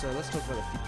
So let's talk about a few.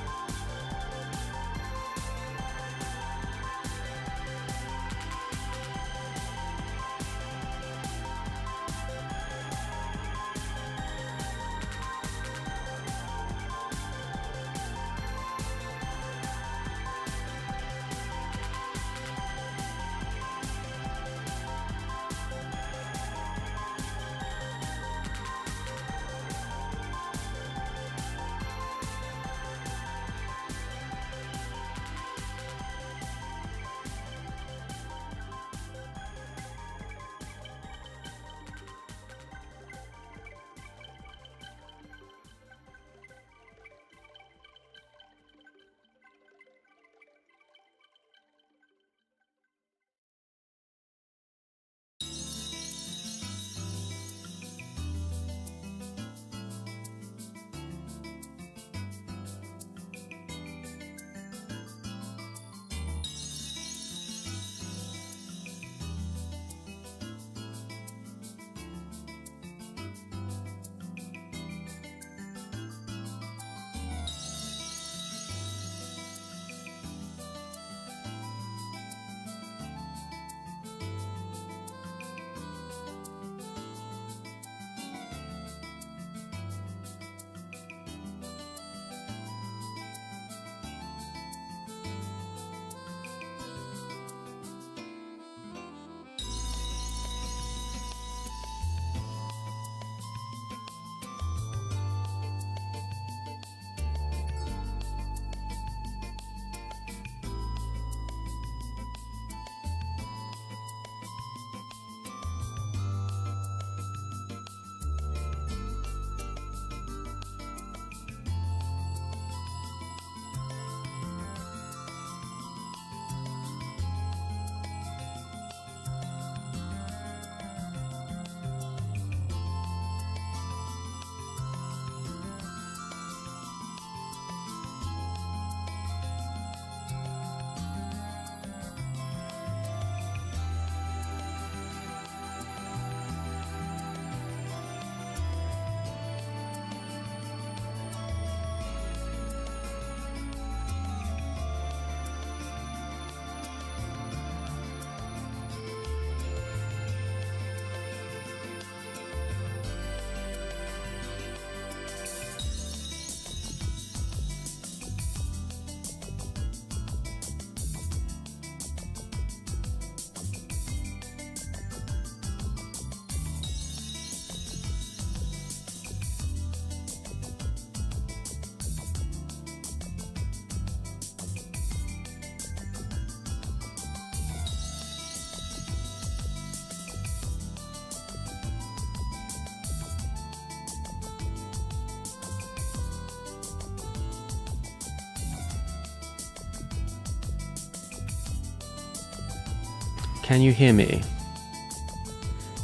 Can you hear me?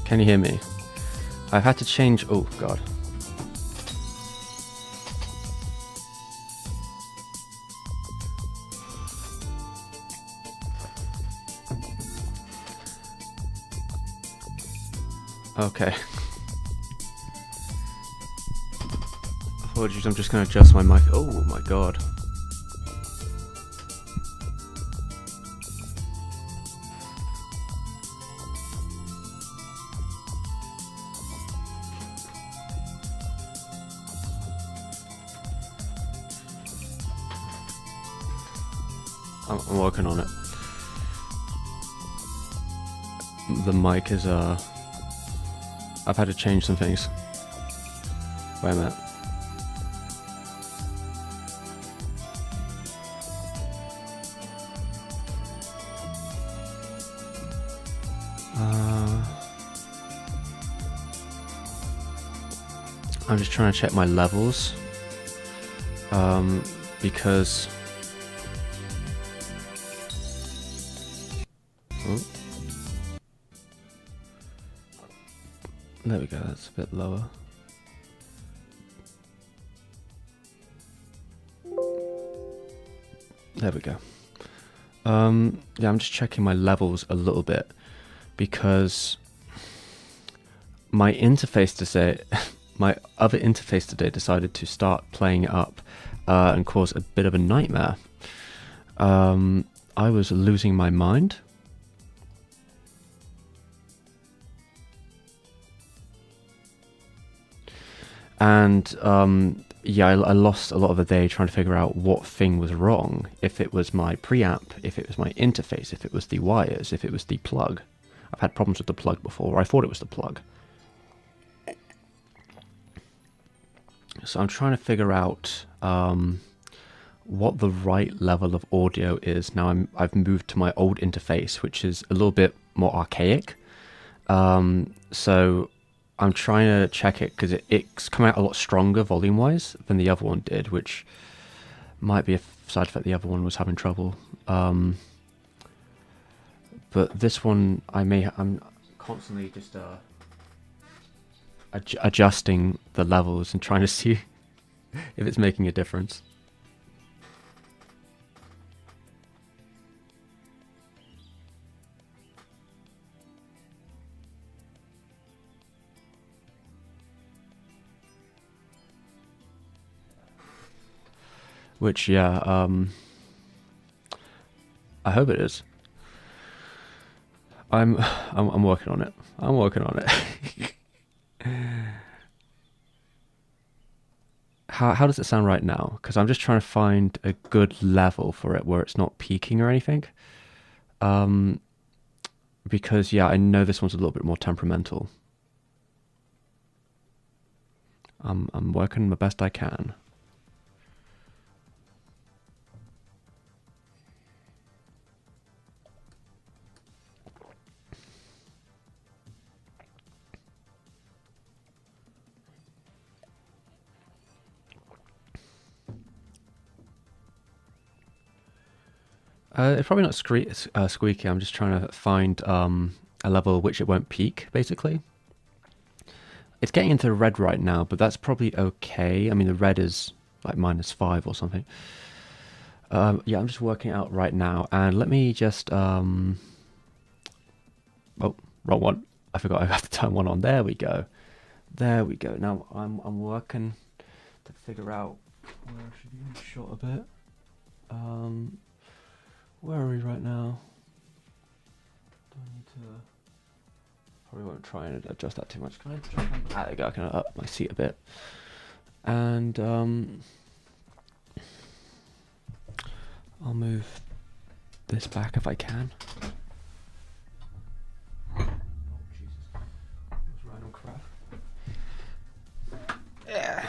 Can you hear me? I've had to change. Oh god. Okay. Apologies, I'm just going to adjust my mic. Oh my god. I'm working on it. The mic is I've had to change some things. Wait a minute. I'm just trying to check my levels because there we go, that's a bit lower. There we go. Yeah, I'm just checking my levels a little bit because my interface today, my other interface today decided to start playing it up and cause a bit of a nightmare. I was losing my mind. And yeah, I lost a lot of the day trying to figure out what thing was wrong. If it was my preamp, if it was my interface, if it was the wires, if it was the plug. I've had problems with the plug before, or I thought it was the plug. So I'm trying to figure out what the right level of audio is. Now I've moved to my old interface, which is a little bit more archaic. So I'm trying to check it because it's come out a lot stronger volume-wise than the other one did, which might be a side effect. The other one was having trouble. But this one, I'm constantly just adjusting the levels and trying to see if it's making a difference. Which, yeah, I hope it is. I'm working on it. I'm working on it. How does it sound right now? Because I'm just trying to find a good level for it where it's not peaking or anything. Because, yeah, I know this one's a little bit more temperamental. I'm working the best I can. It's probably not squeaky. I'm just trying to find a level which it won't peak, basically. It's getting into the red right now, but that's probably okay. I mean, the red is like -5 or something. Yeah, I'm just working it out right now. And let me just... Oh, wrong one. I forgot I have to turn one on. There we go. There we go. Now I'm working to figure out where I should be short a bit. Where are we right now? Do I need to... Probably won't try and adjust that too much. Can I adjust my... There we go, I can up my seat a bit. And I'll move this back if I can. Oh, Jesus. I was right on crap. Yeah.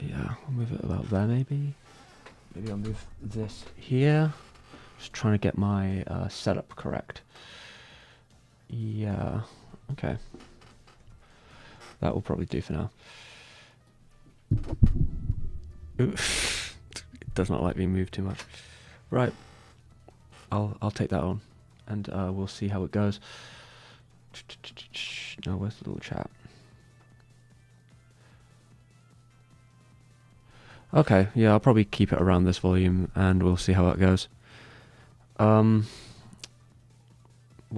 Yeah, I'll move it about there maybe. Maybe I'll move this here. Just trying to get my setup correct. Yeah, okay. That will probably do for now. Ooh. It does not like being moved too much. Right, I'll take that on, and we'll see how it goes. Now, where's the little chat? Okay, yeah, I'll probably keep it around this volume, and we'll see how it goes. What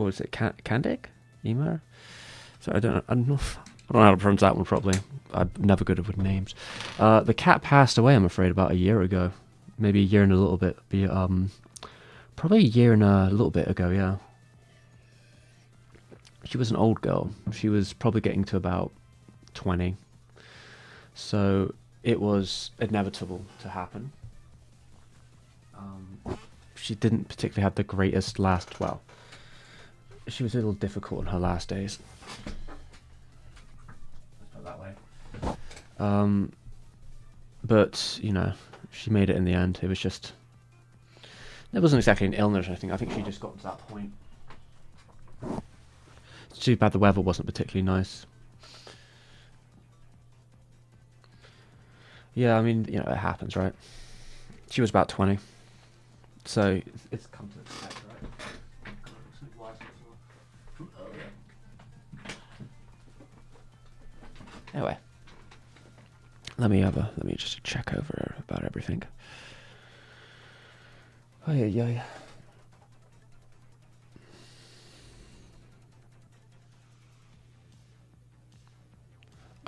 was it? Candic? Emo? So I don't know how to pronounce that one properly. I'm never good with names. The cat passed away, I'm afraid, about a year ago. Maybe a year and a little bit. Probably a year and a little bit ago, yeah. She was an old girl. She was probably getting to about 20. So it was inevitable to happen. She didn't particularly have the greatest last... Well, she was a little difficult in her last days. Let's put it that way. But, you know, she made it in the end. It was just... It wasn't exactly an illness or anything. I think she just got to that point. It's too bad the weather wasn't particularly nice. Yeah, I mean, you know, it happens, right? She was about 20. So, it's come to expect, right? Anyway, let me just check over about everything. Oh yeah.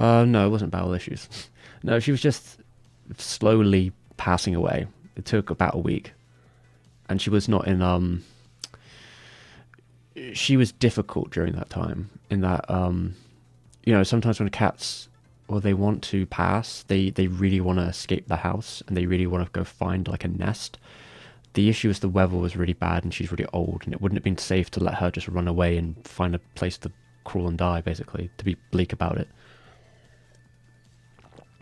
No, it wasn't bowel issues. No, she was just slowly passing away. It took about a week, and she was not in she was difficult during that time. In that you know, sometimes when cats, well, they want to pass, they really want to escape the house and they really want to go find like a nest. The issue is the weather was really bad and she's really old, and it wouldn't have been safe to let her just run away and find a place to crawl and die, basically, to be bleak about it.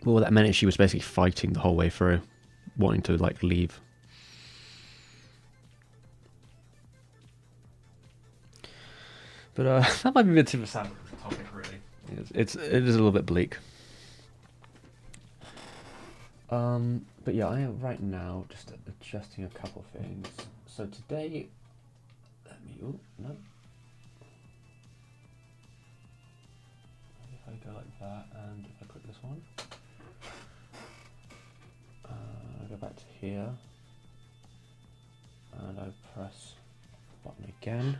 Well, what that meant is she was basically fighting the whole way through, wanting to like leave. But that might be a bit too sad topic, really. It is a little bit bleak. But yeah, I am right now just adjusting a couple things. So today, let me. Oh no. If I go like that, and if I click this one, I go back to here, and I press the button again.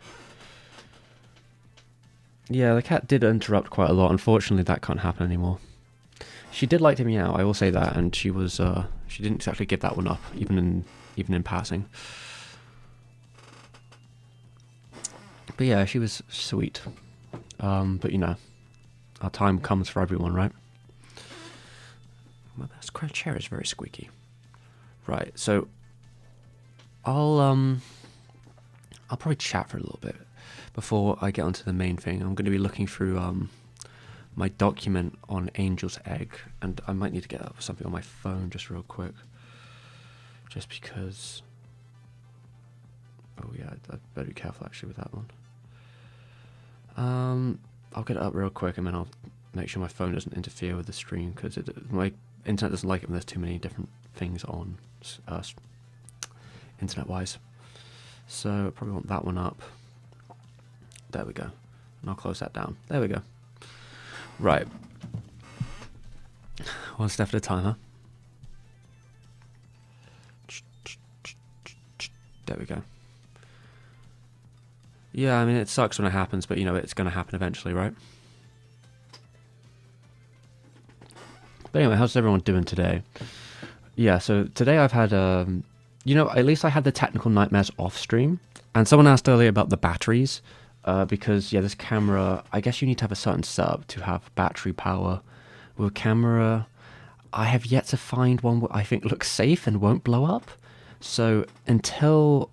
Yeah, the cat did interrupt quite a lot. Unfortunately, that can't happen anymore. She did like to meow, I will say that, and she was she didn't exactly give that one up, even in passing. But yeah, she was sweet. But you know, our time comes for everyone, right? Well, that chair is very squeaky. Right, so I'll probably chat for a little bit before I get onto the main thing. I'm going to be looking through my document on Angel's Egg, and I might need to get up something on my phone just real quick, just because. Oh yeah, I'd better be careful actually with that one. I'll get it up real quick, and then I'll make sure my phone doesn't interfere with the stream, because my internet doesn't like it when there's too many different things on, internet-wise. So I probably want that one up. There we go. And I'll close that down. There we go. Right. One step at a time, huh? There we go. Yeah, I mean, it sucks when it happens, but you know, it's going to happen eventually, right? But anyway, how's everyone doing today? Yeah, so today I've had, you know, at least I had the technical nightmares off stream. And someone asked earlier about the batteries. Because, yeah, this camera, I guess you need to have a certain setup to have battery power. With a camera, I have yet to find one that I think looks safe and won't blow up. So until,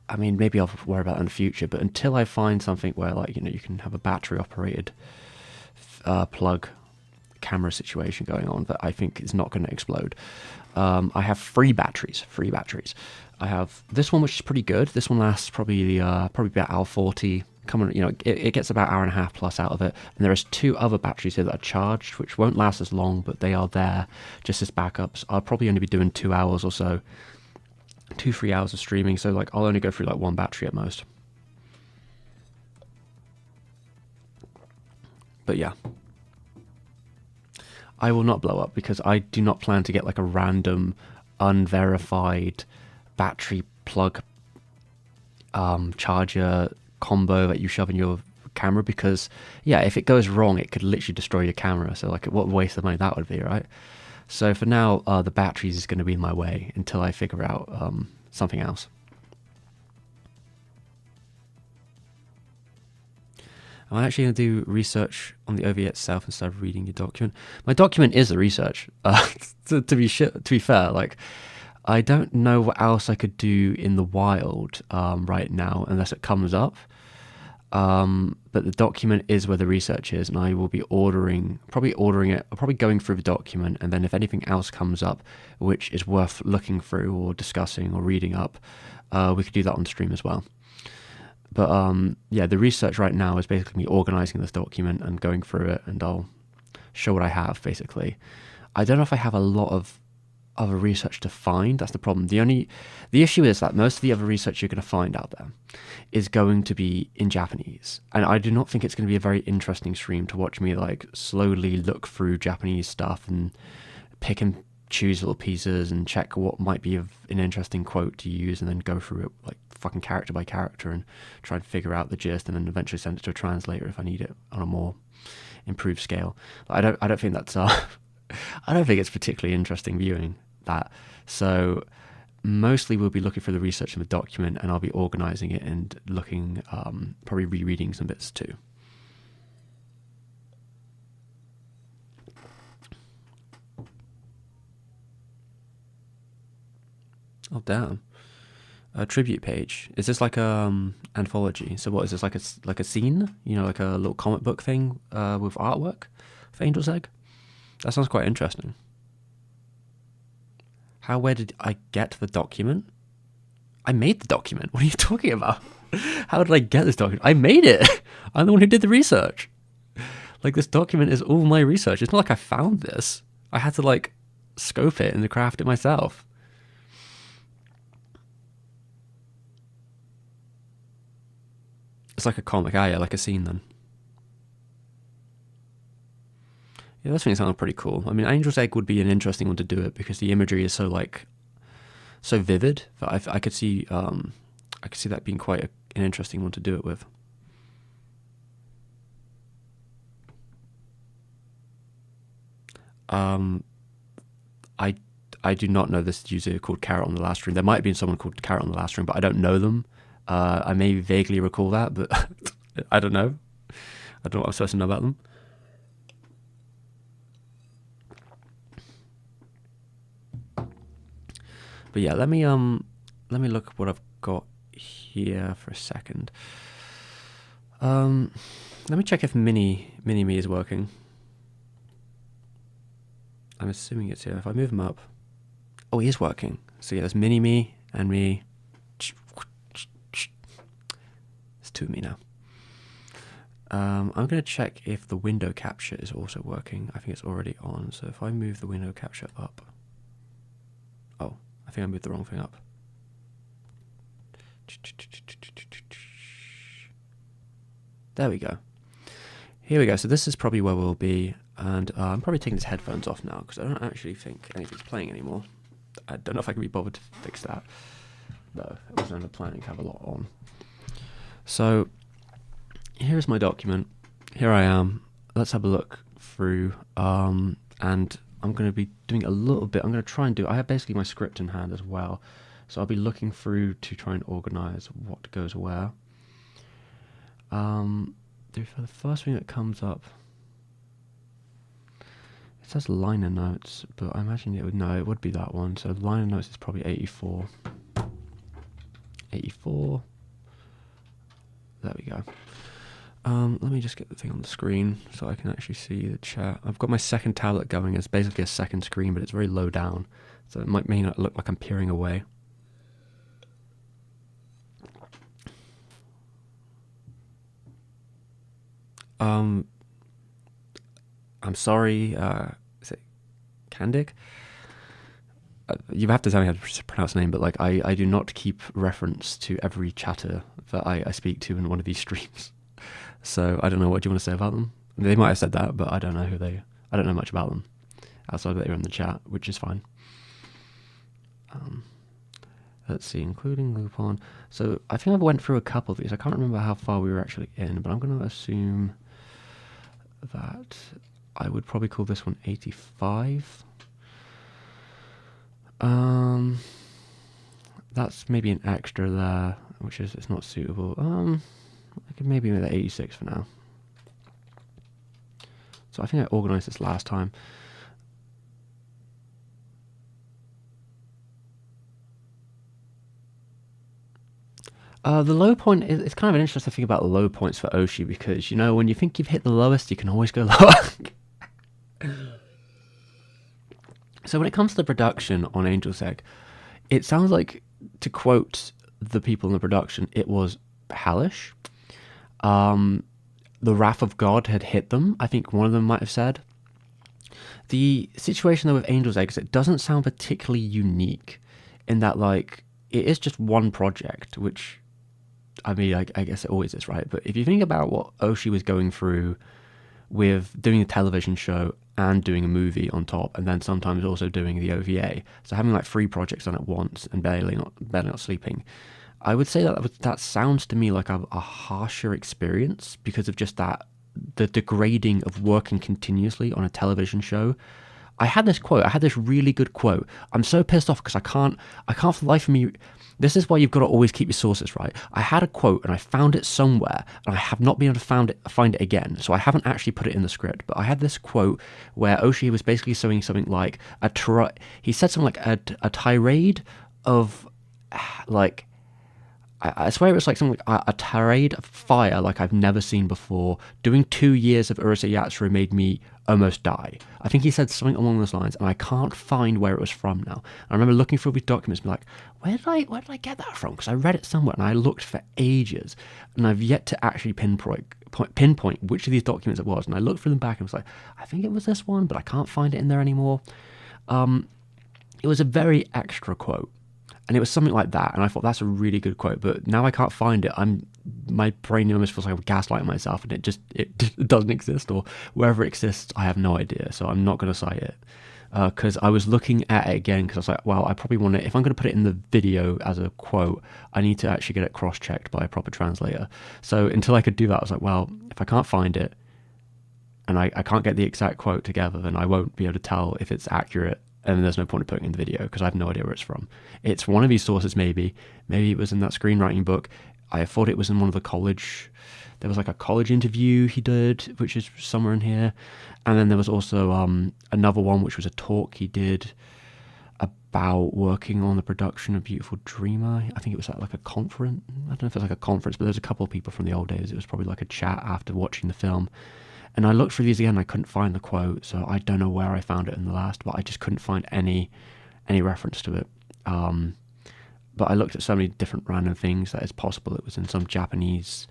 I mean, maybe I'll worry about it in the future, but until I find something where, like, you know, you can have a battery operated plug camera situation going on that I think is not going to explode. I have free batteries. I have this one, which is pretty good. This one lasts probably about hour 40. You know, it gets about hour and a half plus out of it. And there is two other batteries here that are charged, which won't last as long, but they are there just as backups. I'll probably only be doing 2 hours or so, 2-3 hours of streaming. So like, I'll only go through like one battery at most. But yeah, I will not blow up because I do not plan to get like a random, unverified battery plug charger combo that you shove in your camera, because yeah, if it goes wrong it could literally destroy your camera. So like, what a waste of money that would be, right? So for now, the batteries is going to be in my way until I figure out something else. I'm actually going to do research on the OVA itself instead of reading your document. My document is the research. To be fair, like, I don't know what else I could do in the wild right now unless it comes up. But the document is where the research is, and I will be probably ordering it, or probably going through the document, and then if anything else comes up which is worth looking through or discussing or reading up, we could do that on stream as well. But yeah, the research right now is basically me organising this document and going through it, and I'll show what I have, basically. I don't know if I have a lot of other research to find. That's the problem. The issue is that most of the other research you're going to find out there is going to be in Japanese, and I do not think it's going to be a very interesting stream to watch me like slowly look through Japanese stuff and pick and choose little pieces and check what might be an interesting quote to use, and then go through it like fucking character by character and try and figure out the gist, and then eventually send it to a translator if I need it on a more improve scale. I don't think that's I don't think it's particularly interesting viewing that. So mostly we'll be looking for the research in the document, and I'll be organizing it and looking, probably rereading some bits too. Oh damn! A tribute page. Is this like a anthology? So what is this, like a scene? You know, like a little comic book thing with artwork for Angel's Egg? That sounds quite interesting. Where did I get the document? I made the document. What are you talking about? How did I get this document? I made it. I'm the one who did the research. Like, this document is all my research. It's not like I found this. I had to like scope it and craft it myself. It's like a comic, yeah, like a scene then. Yeah, that's something that sounds pretty cool. I mean, Angel's Egg would be an interesting one to do it because the imagery is so like so vivid that I could see that being quite an interesting one to do it with. I do not know this user called Carrot on the last stream. There might have been someone called Carrot on the last stream, but I don't know them. I may vaguely recall that, but I don't know. I don't know what I'm supposed to know about them. But yeah, let me look at what I've got here for a second. Let me check if Mini-Me is working. I'm assuming it's here. If I move him up, oh, he is working. So yeah, there's Mini-Me and me. There's two of me now. I'm going to check if the window capture is also working. I think it's already on. So if I move the window capture up, oh, I think I moved the wrong thing up. There we go. Here we go. So this is probably where we'll be. And I'm probably taking these headphones off now because I don't actually think anything's playing anymore. I don't know if I can be bothered to fix that. No, I wasn't under planning to have a lot on. So here's my document. Here I am. Let's have a look through. And I'm going to be doing a little bit. I'm going to try and I have basically my script in hand as well. So I'll be looking through to try and organize what goes where. The first thing that comes up, it says liner notes, but I imagine it would be that one. So liner notes is probably 84. 84. There we go. Let me just get the thing on the screen so I can actually see the chat. I've got my second tablet going. It's basically a second screen, but it's very low down, so it may not look like I'm peering away. I'm sorry, is it Kandik? You have to tell me how to pronounce the name, but like I do not keep reference to every chatter that I speak to in one of these streams. So I don't know, what do you want to say about them? They might have said that, but I don't know I don't know much about them outside that they're in the chat, which is fine. Let's see, including Lupin. So I think I went through a couple of these. I can't remember how far we were actually in, but I'm going to assume that I would probably call this one 85. That's maybe an extra there, which is it's not suitable. I could maybe make that 86 for now. So I think I organized this last time. The low point is, it's kind of an interesting thing about the low points for Oshii, because, you know, when you think you've hit the lowest, you can always go lower. So when it comes to the production on Angel's Egg, it sounds like, to quote the people in the production, it was hellish. The wrath of God had hit them, I think one of them might have said. The situation though with Angel's Egg is it doesn't sound particularly unique in that, like, it is just one project, which, I mean, I guess it always is, right? But if you think about what Oshii was going through with doing a television show and doing a movie on top, and then sometimes also doing the OVA, so having like 3 projects on at once and barely not sleeping, I would say that sounds to me like a harsher experience because of just that the degrading of working continuously on a television show. I had this quote. I had this really good quote. I'm so pissed off because I can't for the life of me. This is why you've got to always keep your sources right. I had a quote and I found it somewhere and I have not been able to find it again. So I haven't actually put it in the script. But I had this quote where Oshii was basically saying something like he said something like a tirade of like. I swear it was like something like a tirade of fire like I've never seen before. Doing 2 years of Urusei Yatsura made me almost die. I think he said something along those lines, and I can't find where it was from now. I remember looking through these documents and be like, where did I get that from? Because I read it somewhere and I looked for ages, and I've yet to actually pinpoint which of these documents it was. And I looked through them back and was like, I think it was this one, but I can't find it in there anymore. It was a very extra quote. And it was something like that, and I thought that's a really good quote. But now I can't find it. My brain almost feels like I'm gaslighting myself, and it doesn't exist, or wherever it exists, I have no idea. So I'm not going to cite it because I was looking at it again because I was like, well, I probably want to. If I'm going to put it in the video as a quote, I need to actually get it cross-checked by a proper translator. So until I could do that, I was like, well, if I can't find it, and I can't get the exact quote together, then I won't be able to tell if it's accurate. And there's no point in putting it in the video because I have no idea where it's from. It's one of these sources, maybe. Maybe it was in that screenwriting book. I thought it was in one of the college. There was like a college interview he did, which is somewhere in here. And then there was also another one, which was a talk he did about working on the production of Beautiful Dreamer. I think it was at like a conference. I don't know if it was like a conference, but there's a couple of people from the old days. It was probably like a chat after watching the film. And I looked through these again, and I couldn't find the quote, so I don't know where I found it in the last, but I just couldn't find any reference to it. But I looked at so many different random things that it's possible it was in some Japanese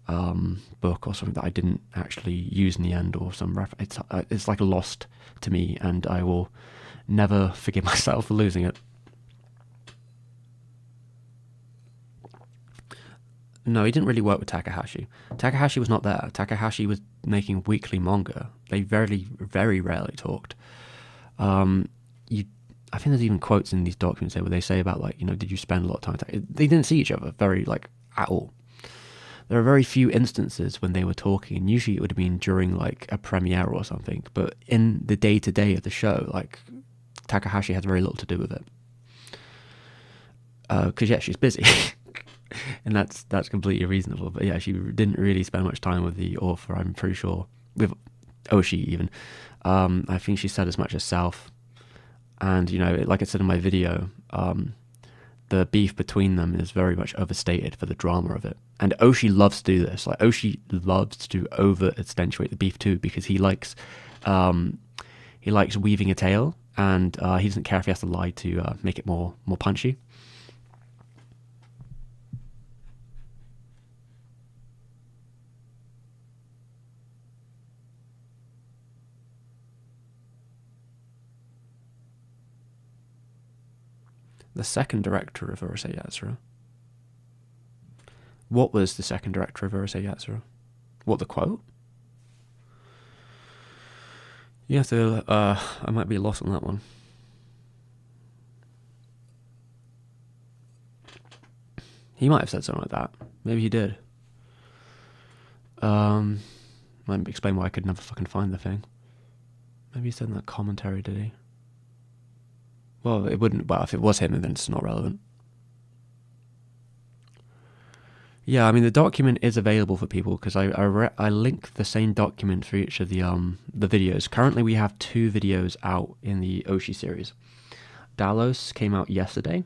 book or something that I didn't actually use in the end, or some reference. It's like lost to me, and I will never forgive myself for losing it. No, he didn't really work with Takahashi. Takahashi was not there. Takahashi was making weekly manga. They very, very rarely talked. I think there's even quotes in these documents there where they say about like, did you spend a lot of time? They didn't see each other very like at all. There are very few instances when they were talking, and usually it would have been during like a premiere or something. But in the day-to-day of the show, like Takahashi has very little to do with it. Because yeah, she's busy. And that's completely reasonable. But yeah, she didn't really spend much time with the author, I'm pretty sure. With Oshii, even. I think she said as much herself. And, like I said in my video, the beef between them is very much overstated for the drama of it. And Oshii loves to do this. Like, Oshii loves to over-accentuate the beef too, because he likes weaving a tale, and he doesn't care if he has to lie to make it more punchy. The second director of Urusei Yatsura. What was the second director of Urusei Yatsura? What, the quote? You have to, I might be lost on that one. He might have said something like that. Maybe he did. Might explain why I could never fucking find the thing. Maybe he said in that commentary, did he? Well, it wouldn't. Well, if it was him, then it's not relevant. Yeah, I mean, the document is available for people because I link the same document for each of the videos. Currently, we have 2 videos out in the Oshii series. Dalos came out yesterday,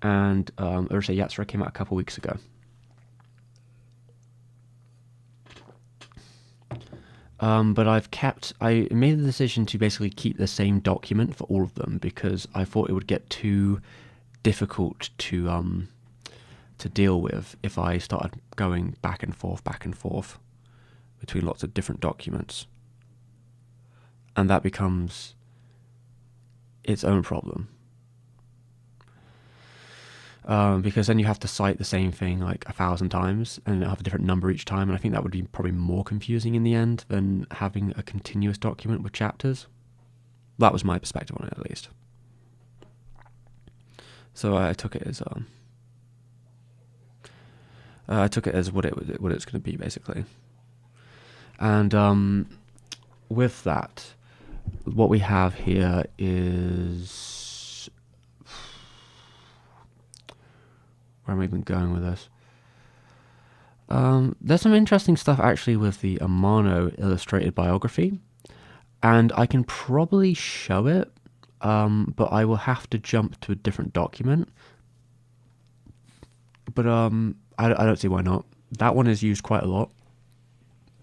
and Urusei Yatsura came out a couple weeks ago. But I made the decision to basically keep the same document for all of them because I thought it would get too difficult to deal with if I started going back and forth between lots of different documents. And that becomes its own problem. Because then you have to cite the same thing like 1,000 times and have a different number each time, and I think that would be probably more confusing in the end than having a continuous document with chapters. That was my perspective on it, at least. So I took it as what it's going to be, basically. And with that, what we have here is... Where am I even going with this? There's some interesting stuff actually with the Amano illustrated biography, and I can probably show it, but I will have to jump to a different document. But I don't see why not. That one is used quite a lot.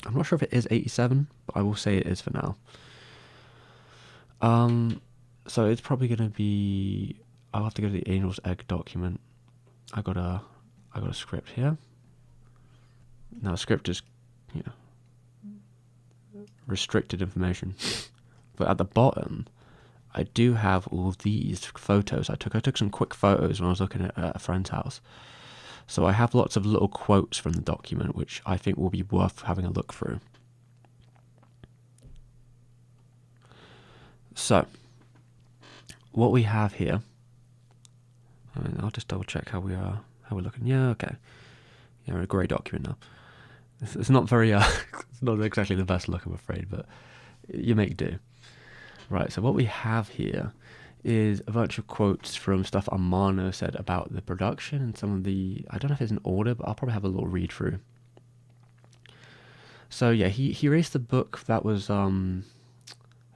I'm not sure if it is 87, but I will say it is for now. So it's probably going to be... I'll have to go to the Angel's Egg document. I got a script here. Now, the script is, restricted information. But at the bottom, I do have all of these photos I took. I took some quick photos when I was looking at a friend's house. So I have lots of little quotes from the document, which I think will be worth having a look through. So, what we have here, I'll just double check how we're looking. Yeah, okay. Yeah, we're a grey document now. It's not very, it's not exactly the best look, I'm afraid, but you make do. Right, so what we have here is a bunch of quotes from stuff Amano said about the production and some of the... I don't know if it's in order, but I'll probably have a little read through. So yeah, he released the book that was, I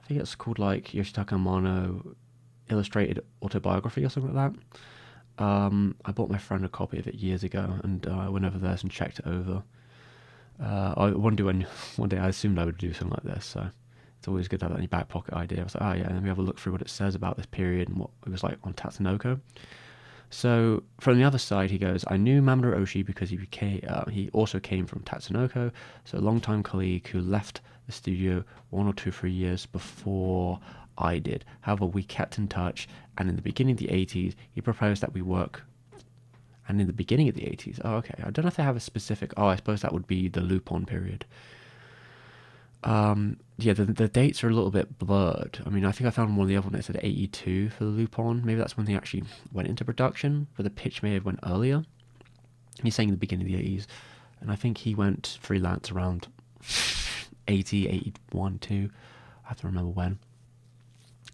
think it's called like Yoshitaka Amano Illustrated Autobiography or something like that. I bought my friend a copy of it years ago, and I went over there and checked it over. One day I assumed I would do something like this, so it's always good to have that in your back pocket idea. I was like, oh yeah, and then we have a look through what it says about this period and what it was like on Tatsunoko. So from the other side, he goes, I knew Mamoru Oshii because he also came from Tatsunoko, so a long-time colleague who left the studio 1 or 2, 3 years before I did. However, we kept in touch, and in the beginning of the 80s, he proposed that we work. And in the beginning of the 80s, oh okay, I don't know if they have a specific, I suppose that would be the Lupin period. Yeah, the dates are a little bit blurred. I mean, I think I found one of the other ones that said 82 for the Lupin. Maybe that's when they actually went into production, but the pitch may have went earlier. He's saying the beginning of the 80s, and I think he went freelance around 80, 81 too. I have to remember when.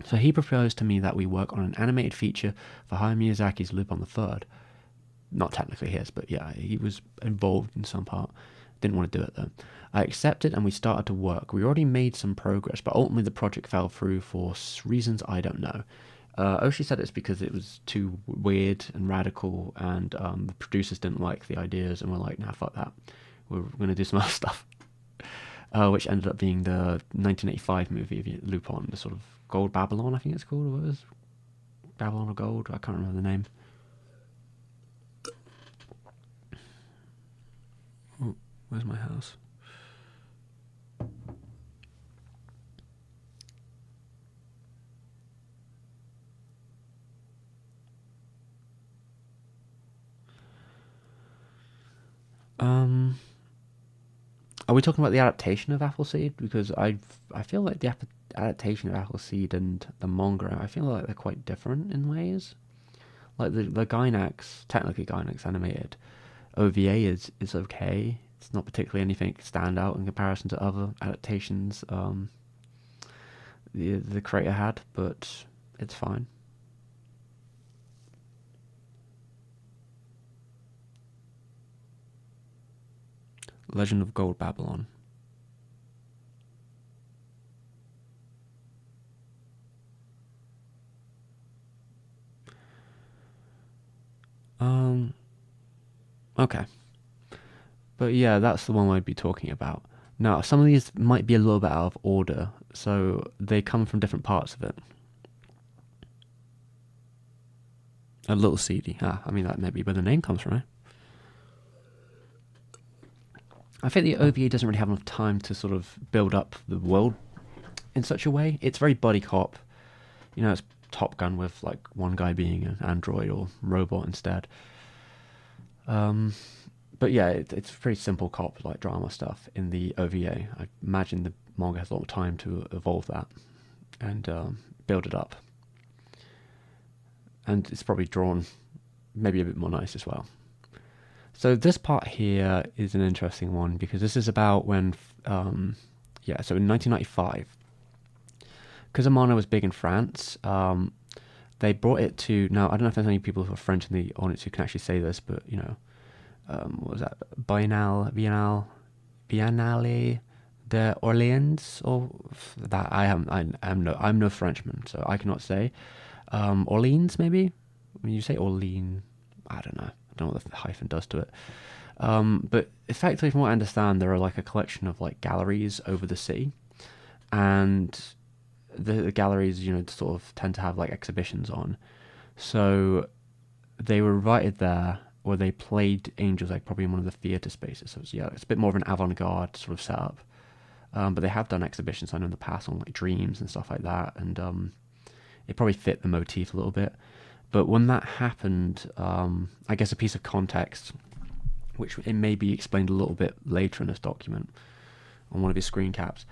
So he proposed to me that we work on an animated feature for Hayao Miyazaki's Lupin III. Not technically his, but yeah, he was involved in some part. Didn't want to do it though. I accepted and we started to work. We already made some progress, but ultimately the project fell through for reasons I don't know. Oshii said it's because it was too weird and radical, and the producers didn't like the ideas and were like, nah, fuck that. We're going to do some other stuff. Which ended up being the 1985 movie of Lupin, the sort of Gold Babylon, I think it's called. What was Babylon or Gold? I can't remember the name. Ooh, where's my house? Are we talking about the adaptation of Appleseed? Because I feel like the adaptation of Appleseed and the manga, I feel like they're quite different in ways. Like the Gainax, technically Gainax animated OVA is okay. It's not particularly anything standout in comparison to other adaptations the creator had, but it's fine. Legend of Gold Babylon. Okay. But yeah, that's the one I'd be talking about. Now, some of these might be a little bit out of order, so they come from different parts of it. A little seedy. I mean, that may be where the name comes from, eh? I think the OVA doesn't really have enough time to sort of build up the world in such a way. It's very buddy cop. You know, it's Top Gun with like one guy being an android or robot instead. But yeah, it's pretty simple cop like drama stuff in the OVA. I imagine the manga has a lot of time to evolve that and build it up. And it's probably drawn maybe a bit more nice as well. So this part here is an interesting one because this is about when, so in 1995, because Amano was big in France, they brought it to, now I don't know if there's any people who are French in the audience who can actually say this, but you know, what was that? Biennale de Orleans, or that I'm no Frenchman, so I cannot say. Orleans, maybe? When you say Orleans, I don't know. I don't know what the hyphen does to it. But effectively, from what I understand, there are like a collection of like galleries over the sea, and the galleries, you know, sort of tend to have like exhibitions on. So they were invited there, where they played Angels Egg probably in one of the theatre spaces. So it's a bit more of an avant-garde sort of setup. But they have done exhibitions I know in the past on like dreams and stuff like that, and it probably fit the motif a little bit. But when that happened, I guess a piece of context, which it may be explained a little bit later in this document, on one of his screen caps.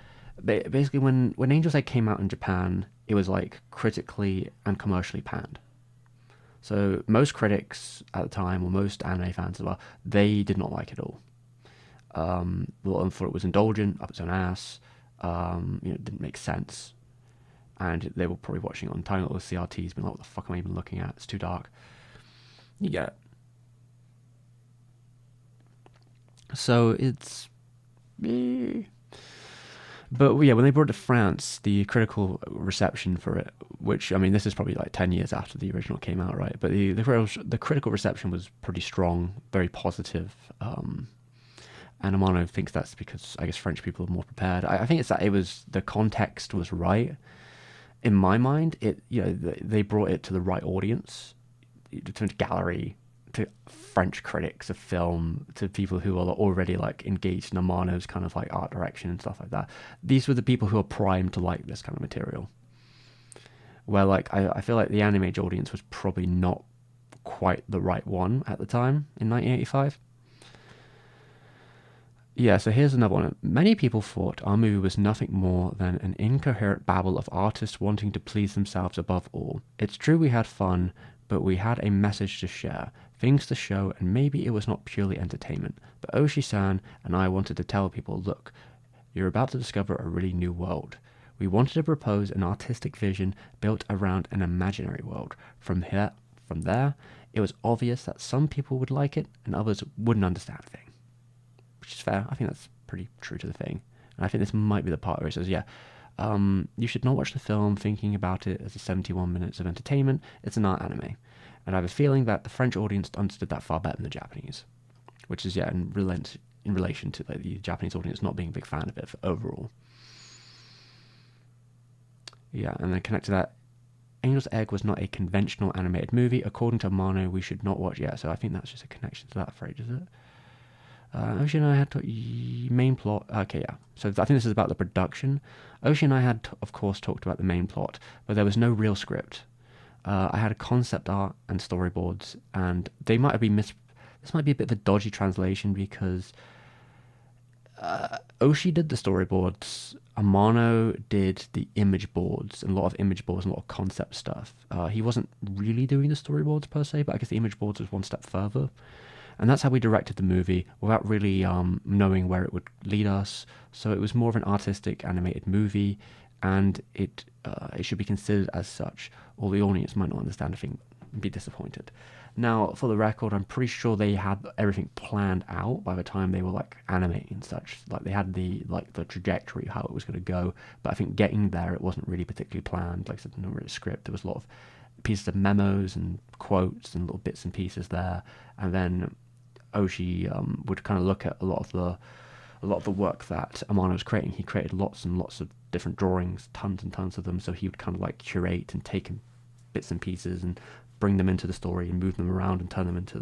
Basically, when Angels Egg came out in Japan, it was like critically and commercially panned. So most critics at the time, or most anime fans as well, they did not like it all. A lot of them thought it was indulgent, up its own ass. It didn't make sense, and they were probably watching it on tiny little CRTs, being like, "What the fuck am I even looking at? It's too dark." You get it. So it's, but yeah, when they brought it to France, the critical reception for it, which I mean, this is probably like 10 years after the original came out, right? But the critical reception was pretty strong, very positive. And Amano thinks that's because I guess French people are more prepared. I think it's that the context was right. In my mind, they brought it to the right audience, to gallery, to French critics of film, to people who are already like engaged in Amano's kind of like art direction and stuff like that. These were the people who are primed to like this kind of material. Where like I feel like the anime age audience was probably not quite the right one at the time in 1985. Yeah, so here's another one. Many people thought our movie was nothing more than an incoherent babble of artists wanting to please themselves above all. It's true we had fun, but we had a message to share, things to show, and maybe it was not purely entertainment. But Oshii-san and I wanted to tell people, look, you're about to discover a really new world. We wanted to propose an artistic vision built around an imaginary world. From there, it was obvious that some people would like it and others wouldn't understand a thing. Which is fair. I think that's pretty true to the thing. And I think this might be the part where it says, you should not watch the film thinking about it as a 71 minutes of entertainment. It's an art anime. And I have a feeling that the French audience understood that far better than the Japanese. Which is, in relation to like, the Japanese audience not being a big fan of it overall. Yeah, and then connect to that, Angel's Egg was not a conventional animated movie. According to Amano, we should not watch... Yeah, so I think that's just a connection to that phrase, is it? Oshii and I had main plot. Okay, yeah. So I think this is about the production. Oshii and I had, of course, talked about the main plot, but there was no real script. I had a concept art and storyboards, and they might have been This might be a bit of a dodgy translation because Oshii did the storyboards. Amano did the image boards, and a lot of image boards and a lot of concept stuff. He wasn't really doing the storyboards per se, but I guess the image boards was one step further. And that's how we directed the movie without really knowing where it would lead us. So it was more of an artistic animated movie, and it should be considered as such. Or the audience might not understand a thing and be disappointed. Now, for the record, I'm pretty sure they had everything planned out by the time they were like animating and such. Like they had the trajectory of how it was going to go. But I think getting there, it wasn't really particularly planned. Like I said, no real script. There was a lot of pieces of memos and quotes and little bits and pieces there, and then Oshii would kind of look at a lot of the work that Amano was creating. He created lots and lots of different drawings, tons and tons of them. So he would kind of like curate and take bits and pieces and bring them into the story and move them around and turn them into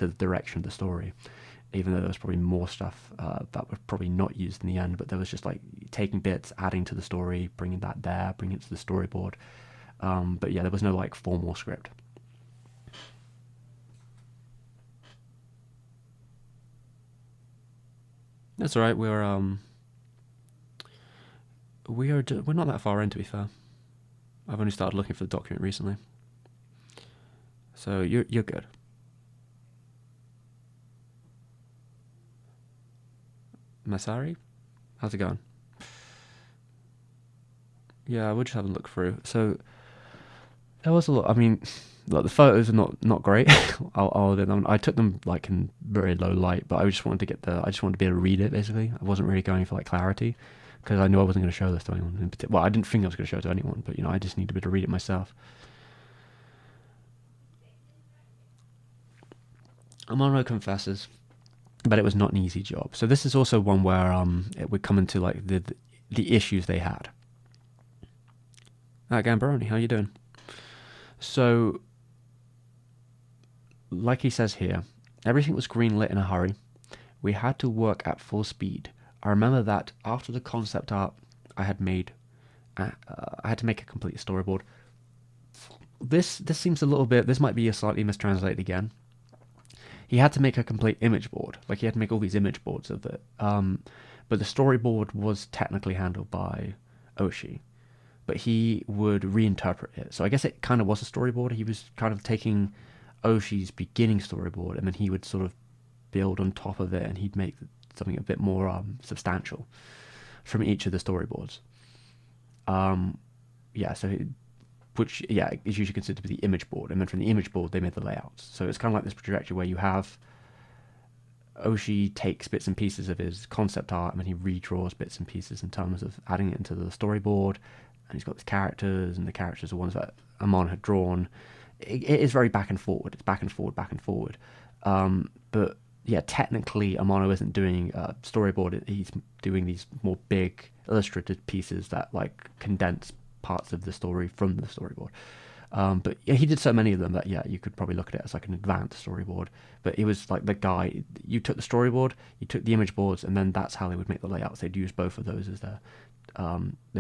the direction of the story. Even though there was probably more stuff that was probably not used in the end, but there was just like taking bits, adding to the story, bringing that there, bringing it to the storyboard. But yeah, there was no like formal script. That's all right. We're not that far in, to be fair. I've only started looking for the document recently, so you're good. Masari? How's it going? Yeah, we'll just have a look through. So there was a lot. I mean, look, the photos are not great. I took them like in very low light, but I just wanted to get I just wanted to be able to read it. Basically, I wasn't really going for like clarity because I knew I wasn't going to show this to anyone. Well, I didn't think I was going to show it to anyone, but I just needed to be able to read it myself. Amano confesses, but it was not an easy job. So this is also one where it would come into like the issues they had. Gambaroni, how you doing? So, like he says here, everything was green-lit in a hurry. We had to work at full speed. I remember that after the concept art I had made, I had to make a complete storyboard. This seems a little bit. This might be a slightly mistranslated again. He had to make a complete image board. Like he had to make all these image boards of it. But the storyboard was technically handled by Oshii. But he would reinterpret it. So I guess it kind of was a storyboard. He was kind of taking Oshii's beginning storyboard, and then he would sort of build on top of it, and he'd make something a bit more substantial from each of the storyboards. Which is usually considered to be the image board, and then from the image board they made the layouts. So it's kind of like this trajectory where you have Oshii takes bits and pieces of his concept art, and then he redraws bits and pieces in terms of adding it into the storyboard. And he's got these characters, and the characters are ones that Amano had drawn. It is very back and forward. It's back and forward, back and forward. But yeah, technically Amano isn't doing a storyboard. He's doing these more big illustrated pieces that like condense parts of the story from the storyboard. But yeah, he did so many of them that you could probably look at it as like an advanced storyboard. But it was like the guy, you took the storyboard, you took the image boards, and then that's how they would make the layouts. They'd use both of those as the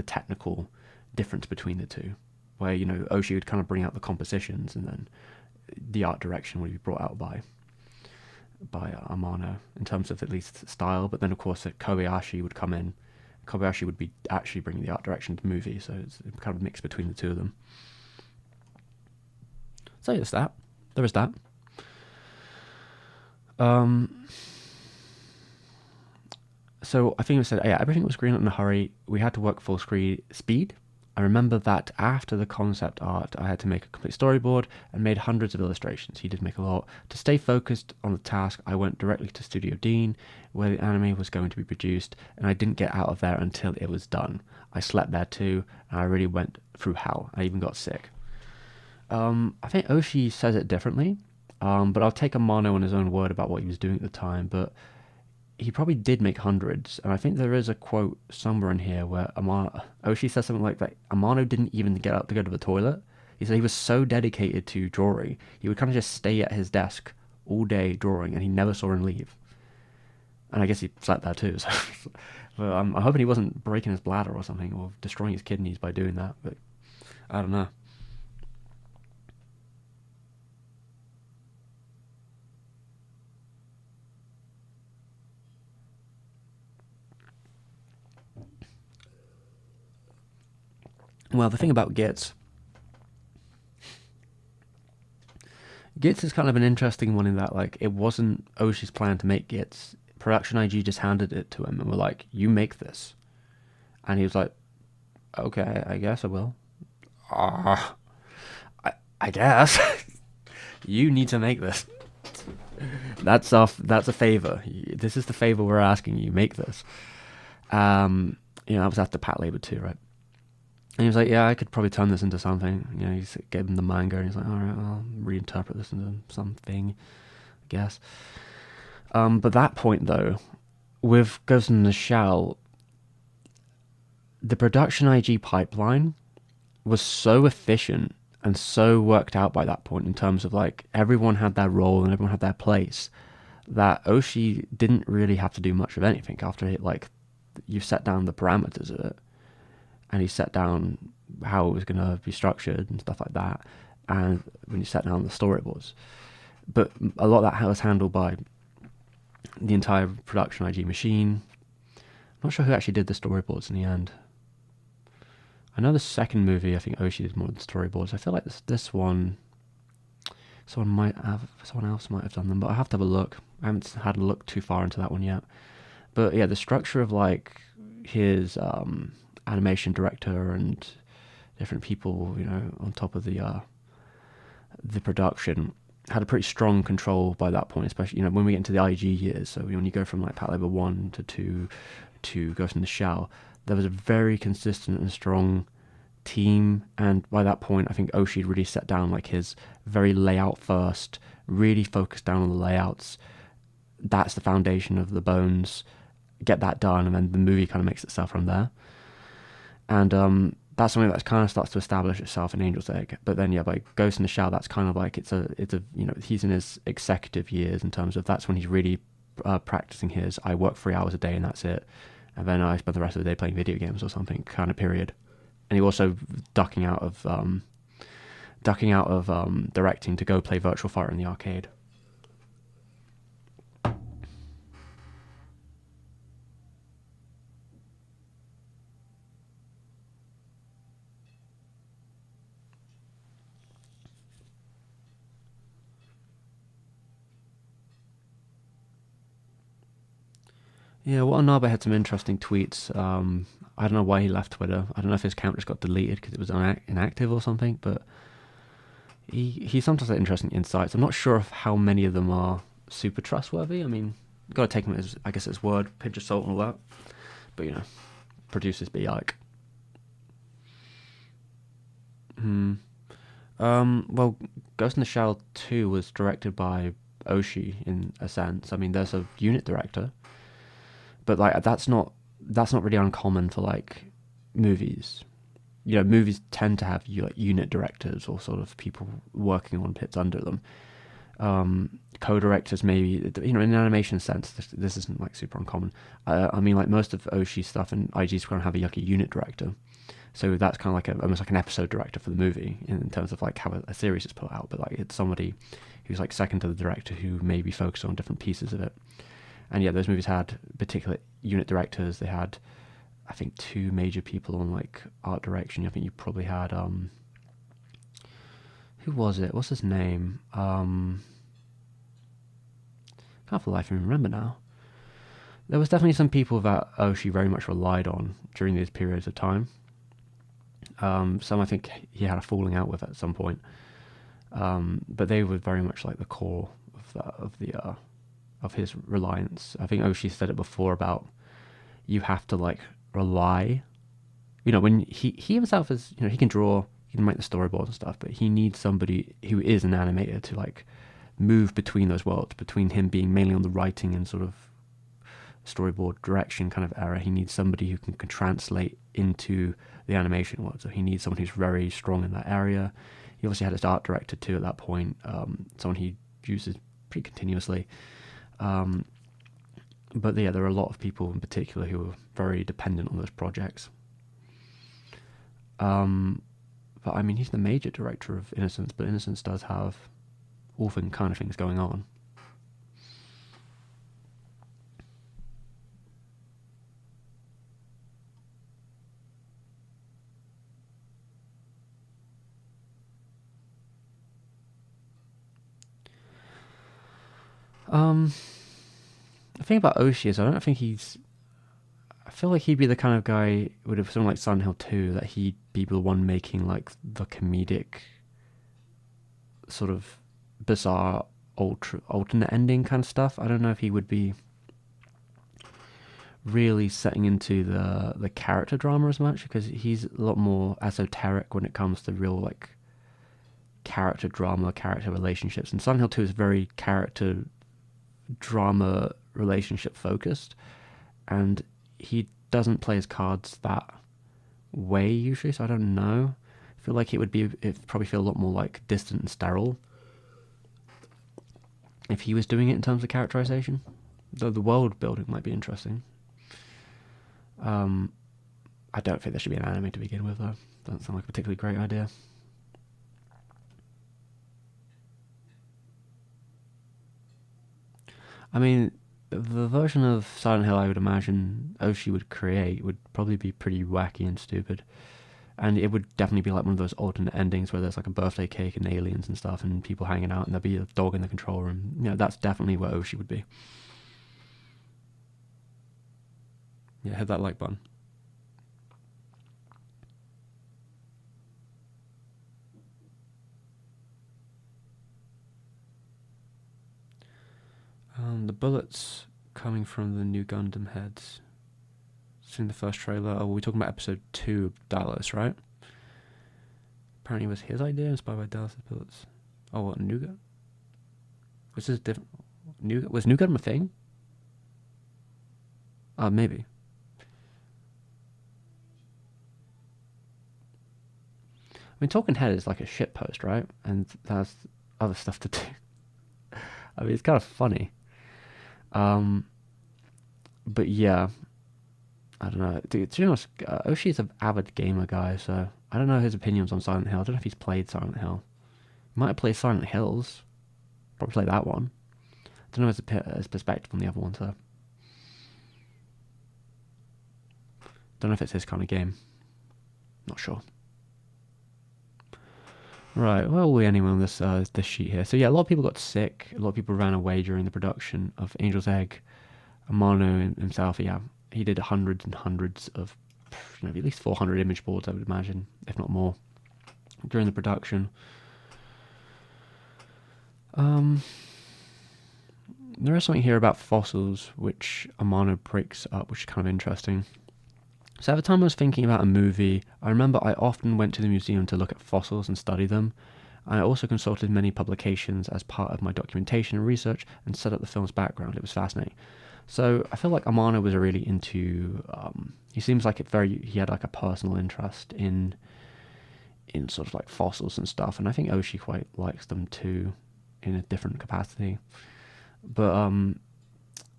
technical difference between the two, where Oshii would kind of bring out the compositions, and then the art direction would be brought out by Amano in terms of at least style. But then of course Kobayashi would come in. Kobayashi would be actually bringing the art direction to the movie, so it's kind of a mix between the two of them. So there's that. There is that. So I think we said, everything was green in a hurry. We had to work full speed. I remember that after the concept art, I had to make a complete storyboard and made hundreds of illustrations. He did make a lot. To stay focused on the task, I went directly to Studio Dean, where the anime was going to be produced, and I didn't get out of there until it was done. I slept there too, and I really went through hell. I even got sick. I think Oshii says it differently, but I'll take Amano on his own word about what he was doing at the time, but he probably did make hundreds, and I think there is a quote somewhere in here where Oshii says something like that. Amano didn't even get up to go to the toilet. He said he was so dedicated to drawing, he would kind of just stay at his desk all day drawing, and he never saw him leave. And I guess he slept there too, so but I'm hoping he wasn't breaking his bladder or something, or destroying his kidneys by doing that, but I don't know. Well, the thing about Gits is kind of an interesting one in that, like, it wasn't Oshii's plan to make Gits. Production IG just handed it to him and were like, you make this. And he was like, okay, I guess I will. I guess. You need to make this. That's a favor. This is the favor we're asking you. Make this. I was after Patlabor too, right? And he was like, yeah, I could probably turn this into something. He gave him the manga, and he's like, all right, I'll reinterpret this into something, I guess. But that point, though, with Ghost in the Shell, the production IG pipeline was so efficient and so worked out by that point in terms of, like, everyone had their role and everyone had their place, that Oshii didn't really have to do much of anything after it, like, you set down the parameters of it. And he set down how it was going to be structured and stuff like that, and when you set down the storyboards. But a lot of that was handled by the entire production IG machine. I'm not sure who actually did the storyboards in the end. I know the second movie, I think Oshii did more of the storyboards. I feel like this one, someone else might have done them, but I have to have a look. I haven't had a look too far into that one yet. But yeah, the structure of like his animation director and different people, on top of the production, had a pretty strong control by that point, especially when we get into the IG years. So when you go from like Patlabor 1 to 2 to Ghost in the Shell, there was a very consistent and strong team, and by that point I think Oshii really set down like his very layout first, really focused down on the layouts. That's the foundation of the bones. Get that done, and then the movie kind of makes itself from there. And that's something that kind of starts to establish itself in Angel's Egg. But then by Ghost in the Shell, that's kind of like it's a he's in his executive years in terms of that's when he's really practicing his I work 3 hours a day and that's it, and then I spend the rest of the day playing video games or something kind of period. And he also ducking out of directing to go play Virtual Fighter in the arcade. Yeah, Watanabe had some interesting tweets. I don't know why he left Twitter. I don't know if his account just got deleted because it was inactive or something, but he sometimes has interesting insights. I'm not sure of how many of them are super trustworthy. I mean, you've got to take him as, I guess, his word, pinch of salt and all that. But, producers be like. Well, Ghost in the Shell 2 was directed by Oshii in a sense. I mean, there's a unit director, but like that's not really uncommon for like movies. Movies tend to have like unit directors or sort of people working on bits under them. Co-directors maybe, in an animation sense, this isn't like super uncommon. I mean, like most of Oshii's stuff and IG's going to have a unit director. So that's kind of like almost like an episode director for the movie in terms of like how a series is put out. But like it's somebody who's like second to the director who maybe focus on different pieces of it. And yeah, those movies had particular unit directors. They had, I think, 2 major people on like art direction. I think you probably had who was it? What's his name? Can't for the life of me remember now. There was definitely some people that Oshii very much relied on during these periods of time. Some I think he had a falling out with at some point, but they were very much like the core of his reliance. I think Oshii said it before about you have to like rely. When he himself is, he can draw, he can make the storyboards and stuff, but he needs somebody who is an animator to like move between those worlds, between him being mainly on the writing and sort of storyboard direction kind of era. He needs somebody who can translate into the animation world. So he needs someone who's very strong in that area. He obviously had his art director too at that point, someone he uses pretty continuously. But yeah, there are a lot of people in particular who are very dependent on those projects. But I mean, he's the major director of Innocence, but Innocence does have all kind of things going on. The thing about Oshii is I feel like he'd be the kind of guy, would have something like Silent Hill 2, that he'd be the one making like the comedic sort of bizarre alternate ending kind of stuff. I don't know if he would be really setting into the character drama as much, because he's a lot more esoteric when it comes to real like character drama, character relationships. And Silent Hill 2 is very character drama relationship focused, and he doesn't play his cards that way usually, so I don't know. I feel like it'd probably feel a lot more like distant and sterile if he was doing it in terms of characterization, though the world building might be interesting. I don't think there should be an anime to begin with, though. Doesn't sound like a particularly great idea. I mean, the version of Silent Hill I would imagine Oshii would create would probably be pretty wacky and stupid. And it would definitely be like one of those alternate endings where there's like a birthday cake and aliens and stuff and people hanging out, and there'd be a dog in the control room. That's definitely where Oshii would be. Yeah, hit that like button. The bullets coming from the new Gundam heads. Seen the first trailer. Oh, we're talking about episode 2 of Dallas, right? Apparently it was his idea, inspired by Dallas' bullets. Oh, what, Nougat? Was this different? Was Nougat a thing? Maybe. I mean, Talking Head is like a shit post, right? And there's other stuff to do. I mean, it's kind of funny. But yeah, I don't know. Dude, to be honest, Oshii's an avid gamer guy, so I don't know his opinions on Silent Hill. I don't know if he's played Silent Hill. He might have played Silent Hills. Probably play that one. I don't know his perspective on the other one, so. Don't know if it's his kind of game. Not sure. Right, where were we anyway on this sheet here? So yeah, a lot of people got sick. A lot of people ran away during the production of Angel's Egg. Amano himself, yeah, he did hundreds and hundreds of, at least 400 image boards, I would imagine, if not more, during the production. There is something here about fossils, which Amano breaks up, which is kind of interesting. So at the time I was thinking about a movie, I remember I often went to the museum to look at fossils and study them. I also consulted many publications as part of my documentation and research and set up the film's background. It was fascinating. So I feel like Amano was really into, he seems like he had like a personal interest in sort of like fossils and stuff, and I think Oshii quite likes them too, in a different capacity. But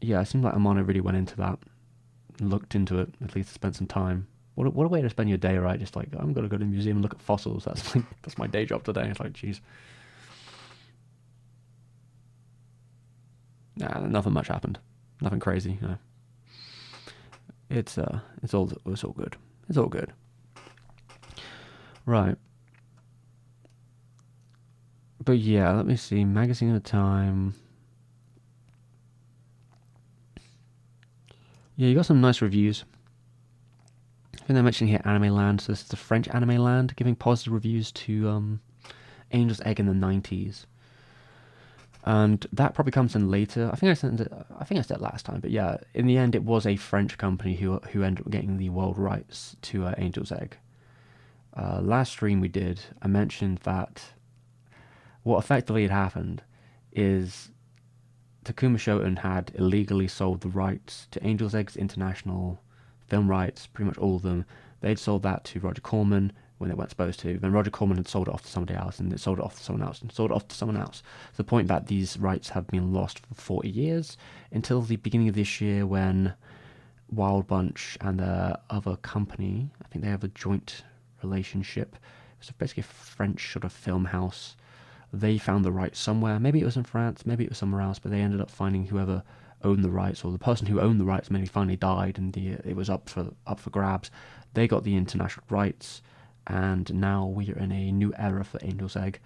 yeah, it seems like Amano really went into that. Looked into it, at least spent some time. What a way to spend your day, right? Just like, I'm gonna go to the museum and look at fossils. That's my day job today. It's like, jeez. Nah, nothing much happened. Nothing crazy, you know. It's all good. It's all good. Right. But yeah, let me see. Magazine at a time. Yeah, you got some nice reviews. I think they're mentioning here Anime Land. So this is the French Anime Land, giving positive reviews to Angel's Egg in the 90s. And that probably comes in later. I think I said it last time, but yeah, in the end, it was a French company who ended up getting the world rights to Angel's Egg. Last stream we did, I mentioned that what effectively had happened is Takuma Shoten had illegally sold the rights to Angel's Egg's international film rights, pretty much all of them. They'd sold that to Roger Corman when they weren't supposed to. Then Roger Corman had sold it off to somebody else, and it sold it off to someone else, and sold it off to someone else. To the point that these rights have been lost for 40 years, until the beginning of this year when Wild Bunch and the other company, I think they have a joint relationship. It's basically a French sort of film house. They found the rights somewhere. Maybe it was in France, maybe it was somewhere else, but they ended up finding whoever owned the rights, or the person who owned the rights maybe finally died, and it was up for grabs. They got the international rights, and now we are in a new era for Angel's Egg,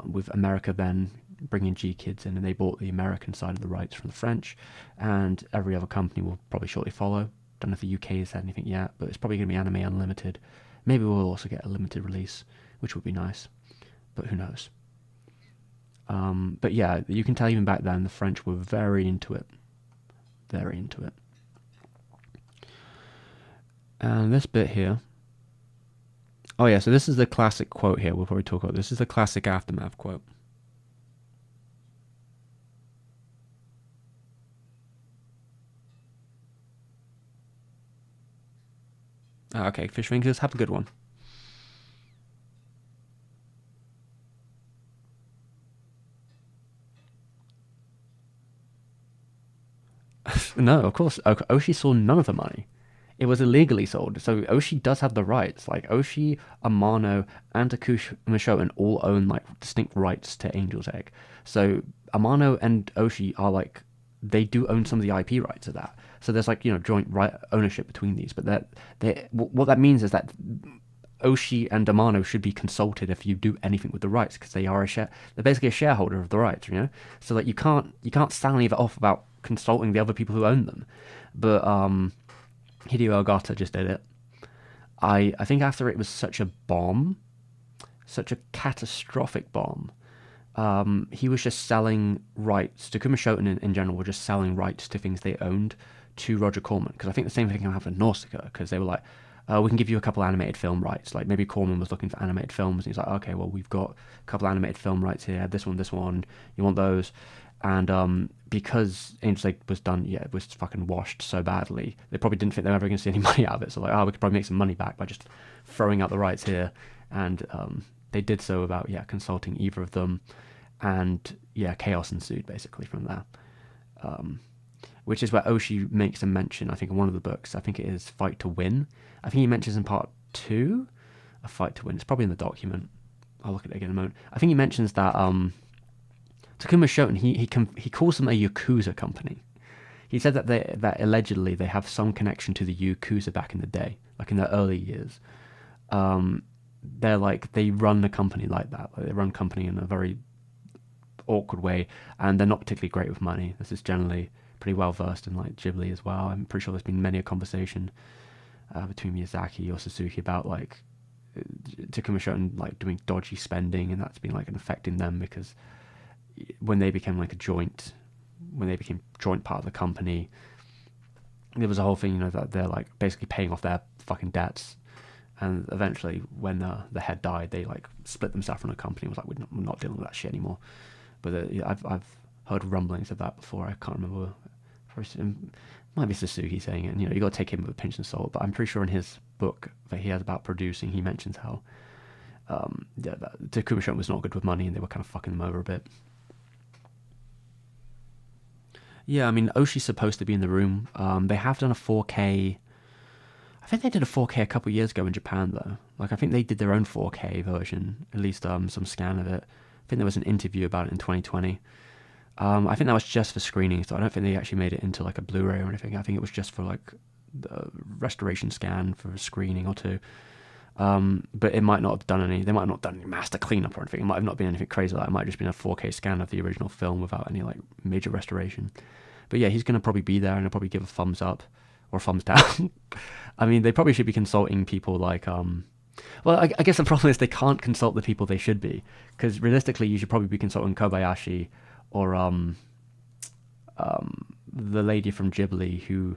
with America then bringing G-Kids in, and they bought the American side of the rights from the French, and every other company will probably shortly follow. Don't know if the UK has said anything yet, but it's probably going to be Anime Unlimited. Maybe we'll also get a limited release, which would be nice, but who knows. But yeah, you can tell even back then the French were very into it. Very into it. And this bit here. Oh yeah, so this is the classic quote here. We'll probably talk about this. This is the classic Aftermath quote. Okay, fish fingers, have a good one. No, of course, Oshii saw none of the money. It was illegally sold, so Oshii does have the rights. Like, Oshii, Amano, and Takuma Shoten all own, like, distinct rights to Angel's Egg. So, Amano and Oshii are, like, they do own some of the IP rights of that. So there's, like, you know, joint right ownership between these. But what that means is that Oshii and Amano should be consulted if you do anything with the rights, because they're basically a shareholder of the rights, you know? So, like, you can't stand any of it off about consulting the other people who own them. But Hideo Ogata just did it. I think after it was such a bomb, such a catastrophic bomb, he was just selling rights. Takuma Shoten in general were just selling rights to things they owned to Roger Corman. Because I think the same thing happened with Nausicaa, because they were like, we can give you a couple animated film rights. Like maybe Corman was looking for animated films, and he's like, okay, well, we've got a couple animated film rights here, this one, you want those? And because Angel's Egg was done, it was fucking washed so badly, they probably didn't think they were ever going to see any money out of it. So like, we could probably make some money back by just throwing out the rights here. And they did so without consulting either of them. And chaos ensued basically from there. Which is where Oshii makes a mention, I think, in one of the books. I think it is Fight to Win. I think he mentions in part 2 a Fight to Win. It's probably in the document. I'll look at it again in a moment. I think he mentions that Takuma Shoten, he calls them a Yakuza company. He said that allegedly they have some connection to the Yakuza back in the day, like in the early years. They're like, they run the company like that. Like they run company in a very awkward way, and they're not particularly great with money. This is generally pretty well versed in like Ghibli as well. I'm pretty sure there's been many a conversation between Miyazaki or Suzuki about like Takuma Shoten like doing dodgy spending, and that's been like affecting them, because when they became joint part of the company, there was a whole thing, that they're like basically paying off their fucking debts, and eventually when the head died, they like split themselves from the company and was like, we're not dealing with that shit anymore. But I've heard rumblings of that before. I can't remember. It might be Suzuki saying it. And, you got to take him with a pinch of salt. But I'm pretty sure in his book that he has about producing, he mentions how that Takuma Shoten was not good with money, and they were kind of fucking them over a bit. Yeah, I mean, Oshii's supposed to be in the room. They have done a 4K. I think they did a 4K a couple of years ago in Japan, though. Like, I think they did their own 4K version, at least some scan of it. I think there was an interview about it in 2020. I think that was just for screening, so I don't think they actually made it into like a Blu-ray or anything. I think it was just for like the restoration scan for a screening or two. But it might not have done any. They might have not done any master cleanup or anything. It might have not been anything crazy like that. It might have just been a 4K scan of the original film without any like major restoration. But yeah, he's going to probably be there, and he'll probably give a thumbs up or a thumbs down. I mean, they probably should be consulting people like well, I guess the problem is they can't consult the people they should be, because realistically, you should probably be consulting Kobayashi or the lady from Ghibli, who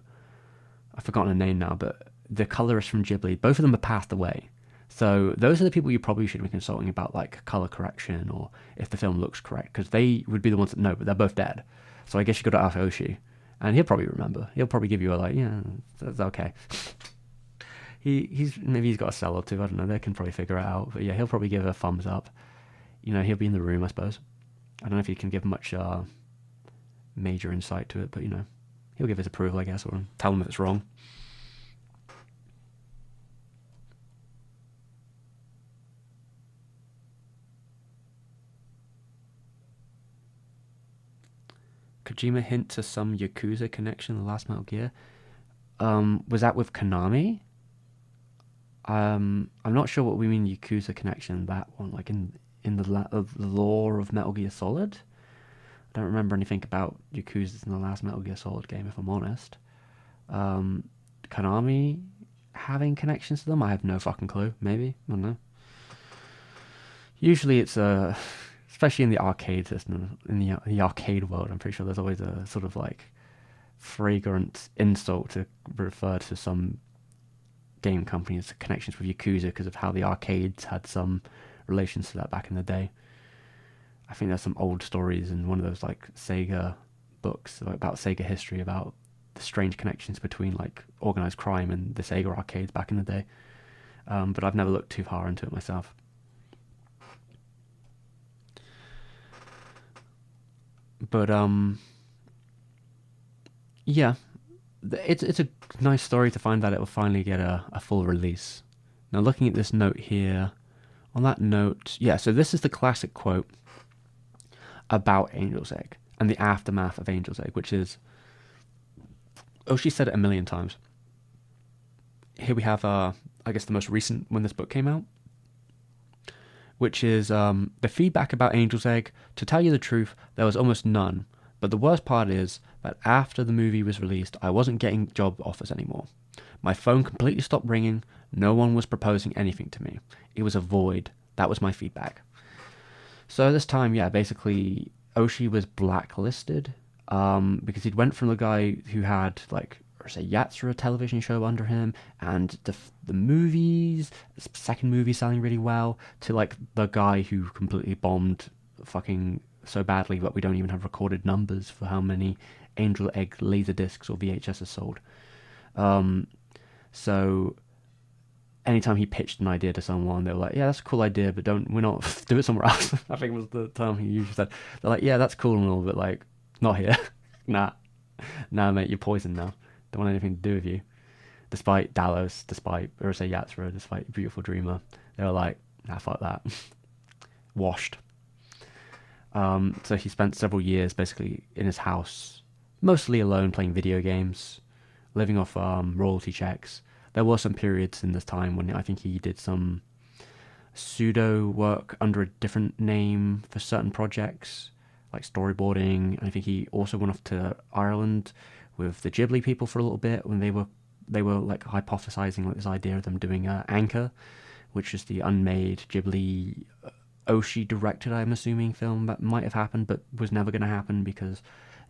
I've forgotten her name now, but the colorist from Ghibli. Both of them have passed away, so those are the people you probably should be consulting about like color correction or if the film looks correct, because they would be the ones that know, but they're both dead. So I guess you got to ask Oshii, and he'll probably remember. He'll probably give you a like, yeah, that's okay. He's got a cell or two. I don't know. They can probably figure it out. But yeah, he'll probably give a thumbs up. He'll be in the room, I suppose. I don't know if he can give much major insight to it, but he'll give his approval, I guess, or tell him if it's wrong. Kojima hint to some Yakuza connection in the last Metal Gear. Was that with Konami? I'm not sure what we mean Yakuza connection, that one, like in the lore of Metal Gear Solid. I don't remember anything about Yakuza in the last Metal Gear Solid game, if I'm honest. Konami having connections to them, I have no fucking clue. Maybe, I don't know. Usually it's especially in the arcade system, in the arcade world, I'm pretty sure there's always a sort of like fragrant insult to refer to some game companies' connections with Yakuza because of how the arcades had some relations to that back in the day. I think there's some old stories in one of those like Sega books about Sega history about the strange connections between like organized crime and the Sega arcades back in the day. But I've never looked too far into it myself. But yeah, it's a nice story to find that it will finally get a full release. Now, looking at this note here, on that note, yeah, so this is the classic quote about Angel's Egg and the aftermath of Angel's Egg, which is, she said it a million times. Here we have, I guess, the most recent when this book came out, which is the feedback about Angel's Egg. To tell you the truth, there was almost none. But the worst part is that after the movie was released, I wasn't getting job offers anymore. My phone completely stopped ringing. No one was proposing anything to me. It was a void. That was my feedback. So this time, yeah, basically Oshii was blacklisted because he'd went from the guy who had like, or say, Yatsura television show under him, and the movies, second movie selling really well, to like the guy who completely bombed fucking so badly that we don't even have recorded numbers for how many Angel Egg laser discs or VHSs sold. So anytime he pitched an idea to someone, they were like, yeah, that's a cool idea, but we're not, do it somewhere else. I think was the term he usually said. They're like, yeah, that's cool and all, but like, not here. Nah, mate, you're poisoned now. Don't want anything to do with you. Despite Dallas, despite Urusei Yatsura, despite Beautiful Dreamer, they were like, nah, fuck that. Washed. So he spent several years basically in his house, mostly alone, playing video games, living off royalty checks. There were some periods in this time when I think he did some pseudo work under a different name for certain projects, like storyboarding. And I think he also went off to Ireland with the Ghibli people for a little bit when they were like hypothesizing like this idea of them doing Anchor, which is the unmade Ghibli Oshii directed, I'm assuming, film that might have happened but was never going to happen because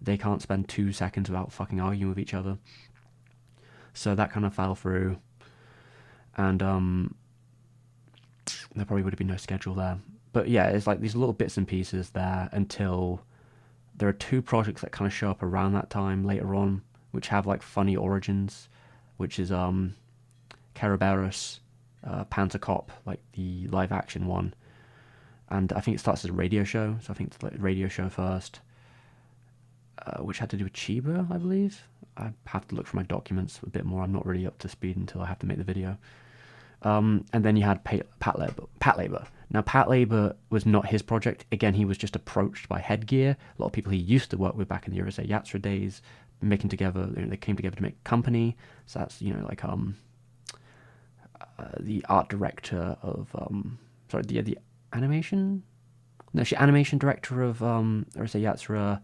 they can't spend 2 seconds without fucking arguing with each other. So that kind of fell through, and there probably would have been no schedule there. But yeah, it's like these little bits and pieces there until there are 2 projects that kind of show up around that time later on, which have like funny origins, which is Kerberos, Panther Cop, like the live action one. And I think it starts as a radio show, so I think it's like radio show first, which had to do with Chiba, I believe. I have to look for my documents a bit more. I'm not really up to speed until I have to make the video. And then you had Patlabor. Now, Patlabor was not his project. Again, he was just approached by Headgear, a lot of people he used to work with back in the Urusei Yatsura days, making together. They came together to make a company. So that's like the art director of the animation. No, she animation director of Urusei Yatsura.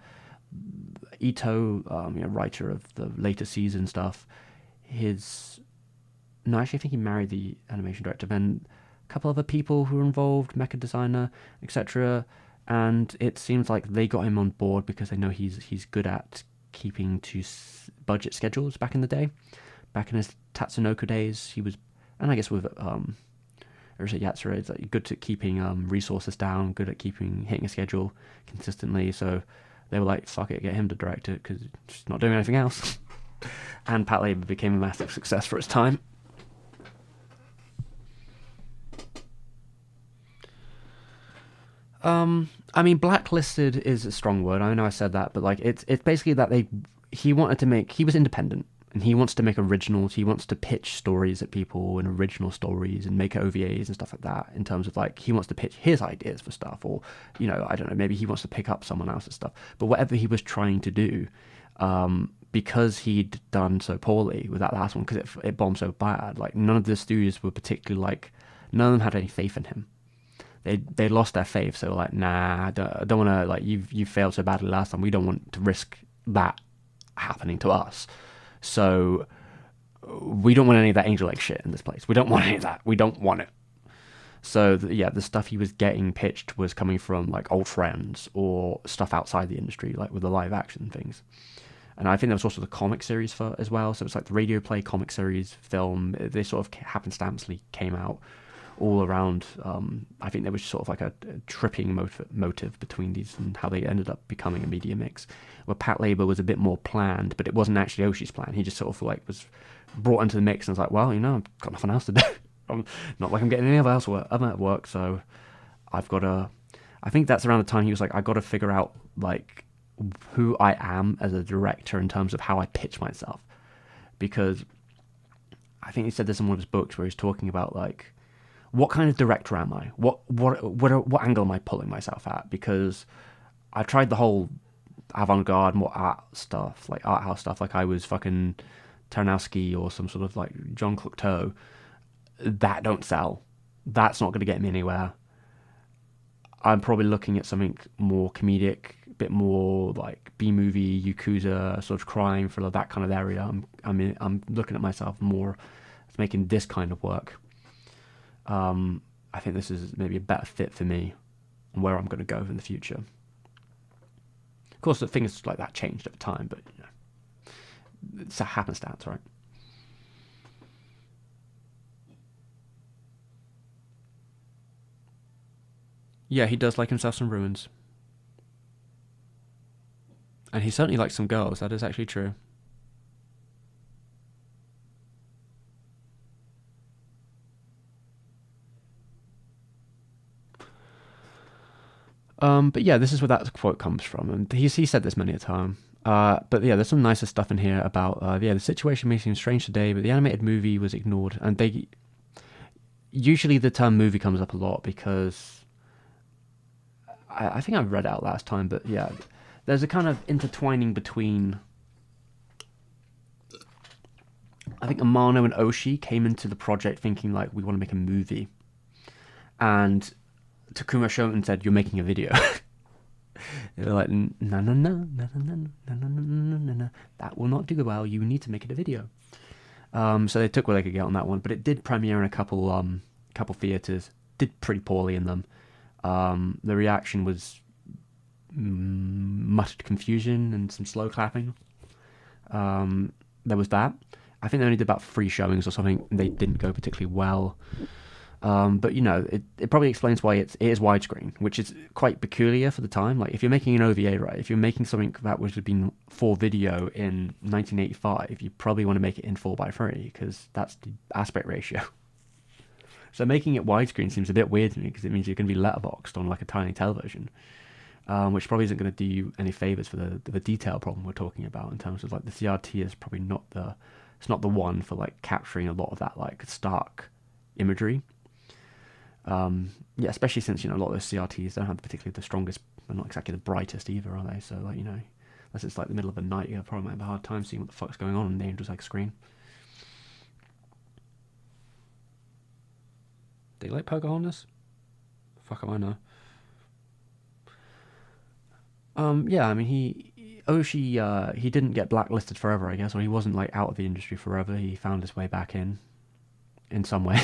Ito, writer of the later season stuff. No, actually, I think he married the animation director. Then a couple other people who were involved, mecha designer, etc. And it seems like they got him on board because they know he's good at keeping to budget schedules. Back in the day, back in his Tatsunoko days, he was, and I guess with Urusei Yatsura, it's like good at keeping resources down, good at hitting a schedule consistently. So they were like, fuck it, get him to direct it because he's not doing anything else. And Patlabor became a massive success for its time. I mean, blacklisted is a strong word. I know I said that, but like it's basically that he was independent and he wants to make originals. He wants to pitch stories at people and original stories and make OVAs and stuff like that, in terms of like he wants to pitch his ideas for stuff, or I don't know, maybe he wants to pick up someone else's stuff. But whatever he was trying to do, because he'd done so poorly with that last one, because it bombed so bad, like none of the studios were particularly like, none of them had any faith in him. They lost their faith, so like, nah, I don't want to, like, you failed so badly last time, we don't want to risk that happening to us. So we don't want any of that Angel Egg shit in this place. We don't want any of that. We don't want it. So the stuff he was getting pitched was coming from like old friends or stuff outside the industry, like with the live action things. And I think there was also the comic series as well. So it's like the radio play, comic series, film. They sort of happenstancely came out all around. I think there was sort of like a tripping motive between these and how they ended up becoming a media mix. Where Patlabor was a bit more planned, but it wasn't actually Oshii's plan. He just sort of like was brought into the mix and was like, well, I've got nothing else to do. I'm not like I'm getting any other work, so I've got to. I think that's around the time he was like, I got to figure out like who I am as a director in terms of how I pitch myself, because I think he said this in one of his books where he's talking about like, what kind of director am I? What angle am I pulling myself at? Because I tried the whole avant-garde, more art stuff, like art house stuff, like I was fucking Tarnowski or some sort of like John Cocteau. That don't sell. That's not going to get me anywhere. I'm probably looking at something more comedic, a bit more like B-movie, Yakuza, sort of crime, thriller, that kind of area. I'm looking at myself more as making this kind of work. I think this is maybe a better fit for me and where I'm going to go in the future. Of course, things like that changed over time, but you know, it's a happenstance, right? Yeah, he does like himself some ruins. And he certainly likes some girls, that is actually true. But yeah, this is where that quote comes from, and he said this many a time. But yeah, there's some nicer stuff in here about yeah, the situation may seem strange today, but the animated movie was ignored, and they usually the term movie comes up a lot because I think I read it out last time, but yeah, there's a kind of intertwining between. I think Amano and Oshii came into the project thinking like we want to make a movie, and Takuma Shoten said you're making a video. They were like, no, no, no, no, no, no, no, no, no, no, no, no, that will not do well. You need to make it a video. So they took what they could get on that one, but it did premiere in a couple theaters. Did pretty poorly in them. The reaction was muttered confusion and some slow clapping. There was that. I think they only did about 3 showings or something. And they didn't go particularly well. But you know, it probably explains why it is widescreen, which is quite peculiar for the time. Like if you're making an OVA, right? If you're making something that would have been for video in 1985, you probably want to make it in 4:3 because that's the aspect ratio. So making it widescreen seems a bit weird to me because it means you're going to be letterboxed on like a tiny television, which probably isn't going to do you any favors for the detail problem we're talking about in terms of like the CRT is probably not the one for like capturing a lot of that like stark imagery. Yeah, especially since, you know, a lot of those CRTs don't have particularly the strongest, but not exactly the brightest either, are they? So, like, you know, unless it's like the middle of the night, you probably might have a hard time seeing what the fuck's going on the Angel's Egg screen. Do you like Pocahontas? Fuck am I know. Yeah, I mean, Oshii, he didn't get blacklisted forever, I guess, or he wasn't like out of the industry forever. He found his way back in some way.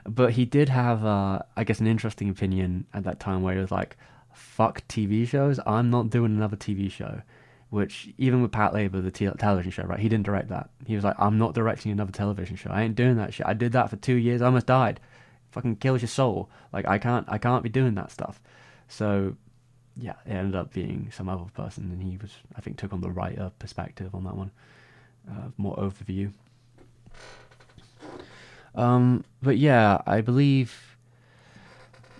But he did have, I guess, an interesting opinion at that time where he was like, fuck TV shows, I'm not doing another TV show. Which, even with Patlabor, the television show, right, he didn't direct that. He was like, I'm not directing another television show. I ain't doing that shit. I did that for 2 years, I almost died. Fucking kills your soul. Like, I can't be doing that stuff. So, yeah, it ended up being some other person, and he was, I think, took on the writer perspective on that one. More overview. But yeah, I believe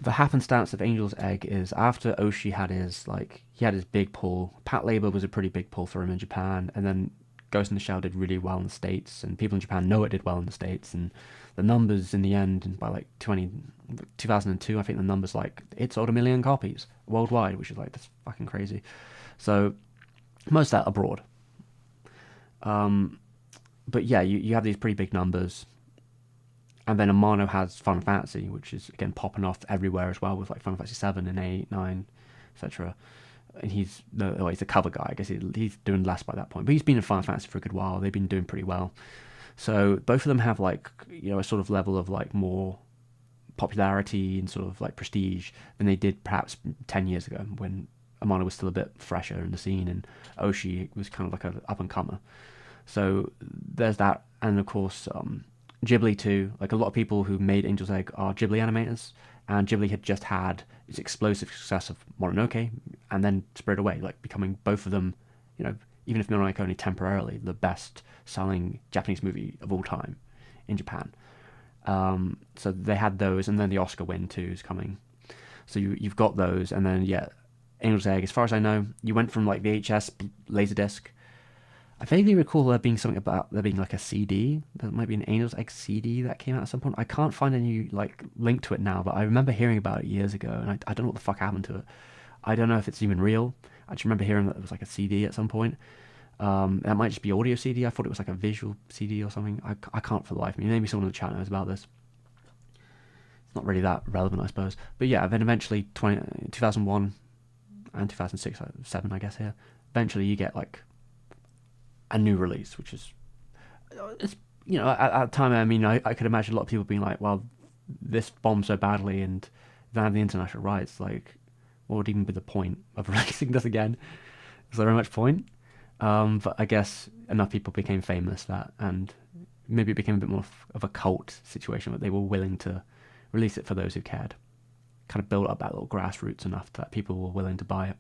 the happenstance of Angel's Egg is after Oshii had his big pull. Patlabor was a pretty big pull for him in Japan, and then Ghost in the Shell did really well in the States, and people in Japan know it did well in the States, and the numbers in the end, and by like 2002, I think the numbers like, it sold 1 million copies worldwide, which is like, that's fucking crazy. So, most of that abroad. But yeah, you have these pretty big numbers. And then Amano has Final Fantasy, which is, again, popping off everywhere as well, with like Final Fantasy 7 and 8, 9, etc. And he's the cover guy. I guess he's doing less by that point. But he's been in Final Fantasy for a good while. They've been doing pretty well. So both of them have like, you know, a sort of level of like more popularity and sort of like prestige than they did perhaps 10 years ago when Amano was still a bit fresher in the scene and Oshii was kind of like an up-and-comer. So there's that. And of course, Ghibli too. Like a lot of people who made Angel's Egg are Ghibli animators, and Ghibli had just had its explosive success of Mononoke, and then Spirited Away, like becoming both of them, you know, even if Mononoke only temporarily, the best-selling Japanese movie of all time in Japan. So they had those, and then the Oscar win too is coming. So you've got those, and then yeah, Angel's Egg. As far as I know, you went from like VHS, Laserdisc. I vaguely recall there being something about there being like a CD. There might be an Angel's Egg CD that came out at some point. I can't find any like link to it now, but I remember hearing about it years ago, and I don't know what the fuck happened to it. I don't know if it's even real. I just remember hearing that it was like a CD at some point. That might just be audio CD. I thought it was like a visual CD or something. I can't for the life of me. Maybe someone in the chat knows about this. not really that relevant, I suppose. But yeah, then eventually 2001 and 2006, 7, I guess here. Eventually, you get like a new release, which is, it's, you know, at the time, I mean, I could imagine a lot of people being like, well, this bombed so badly and they have the international rights, like, what would even be the point of releasing this again? Is there very much point? But I guess enough people became famous that, and maybe it became a bit more of a cult situation, but they were willing to release it for those who cared. Kind of built up that little grassroots enough that people were willing to buy it.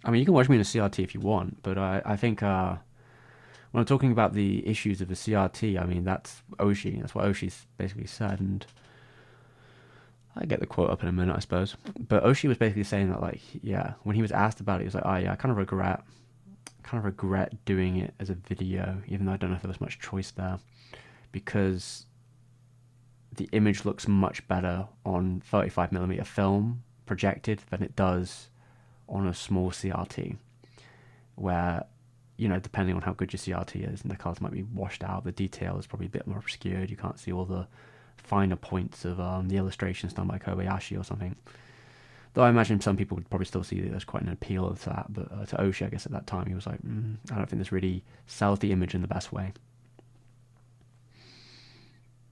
I mean, you can watch me in a CRT if you want, but I think when I'm talking about the issues of the CRT, I mean, that's Oshii. That's what Oshii's basically said, and I get the quote up in a minute, I suppose. But Oshii was basically saying that, like, yeah, when he was asked about it, he was like, oh yeah, I kind of regret doing it as a video, even though I don't know if there was much choice there, because the image looks much better on 35mm film projected than it does on a small CRT, where, you know, depending on how good your CRT is, and the colours might be washed out, the detail is probably a bit more obscured, you can't see all the finer points of the illustrations done by Kobayashi or something. Though I imagine some people would probably still see that there's quite an appeal to that, but to Oshii, I guess at that time, he was like, I don't think this really sells the image in the best way.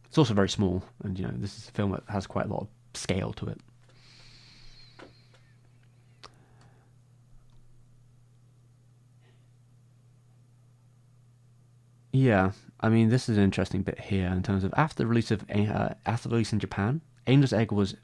It's also very small, and, you know, this is a film that has quite a lot of scale to it. Yeah, I mean, this is an interesting bit here in terms of after the release in Japan, Angel's Egg was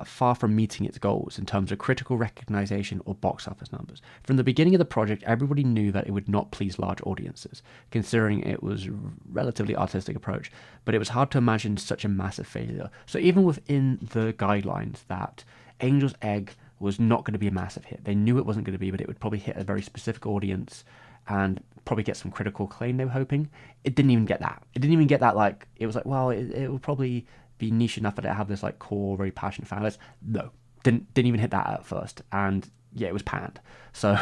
far from meeting its goals in terms of critical recognition or box office numbers. From the beginning of the project, everybody knew that it would not please large audiences, considering it was a relatively artistic approach, but it was hard to imagine such a massive failure. So even within the guidelines that Angel's Egg was not going to be a massive hit, they knew it wasn't going to be, but it would probably hit a very specific audience and probably get some critical acclaim they were hoping. It didn't even get that. It didn't even get that, like, it was like, well, it will probably be niche enough that it have this, like, core, very passionate fan base. No. Didn't even hit that at first. And, yeah, it was panned. So,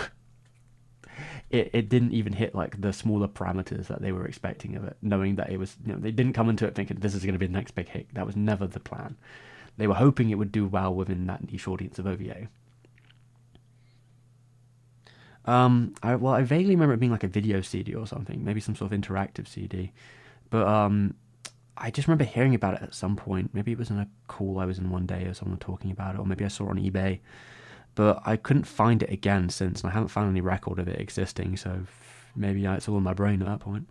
it didn't even hit, like, the smaller parameters that they were expecting of it, knowing that it was, you know, they didn't come into it thinking this is going to be the next big hit. That was never the plan. They were hoping it would do well within that niche audience of OVA. I vaguely remember it being like a video CD or something, maybe some sort of interactive CD. But I just remember hearing about it at some point. Maybe it was in a call I was in one day or someone talking about it, or maybe I saw it on eBay. But I couldn't find it again since, and I haven't found any record of it existing, so maybe it's all in my brain at that point.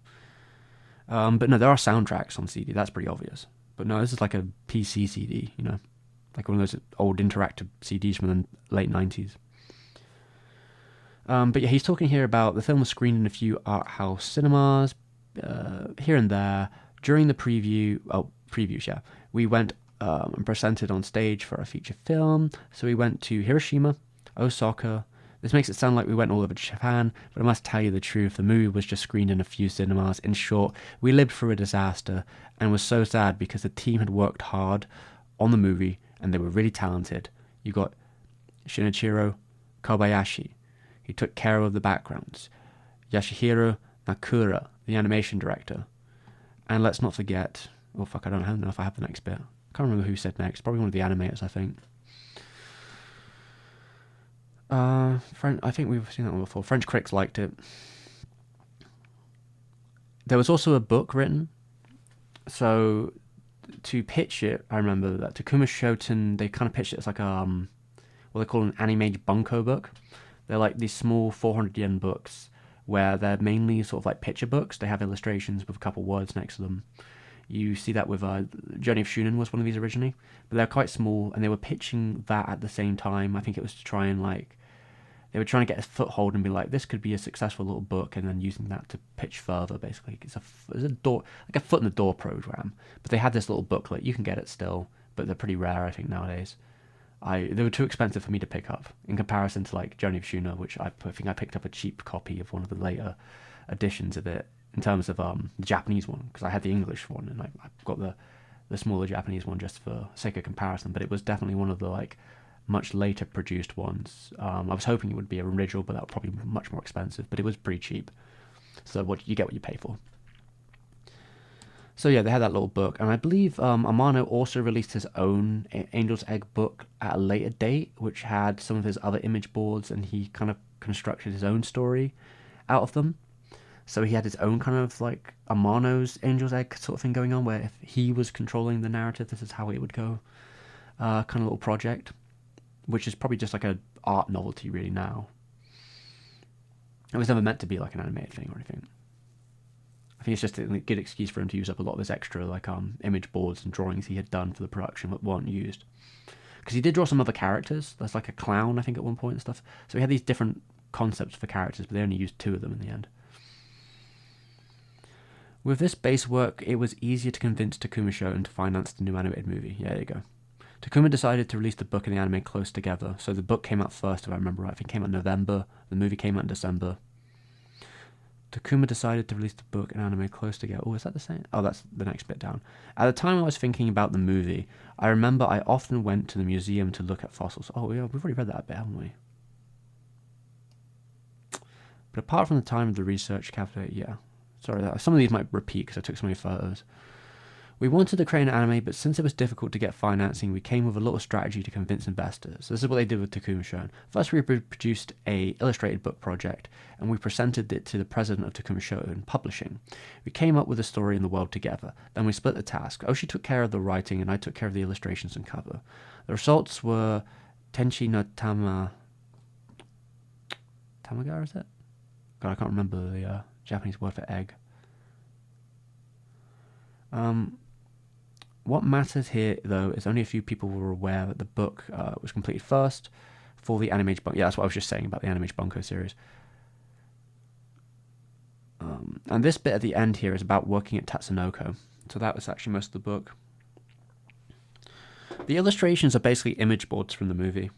But no, there are soundtracks on CD, that's pretty obvious. But no, this is like a PC CD, you know, like one of those old interactive CDs from the late 90s. But yeah, he's talking here about the film was screened in a few art house cinemas, here and there. During the previews, yeah, we went and presented on stage for a feature film. So we went to Hiroshima, Osaka. This makes it sound like we went all over Japan, but I must tell you the truth, the movie was just screened in a few cinemas. In short, we lived through a disaster and was so sad because the team had worked hard on the movie and they were really talented. You got Shinichiro Kobayashi. He took care of the backgrounds. Yasuhiro Nakura, the animation director. And let's not forget... Oh, fuck, I don't know if I have the next bit. I can't remember who said next. Probably one of the animators, I think. I think we've seen that one before. French critics liked it. There was also a book written. So, to pitch it, I remember that Takuma Shoten, they kind of pitched it as like what they call an anime bunko book. They're like these small 400 yen books where they're mainly sort of like picture books. They have illustrations with a couple words next to them. You see that with Journey of Shunin was one of these originally, but they're quite small, and they were pitching that at the same time. I think it was to try and like, they were trying to get a foothold and be like, this could be a successful little book, and then using that to pitch further. Basically, it's a door, like a foot in the door program. But they had this little booklet. You can get it still, but they're pretty rare, I think, nowadays. They were too expensive for me to pick up in comparison to like Journey of Shuna, which I think I picked up a cheap copy of one of the later editions of it in terms of the Japanese one, because I had the English one and I got the smaller Japanese one just for sake of comparison. But it was definitely one of the like much later produced ones. I was hoping it would be a original, but that would probably be much more expensive. But it was pretty cheap. So you get what you pay for. So yeah, they had that little book, and I believe Amano also released his own Angel's Egg book at a later date, which had some of his other image boards, and he kind of constructed his own story out of them. So he had his own kind of like Amano's Angel's Egg sort of thing going on, where if he was controlling the narrative, this is how it would go. Kind of little project, which is probably just like an art novelty really now. It was never meant to be like an animated thing or anything. I think it's just a good excuse for him to use up a lot of his extra like image boards and drawings he had done for the production that weren't used. Because he did draw some other characters. There's like a clown, I think, at one point and stuff. So he had these different concepts for characters, but they only used 2 of them in the end. With this base work, it was easier to convince Takuma Shoten to finance the new animated movie. Yeah, there you go. Takuma decided to release the book and the anime close together. So the book came out first, if I remember right. I think it came out in November. The movie came out in December. Takuma decided to release the book and anime close together. Oh, is that the same? Oh, that's the next bit down. At the time I was thinking about the movie, I remember I often went to the museum to look at fossils. Oh, yeah, we've already read that bit, haven't we? But apart from the time of the research calculator, yeah. Sorry, some of these might repeat because I took so many photos. We wanted to create an anime, but since it was difficult to get financing, we came with a little strategy to convince investors. So this is what they did with Takuma Shoten. First, we produced a illustrated book project, and we presented it to the president of Takuma Shoten Publishing. We came up with a story in the world together. Then we split the task. Oshii took care of the writing, and I took care of the illustrations and cover. The results were Tenchi no Tamaga, is it? God, I can't remember the Japanese word for egg. What matters here, though, is only a few people were aware that the book was completed first for the Animage Bunko. Yeah, that's what I was just saying about the Animage Bunko series. And this bit at the end here is about working at Tatsunoko. So that was actually most of the book. The illustrations are basically image boards from the movie.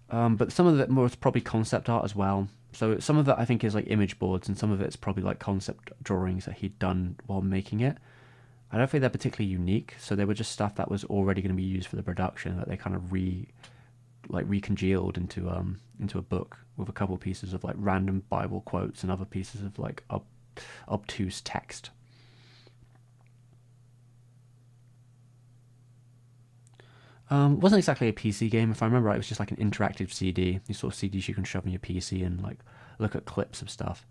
But some of it was probably concept art as well. So some of it I think is like image boards, and some of it's probably like concept drawings that he'd done while making it. I don't think they're particularly unique, so they were just stuff that was already going to be used for the production that they kind of recongealed into a book with a couple of pieces of like random Bible quotes and other pieces of like obtuse text. Wasn't exactly a PC game, if I remember right. It was just like an interactive CD. These sort of CDs you can shove in your PC and like look at clips of stuff.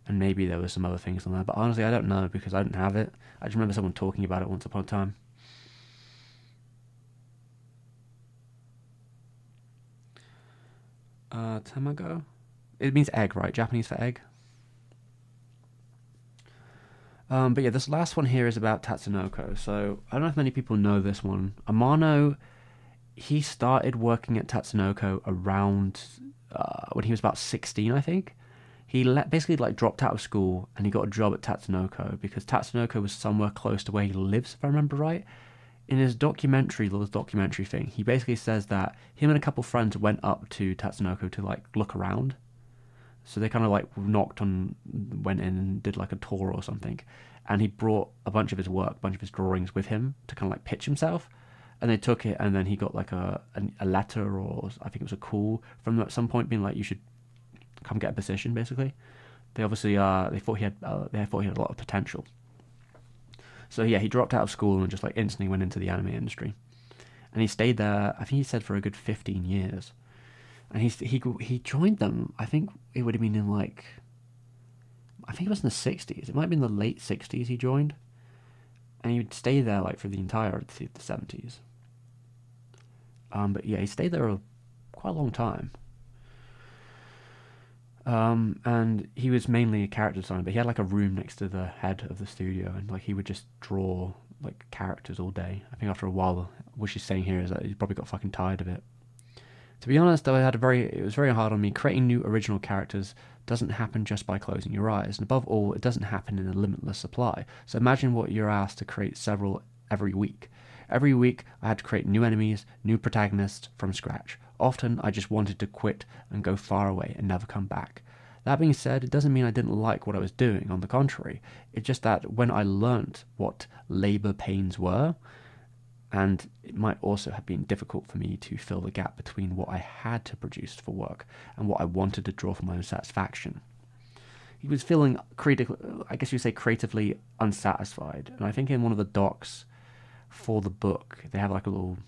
And maybe there were some other things on there, but honestly I don't know because I didn't have it. I just remember someone talking about it once upon a time. Tamago? It means egg, right? Japanese for egg. But yeah, this last one here is about Tatsunoko. So I don't know if many people know this one. Amano, he started working at Tatsunoko around when he was about 16, I think. He basically like dropped out of school and he got a job at Tatsunoko because Tatsunoko was somewhere close to where he lives, if I remember right. In his documentary, the documentary thing, he basically says that him and a couple friends went up to Tatsunoko to like look around. So they kind of like went in and did like a tour or something. And he brought a bunch of his work, a bunch of his drawings with him to kind of like pitch himself. And they took it, and then he got like a letter, or I think it was a call from them at some point being like, you should come get a position, basically. They obviously they thought he had a lot of potential. So yeah, he dropped out of school and just like instantly went into the anime industry. And he stayed there, I think he said, for a good 15 years. And he joined them, I think it would have been in like, I think it was in the 60s. It might have been the late 60s he joined. And he would stay there like for the entire the 70s. But yeah, he stayed there quite a long time. And he was mainly a character designer, but he had like a room next to the head of the studio, and like he would just draw like characters all day. I think after a while, what she's saying here is that he probably got fucking tired of it. To be honest, though, it was very hard on me. Creating new original characters doesn't happen just by closing your eyes, and above all, it doesn't happen in a limitless supply. So imagine what you're asked to create several every week. Every week, I had to create new enemies, new protagonists from scratch. Often, I just wanted to quit and go far away and never come back. That being said, it doesn't mean I didn't like what I was doing. On the contrary, it's just that when I learnt what labour pains were, and it might also have been difficult for me to fill the gap between what I had to produce for work and what I wanted to draw for my own satisfaction. he was feeling I guess you say creatively unsatisfied. And I think in one of the docs for the book, they have like a little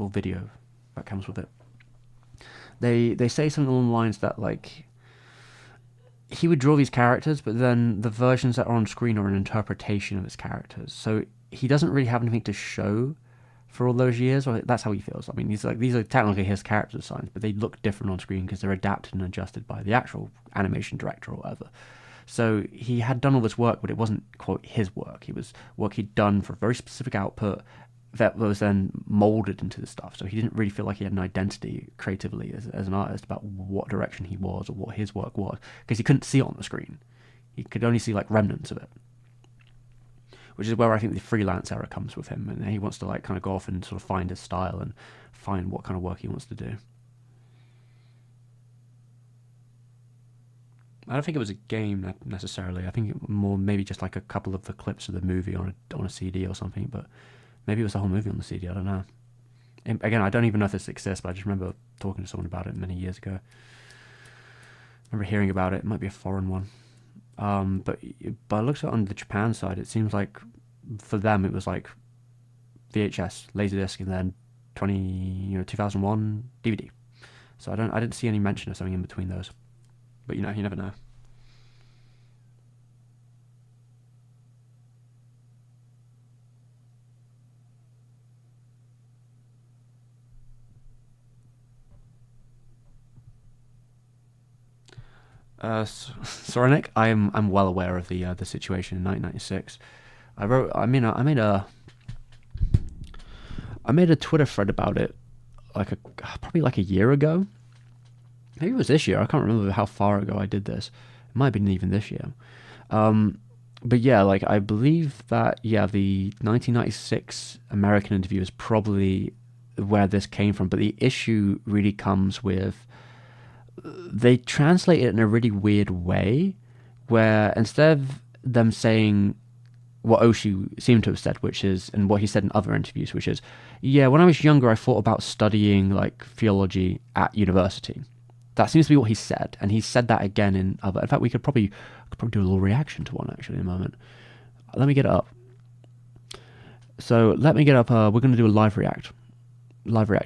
video that comes with it. They say something along the lines that like he would draw these characters, but then the versions that are on screen are an interpretation of his characters. So he doesn't really have anything to show for all those years, or that's how he feels. I mean, these are technically his character designs, but they look different on screen because they're adapted and adjusted by the actual animation director or whatever. So he had done all this work, but it wasn't, quote, his work. It was work he'd done for a very specific output that was then molded into the stuff. So he didn't really feel like he had an identity creatively as an artist about what direction he was or what his work was, because he couldn't see it on the screen. He could only see like remnants of it, which is where I think the freelance era comes with him, and he wants to like kind of go off and sort of find his style and find what kind of work he wants to do. I don't think it was a game necessarily. I think it more maybe just like a couple of the clips of the movie on a CD or something, but maybe it was the whole movie on the CD, I don't know. And again, I don't even know if this exists, but I just remember talking to someone about it many years ago. I remember hearing about it. It might be a foreign one. But by looks at it on the Japan side, it seems like for them it was like VHS, Laserdisc, and then 2001 DVD. So I didn't see any mention of something in between those. But you never know. Soronic, I'm well aware of the situation in 1996. I made a Twitter thread about it probably like a year ago. Maybe it was this year. I can't remember how far ago I did this. It might have been even this year. But yeah, like I believe that the 1996 American interview is probably where this came from. But the issue really comes with they translate it in a really weird way, where instead of them saying what Oshii seemed to have said, which is, and what he said in other interviews, which is, yeah, when I was younger, I thought about studying like theology at university. That seems to be what he said, and he said that again in other. In fact, we could probably do a little reaction to one actually in a moment. Let me get it up. So let me get up. We're going to do a live react,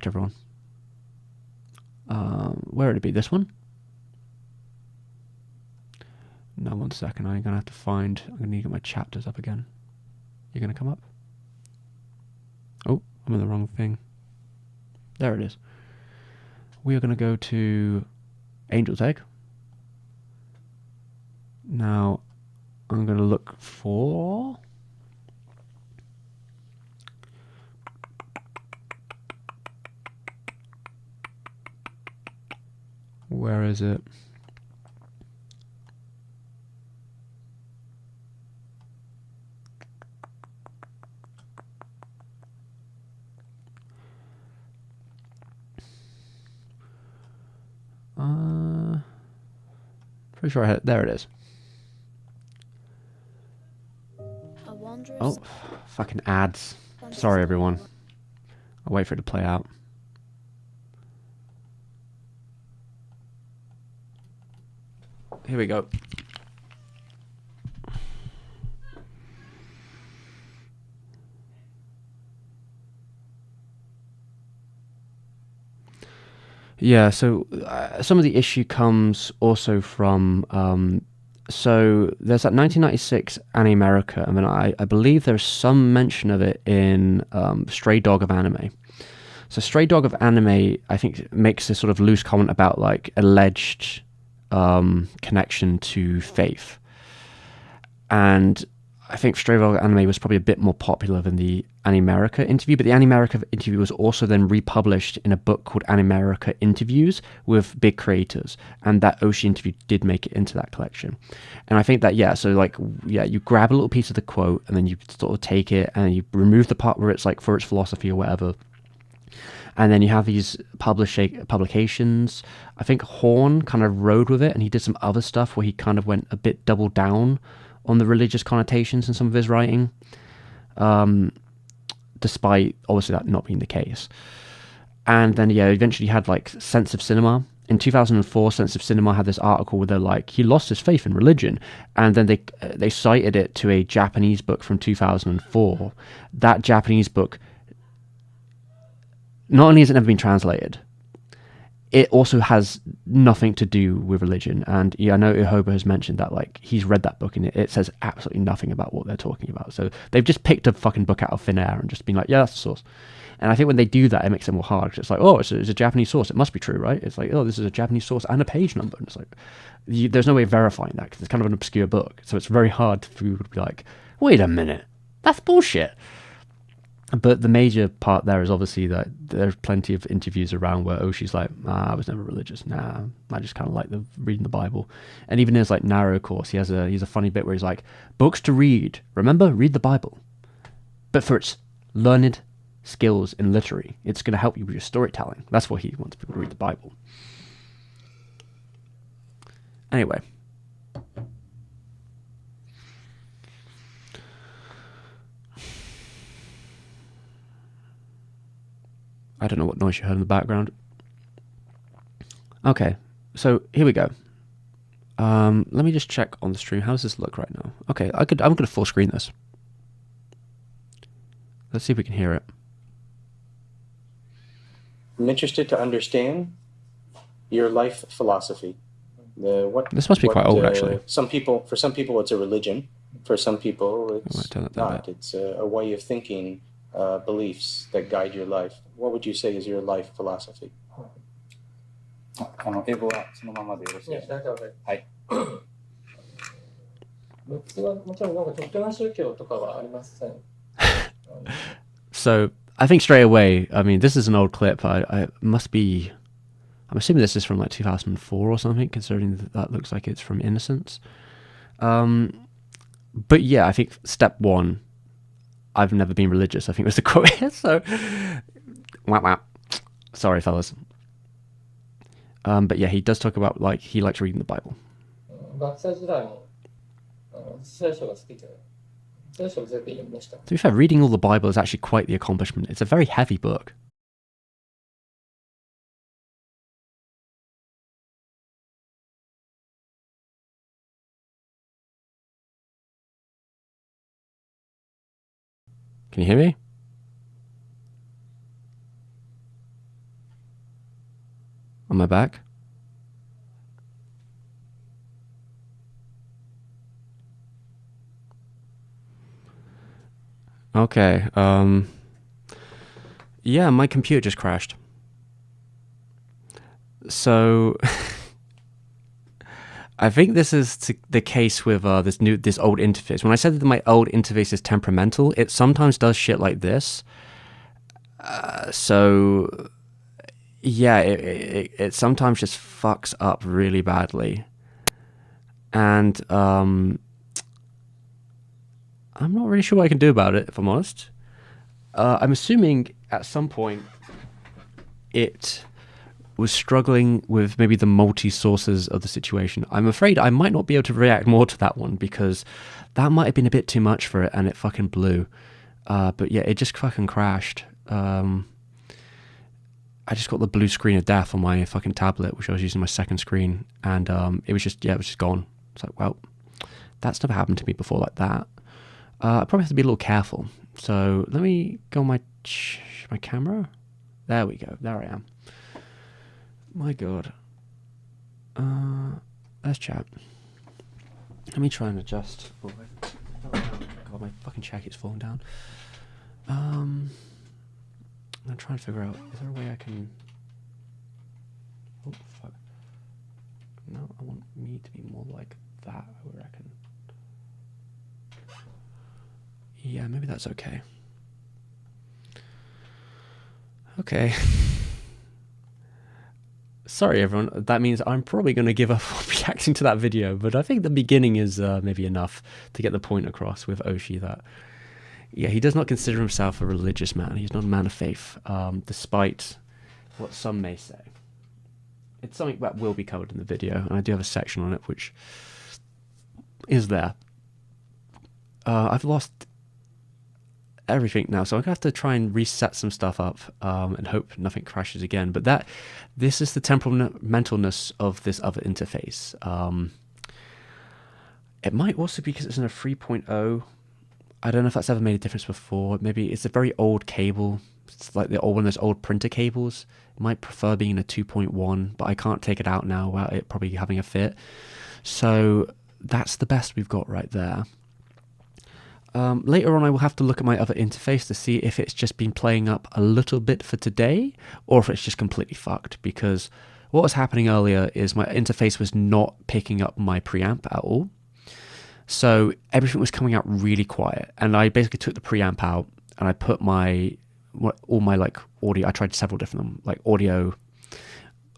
everyone. Where would it be? This one? No, 1 second. I'm going to have to find. I'm going to need to get my chapters up again. You're going to come up? Oh, I'm in the wrong thing. There it is. We are going to go to Angel's Egg. Now, I'm going to look for... Where is it? Pretty sure I had, there it is. Oh, fucking ads. Sorry, everyone. I'll wait for it to play out. Here we go. Yeah, so some of the issue comes also from, so there's that 1996 Anime America, and then I believe there's some mention of it in Stray Dog of Anime. So Stray Dog of Anime, I think, makes this sort of loose comment about like alleged connection to faith. And I think Stray Dog of Anime was probably a bit more popular than the Anime America interview, but the Anime America interview was also then republished in a book called Anime America Interviews with big creators, and that Oshii interview did make it into that collection. And I think that, you grab a little piece of the quote, and then you sort of take it, and you remove the part where it's like for its philosophy or whatever, and then you have these publications. I think Horn kind of rode with it, and he did some other stuff where he kind of went a bit double down on the religious connotations in some of his writing, despite obviously that not being the case. And then eventually you had like Sense of Cinema in 2004, Sense of Cinema had this article where they're like, he lost his faith in religion, and then they cited it to a Japanese book from 2004. That Japanese book, not only has it never been translated, it also has nothing to do with religion. And yeah, I know Ihoba has mentioned that, like, he's read that book and it says absolutely nothing about what they're talking about. So they've just picked a fucking book out of thin air and just been like, yeah, that's the source. And I think when they do that, it makes it more hard, because it's like, oh, it's a Japanese source, it must be true, right? It's like, oh, this is a Japanese source and a page number. And it's like, there's no way of verifying that, because it's kind of an obscure book. So it's very hard for people to be like, wait a minute, that's bullshit. But the major part there is obviously that there's plenty of interviews around where Oshii's like, I was never religious. Nah, I just kind of like reading the Bible. And even in his like narrow course, he has a funny bit where he's like, books to read. Remember, read the Bible. But for its learned skills in literary, it's going to help you with your storytelling. That's what he wants people to read the Bible. Anyway. I don't know what noise you heard in the background. Okay, so here we go. Let me just check on the stream. How does this look right now? Okay, I'm going to full screen this. Let's see if we can hear it. I'm interested to understand your life philosophy. This must be quite old, actually. For some people, it's a religion. For some people, it's not. Bit. It's a way of thinking, beliefs that guide your life. What would you say is your life philosophy? 英語はそのままでよろしいですか？はい。僕はもちろんなんか特定の宗教とかはありません。So I think straight away, I mean, this is an old clip. I'm assuming this is from like 2004 or something, considering that looks like it's from Innocence. But yeah, I think step one, I've never been religious, I think was the quote here. So, wow. Sorry, fellas. But yeah, he does talk about, like, he likes reading the Bible. 学生時代も聖書が好きで聖書を全部読みました。 To be fair, reading all the Bible is actually quite the accomplishment. It's a very heavy book. Can you hear me? Am I back? Okay, yeah, my computer just crashed. So I think this is the case with this old interface. When I said that my old interface is temperamental, it sometimes does shit like this. So yeah, it sometimes just fucks up really badly. And I'm not really sure what I can do about it, if I'm honest. I'm assuming at some point it was struggling with maybe the multi-sources of the situation. I'm afraid I might not be able to react more to that one, because that might have been a bit too much for it and it fucking blew. But yeah, it just fucking crashed. I just got the blue screen of death on my fucking tablet, which I was using my second screen, and it was just gone. It's like, well, that's never happened to me before like that. I probably have to be a little careful. So let me go on my camera. There we go. There I am. My God. Let's chat. Let me try and adjust. Oh, God, my fucking jacket's falling down. I'm gonna try and figure out, is there a way I can... Oh, fuck. No, I want me to be more like that, I reckon. Yeah, maybe that's okay. Okay. Sorry, everyone. That means I'm probably going to give up on reacting to that video, but I think the beginning is maybe enough to get the point across with Oshii that, yeah, he does not consider himself a religious man. He's not a man of faith, despite what some may say. It's something that will be covered in the video, and I do have a section on it, which is there. I've lost everything now, so I'm gonna have to try and reset some stuff up and hope nothing crashes again. But this is the temperamentalness of this other interface. It might also be because it's in a 3.0. I don't know if that's ever made a difference before. Maybe it's a very old cable. It's like the old one of those old printer cables. It might prefer being in a 2.1, but I can't take it out now without it probably having a fit. So that's the best we've got right there. Later on, I will have to look at my other interface to see if it's just been playing up a little bit for today, or if it's just completely fucked, because what was happening earlier is my interface was not picking up my preamp at all. So everything was coming out really quiet, and I basically took the preamp out and I put all my like audio. I tried several different like audio,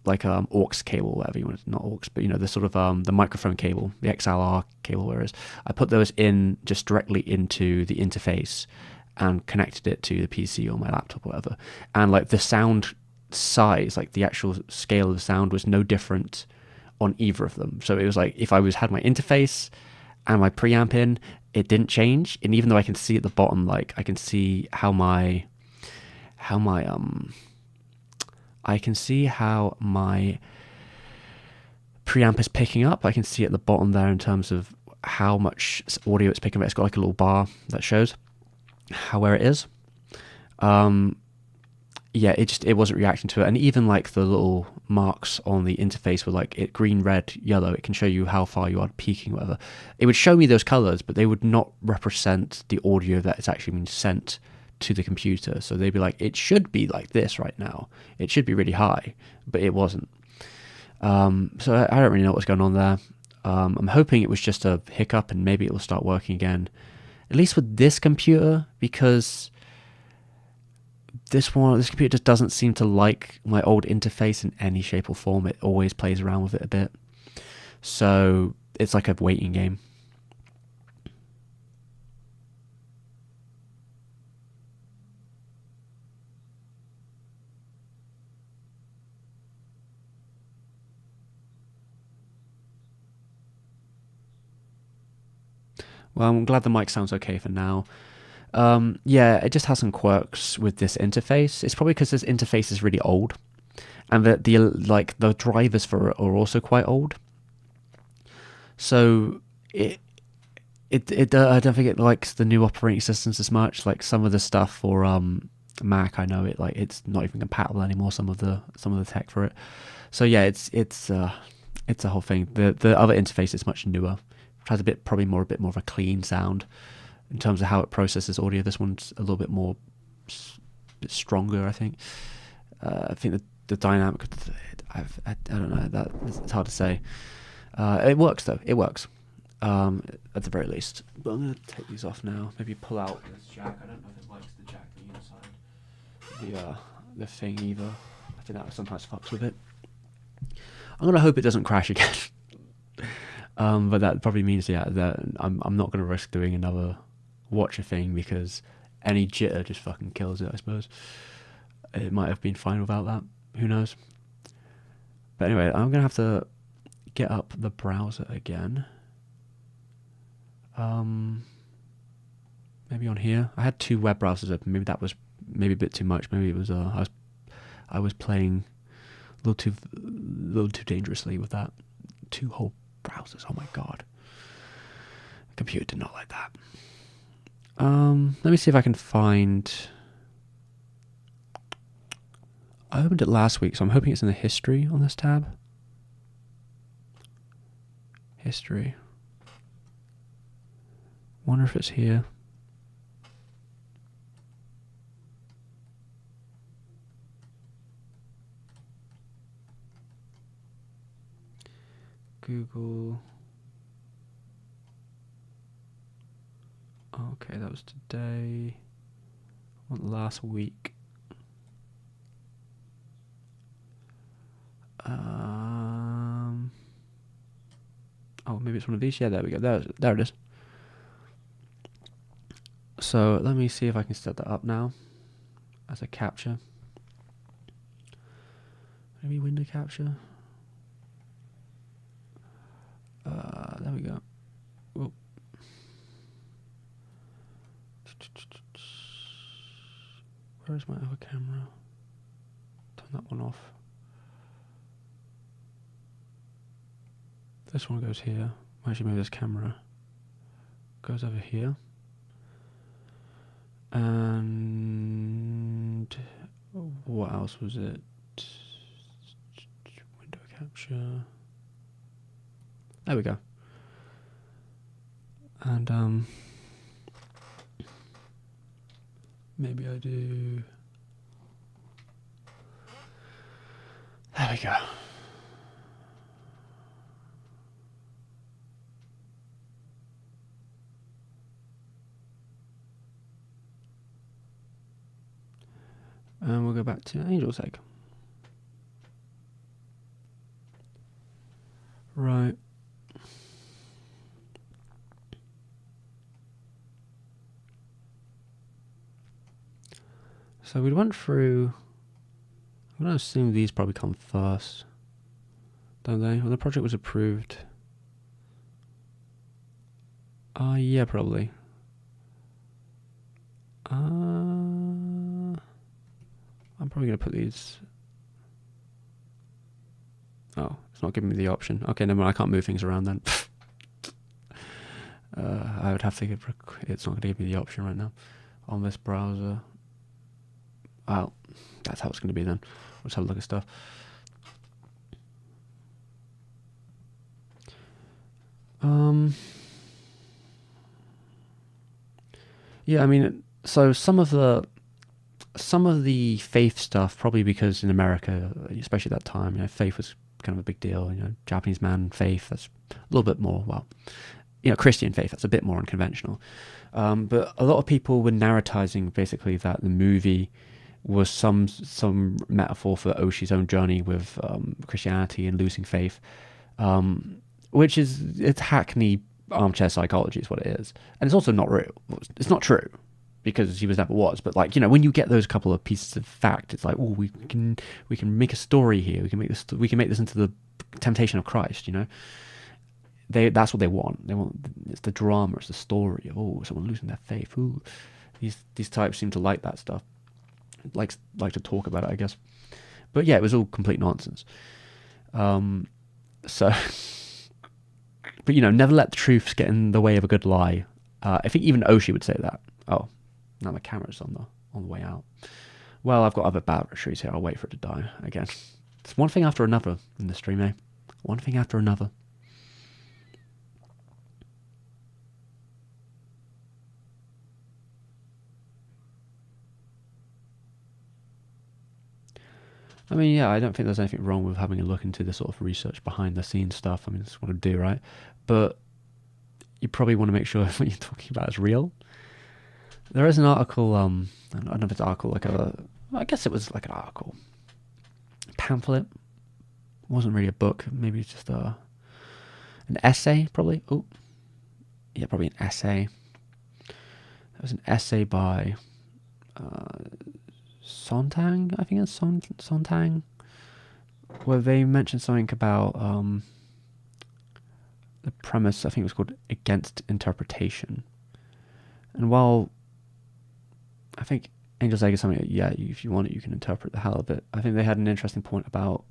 like aux cable, whatever you want, not aux, but you know, the sort of the microphone cable, the XLR cable, whereas I put those in just directly into the interface and connected it to the PC or my laptop or whatever, and like the sound size, like the actual scale of the sound was no different on either of them. So it was like if I had my interface and my preamp in, it didn't change. And even though I can see at the bottom, like I can see how my preamp is picking up. I can see at the bottom there in terms of how much audio it's picking up. It's got like a little bar that shows where it is. Yeah, it wasn't reacting to it. And even like the little marks on the interface were like green, red, yellow. It can show you how far you are peaking, whatever. It would show me those colors, but they would not represent the audio that is actually being sent to the computer. So they'd be like, it should be like this right now. It should be really high, but it wasn't. So I don't really know what's going on there. I'm hoping it was just a hiccup and maybe it will start working again. At least with this computer, because this computer just doesn't seem to like my old interface in any shape or form. It always plays around with it a bit. So it's like a waiting game. Well, I'm glad the mic sounds okay for now. Yeah, it just has some quirks with this interface. It's probably because this interface is really old, and the drivers for it are also quite old. So I don't think it likes the new operating systems as much. Like some of the stuff for Mac, I know it's not even compatible anymore. Some of the tech for it. So yeah, it's a whole thing. The other interface is much newer. It has a bit more of a clean sound in terms of how it processes audio. This one's a little bit more bit stronger, I think. I think the dynamic, I don't know, it's hard to say. It works though. It works at the very least. But I'm gonna take these off now. Maybe pull out this jack. I don't know if it likes the jack being inside the thing either. I think that sometimes fucks with it. I'm gonna hope it doesn't crash again. But that probably means that I'm not gonna risk doing another watcher thing, because any jitter just fucking kills it, I suppose. It might have been fine without that. Who knows? But anyway, I'm gonna have to get up the browser again. Maybe on here. I had two web browsers open. Maybe that was a bit too much. Maybe it was I was playing a little too dangerously with that. Two whole browsers. Oh my god. The computer did not like that. Let me see if I can find. I opened it last week, so I'm hoping it's in the history on this tab. History. Wonder if it's here. Google. Okay, that was today. I want last week. Oh, maybe it's one of these. Yeah, there we go. There it is. So let me see if I can set that up now as a capture. Maybe window capture. There we go. Whoop. Where's my other camera? Turn that one off. This one goes here. Actually, maybe this camera goes over here. And what else was it? Window capture. There we go. And maybe I do. There we go. And we'll go back to Angel's Egg. Right. So we went through. I'm going to assume these probably come first, don't they? Well, the project was approved. Yeah, probably. I'm probably going to put these. Oh, it's not giving me the option. Okay, never mind. I can't move things around then. I would have to give. It's not going to give me the option right now on this browser. Well, that's how it's going to be then. Let's have a look at stuff. Yeah, I mean, so some of the faith stuff, probably because in America, especially at that time, you know, faith was kind of a big deal. You know, Japanese man faith, that's a little bit more, well, you know, Christian faith, that's a bit more unconventional. But a lot of people were narratizing basically that the movie was some metaphor for Oshii's own journey with Christianity and losing faith, which is, it's hackney armchair psychology is what it is. And it's also not real. It's not true, because he never was. But like, you know, when you get those couple of pieces of fact, it's like, oh, we can make a story here. We can make this into the temptation of Christ. You know, that's what they want. They want, it's the drama, it's the story of, oh, someone losing their faith. Ooh, these types seem to like that stuff. Like to talk about it, I guess. But yeah, it was all complete nonsense. So, but you know, never let the truths get in the way of a good lie. I think even Oshii would say that. Oh, now my camera's on the way out. Well, I've got other batteries here. I'll wait for it to die again. It's one thing after another in the stream, eh? One thing after another. I mean, yeah, I don't think there's anything wrong with having a look into the sort of research behind the scenes stuff. I mean, that's what I do, right? But you probably want to make sure what you're talking about is real. There is an article, I don't know if it's an article, I guess it was like an article. Pamphlet. It wasn't really a book. Maybe it's just an essay, probably. Oh, yeah, probably an essay. It was an essay by Sontang, I think it's Sontang, where they mentioned something about the premise. I think it was called Against Interpretation. And while I think Angel's Egg is something that, yeah, if you want it, you can interpret the hell of it, I think they had an interesting point about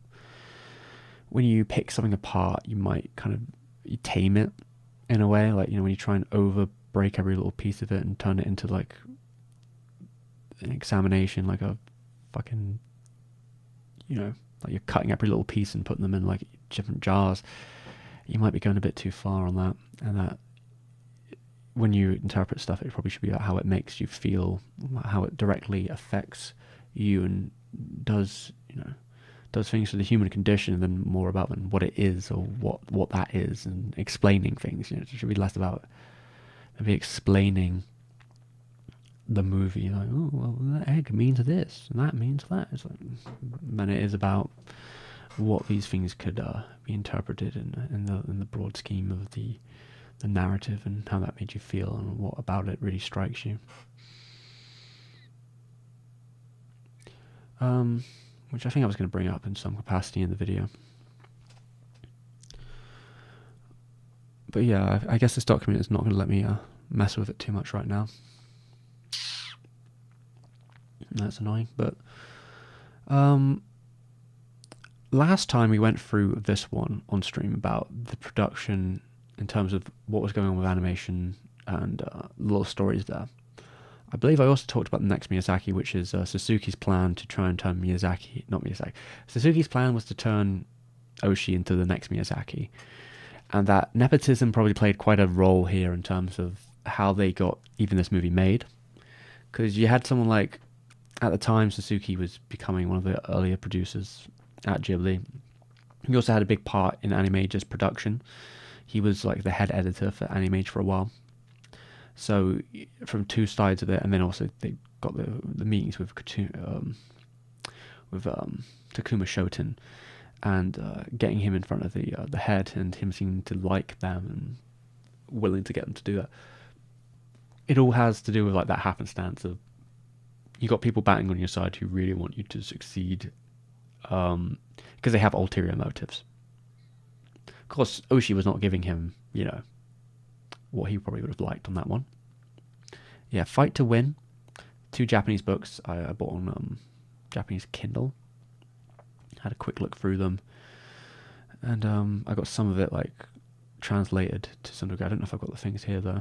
when you pick something apart, you might you tame it in a way, like, you know, when you try and over break every little piece of it and turn it into like an examination, like a fucking, you know, like you're cutting every little piece and putting them in like different jars, you might be going a bit too far on that. And that when you interpret stuff, it probably should be about how it makes you feel, how it directly affects you and does things to the human condition, than more about than what it is or what that is, and explaining things. You know, it should be less about maybe explaining the movie, like, oh, well, that egg means this and that means that. It's like, than it is about what these things could be interpreted in the broad scheme of the narrative, and how that made you feel, and what about it really strikes you. Which I think I was going to bring up in some capacity in the video. But yeah, I guess this document is not going to let me mess with it too much right now. That's annoying. But last time we went through this one on stream about the production in terms of what was going on with animation and little stories there. I believe I also talked about the next Miyazaki, which is Suzuki's plan to try and turn Suzuki's plan was to turn Oshii into the next Miyazaki. And that nepotism probably played quite a role here in terms of how they got even this movie made. Because you had someone like, at the time, Suzuki was becoming one of the earlier producers at Ghibli. He also had a big part in Animage's production. He was like the head editor for Animage for a while. So from two sides of it, and then also they got the meetings with Takuma Shoten, and getting him in front of the head, and him seeming to like them and willing to get them to do that. It all has to do with like that happenstance of you got people batting on your side who really want you to succeed, because they have ulterior motives. Of course, Oshii was not giving him, what he probably would have liked on that one. Yeah, Fight to Win. 2 Japanese books I bought on Japanese Kindle. Had a quick look through them. And I got some of it like translated to some degree. I don't know if I've got the things here though.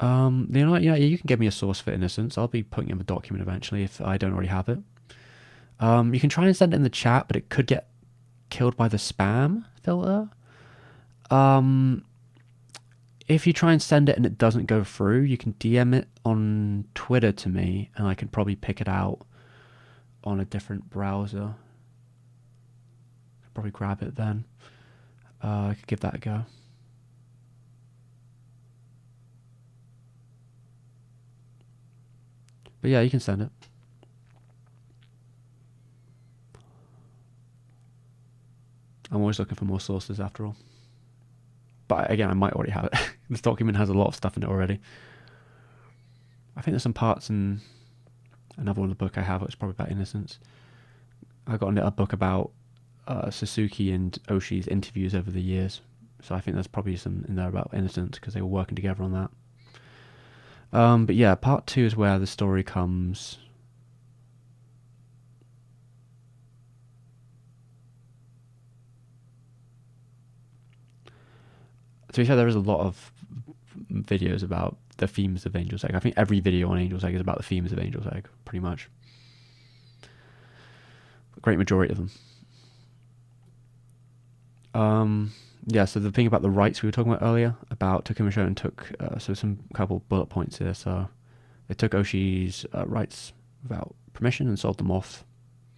You can give me a source for Innocence. I'll be putting in a document eventually if I don't already have it. You can try and send it in the chat, but it could get killed by the spam filter. If you try and send it and it doesn't go through, you can DM it on Twitter to me, and I can probably pick it out on a different browser. I'll probably grab it then. I could give that a go. But yeah, you can send it. I'm always looking for more sources after all. But again, I might already have it. This document has a lot of stuff in it already. I think there's some parts in another one of the book I have. It's probably about Innocence. I got a book about Suzuki and Oshii's interviews over the years. So I think there's probably some in there about Innocence because they were working together on that. But yeah, part 2 is where the story comes. To be fair, there is a lot of videos about the themes of Angel's Egg. I think every video on Angel's Egg is about the themes of Angel's Egg, pretty much. The great majority of them. Yeah, so the thing about the rights we were talking about earlier, about Takuma Shoten took, some couple bullet points here. So they took Oshii's rights without permission and sold them off.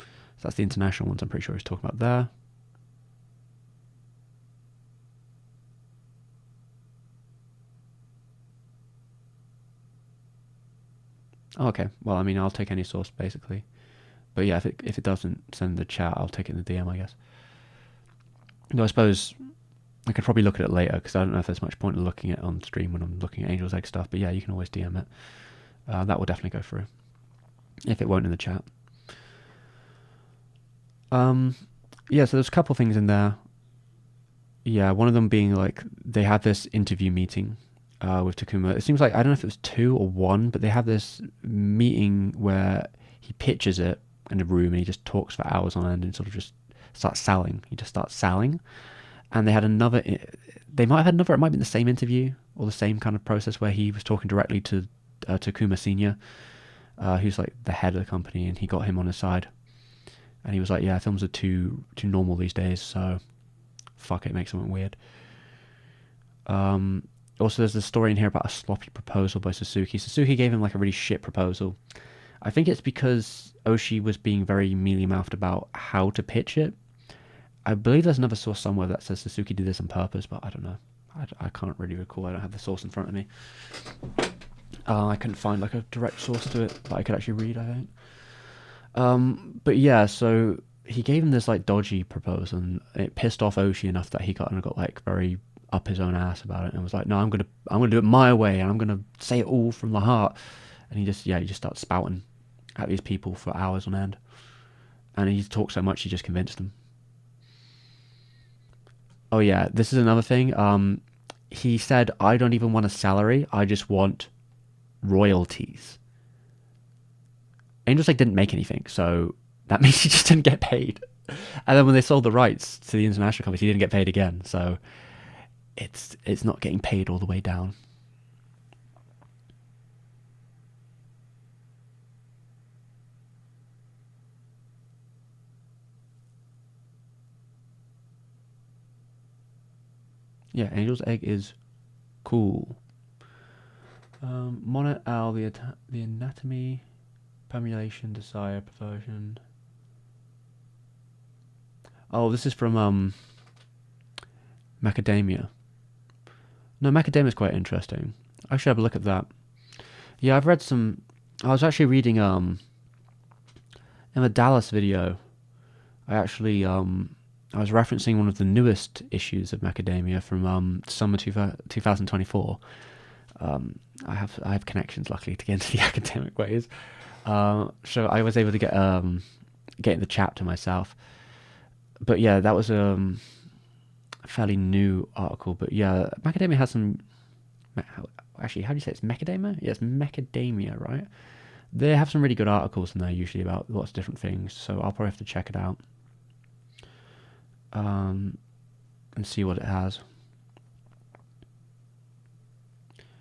So that's the international ones I'm pretty sure he's talking about there. Oh, okay, well, I mean, I'll take any source, basically. But yeah, if it doesn't send the chat, I'll take it in the DM, I guess. No, I suppose I could probably look at it later, because I don't know if there's much point in looking at it on stream when I'm looking at Angel's Egg stuff. But yeah, you can always DM it. That will definitely go through, if it won't in the chat. Yeah, so there's a couple things in there. Yeah, one of them being like, they had this interview meeting with Takuma. It seems like, I don't know if it was 2 or 1, but they have this meeting where he pitches it in a room and he just talks for hours on end and sort of just starts selling. He just starts selling. And they had another, they might have had another, it might be the same interview or the same kind of process where he was talking directly to Takuma Senior, who's like the head of the company, and he got him on his side. And he was like, yeah, films are too normal these days, so fuck it, make something weird. Also, there's a story in here about a sloppy proposal by Suzuki. Suzuki gave him like a really shit proposal. I think it's because Oshii was being very mealy-mouthed about how to pitch it. I believe there's another source somewhere that says Suzuki did this on purpose, but I don't know. I can't really recall. I don't have the source in front of me. I couldn't find like a direct source to it that I could actually read, I think. But yeah, so he gave him this like dodgy proposal, and it pissed off Oshii enough that he got like very up his own ass about it and was like, no, I'm gonna do it my way, and I'm gonna say it all from the heart. And he just starts spouting at these people for hours on end, and he talked so much he just convinced them. Oh yeah, this is another thing. he said, I don't even want a salary, I just want royalties. Angels Egg didn't make anything, so that means he just didn't get paid. And then when they sold the rights to the international companies, he didn't get paid again. So it's not getting paid all the way down. Yeah, Angel's Egg is cool. Monet Owl, the anatomy, permeation, desire, perversion. Oh, this is from Macadamia. No, Macadamia is quite interesting. I should have a look at that. Yeah, I've read some. I was actually reading in the Dallas video. I actually I was referencing one of the newest issues of Macadamia from summer 2024. I have connections, luckily, to get into the academic ways. So I was able to get in the chapter myself. But yeah, that was a fairly new article. But yeah, Macadamia has some. Actually, how do you say it? It's Macadamia? Yeah, it's Macadamia, right? They have some really good articles in there, usually about lots of different things. So I'll probably have to check it out and see what it has.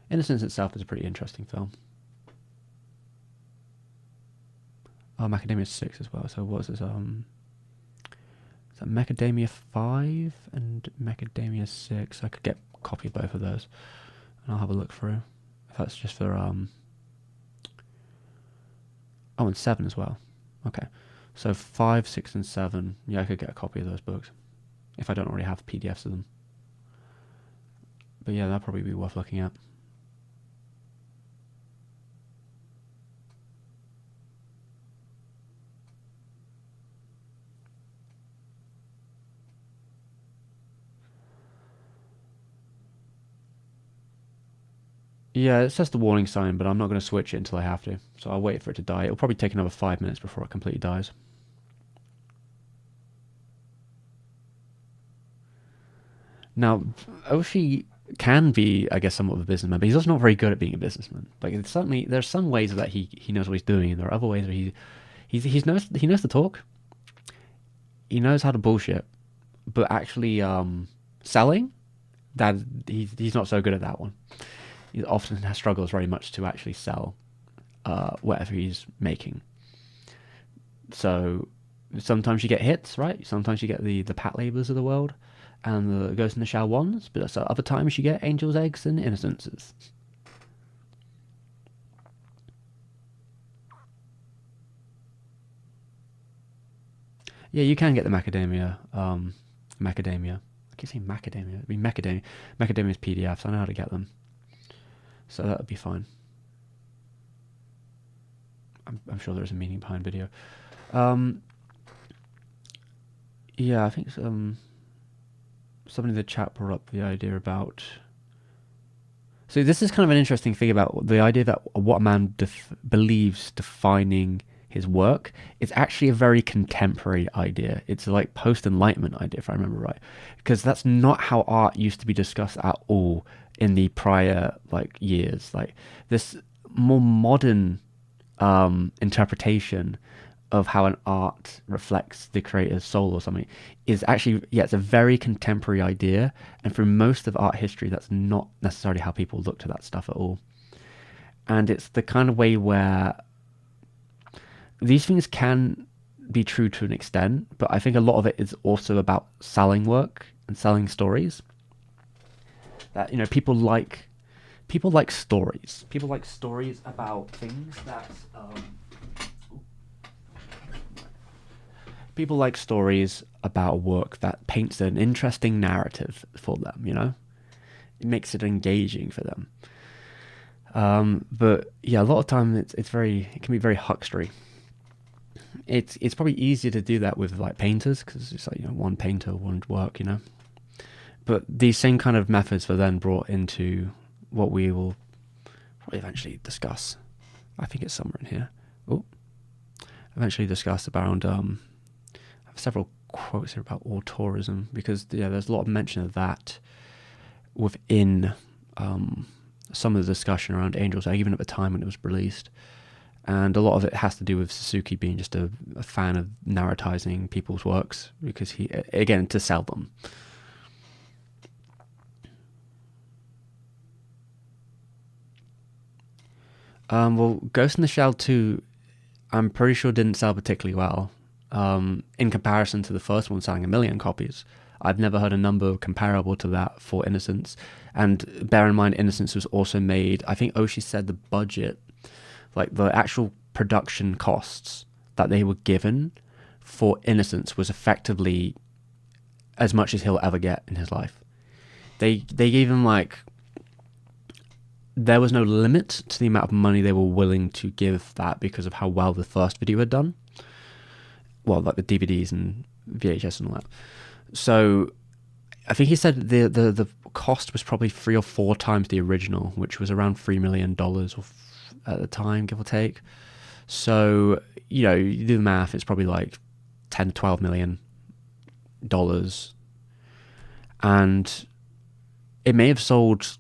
Innocence itself is a pretty interesting film. Oh, Macadamia 6 as well. So what is this? Is that Macadamia 5 and Macadamia 6? I could get a copy of both of those, and I'll have a look through. If that's just for oh, and 7 as well. Okay, so 5, 6, and 7. Yeah, I could get a copy of those books if I don't already have PDFs of them. But yeah, that'd probably be worth looking at. Yeah, it says the warning sign, but I'm not going to switch it until I have to. So I'll wait for it to die. It'll probably take another 5 minutes before it completely dies. Now, Oshii can be, I guess, somewhat of a businessman, but he's also not very good at being a businessman. Like, it's certainly, there's some ways that he knows what he's doing, and there are other ways where he knows the talk. He knows how to bullshit, but actually selling, that he's not so good at that one. He often struggles very much to actually sell whatever he's making. So sometimes you get hits, right? Sometimes you get the Patlabors of the world and the Ghost in the Shell ones, but so other times you get Angels, Eggs, and Innocences. Yeah, you can get the Macadamia. Macadamia. I keep saying Macadamia. It'd be Macadamia. Macadamia's PDFs. I know how to get them. So that would be fine. I'm sure there's a meaning behind video. Yeah, I think somebody in the chat brought up the idea about... So this is kind of an interesting thing about the idea that what a man believes defining his work is actually a very contemporary idea. It's like post-Enlightenment idea, if I remember right. Because that's not how art used to be discussed at all in the prior years. Like this more modern interpretation of how an art reflects the creator's soul or something is actually, yeah, it's a very contemporary idea, and for most of art history that's not necessarily how people looked at that stuff at all. And it's the kind of way where these things can be true to an extent, but I think a lot of it is also about selling work and selling stories. That, you know, people like stories. People like stories about things that people like stories about work that paints an interesting narrative for them, you know? It makes it engaging for them. But yeah, a lot of time it can be very huckstery. It's probably easier to do that with like painters, because it's like, you know, one painter, one work, you know? But these same kind of methods were then brought into what we will probably eventually discuss. I think it's somewhere in here. Oh, eventually discuss around. I have several quotes here about auteurism, because yeah, there's a lot of mention of that within some of the discussion around Angel's Egg, even at the time when it was released. And a lot of it has to do with Suzuki being just a fan of narratizing people's works, because he, again, to sell them. Well, Ghost in the Shell 2, I'm pretty sure didn't sell particularly well. In comparison to the first one selling 1 million copies. I've never heard a number comparable to that for Innocence. And bear in mind, Innocence was also made, I think Oshii said the budget, like the actual production costs that they were given for Innocence was effectively as much as he'll ever get in his life. They gave him like, there was no limit to the amount of money they were willing to give that because of how well the first video had done. Well, like the DVDs and VHS and all that. So I think he said the cost was probably 3 or 4 times the original, which was around $3 million at the time, give or take. So, you know, you do the math, it's probably like $10 to $12 million. And it may have sold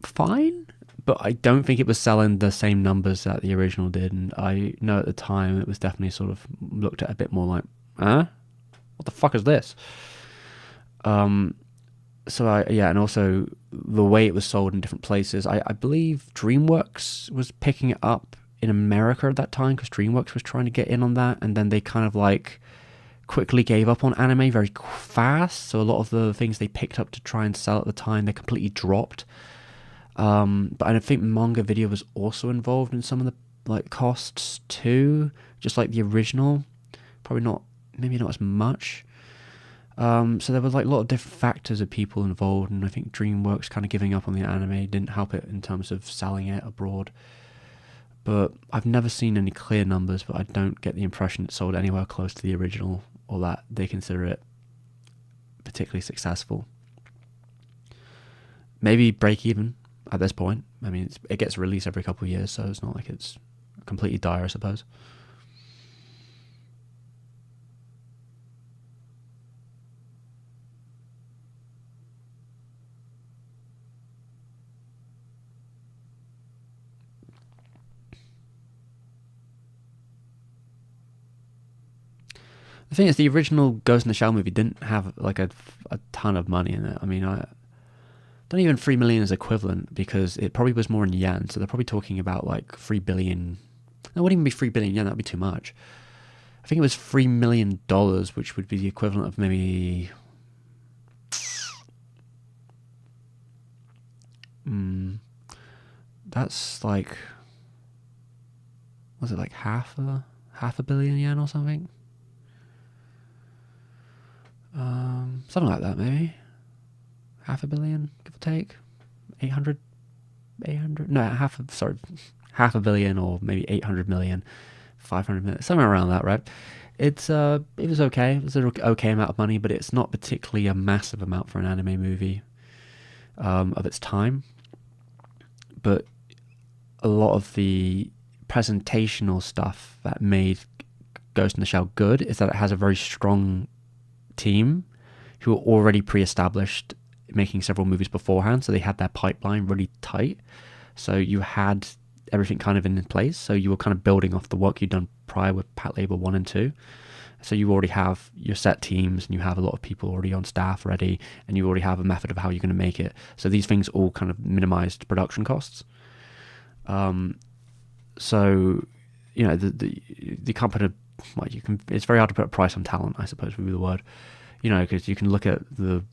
fine, but I don't think it was selling the same numbers that the original did. And I know at the time it was definitely sort of looked at a bit more like, what the fuck is this? And also the way it was sold in different places. I believe DreamWorks was picking it up in America at that time, because DreamWorks was trying to get in on that, and then they kind of like quickly gave up on anime very fast. So a lot of the things they picked up to try and sell at the time, they completely dropped. But I think manga video was also involved in some of the like costs too, just like the original. Probably not, maybe not as much. So there was like a lot of different factors of people involved, and I think DreamWorks kind of giving up on the anime didn't help it in terms of selling it abroad. But I've never seen any clear numbers, but I don't get the impression it sold anywhere close to the original, or that they consider it particularly successful. Maybe break even at this point. I mean, it gets released every couple of years, so it's not like it's completely dire, I suppose. The thing is, the original Ghost in the Shell movie didn't have like a ton of money in it. I mean, I don't even 3 million is equivalent, because it probably was more in yen. So they're probably talking about like 3 billion. No, it wouldn't even be 3 billion yen. That'd be too much. I think it was $3 million, which would be the equivalent of maybe that's like, was it like half a billion yen or something? Something like that, maybe. Half a billion, give or take. 800, no, half a billion, or maybe 800 million, 500 million, somewhere around that, right? It was okay. It was an okay amount of money, but it's not particularly a massive amount for an anime movie of its time. But a lot of the presentational stuff that made Ghost in the Shell good is that it has a very strong team who are already pre-established, making several movies beforehand, so they had their pipeline really tight. So you had everything kind of in place, so you were kind of building off the work you'd done prior with Patlabor 1 and 2. So you already have your set teams, and you have a lot of people already on staff ready, and you already have a method of how you're going to make it. So these things all kind of minimized production costs. So, you know, the company, well, it's very hard to put a price on talent, I suppose would be the word. You know, because you can look at the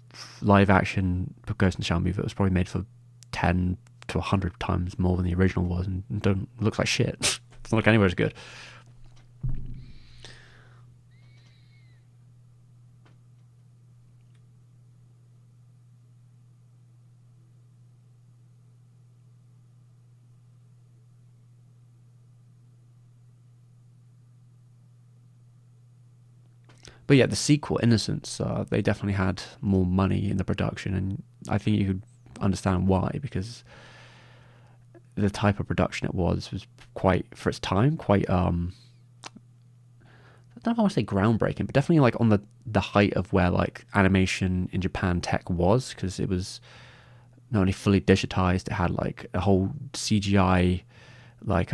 live action Ghost in the Shell movie that was probably made for 10 to 100 times more than the original was, and looks like shit. It's not like anywhere as good. But yeah, the sequel, Innocence, they definitely had more money in the production, and I think you could understand why, because the type of production it was quite, for its time, quite don't know if I want to say groundbreaking, but definitely like on the height of where like animation in Japan tech was, because it was not only fully digitized, it had like a whole CGI like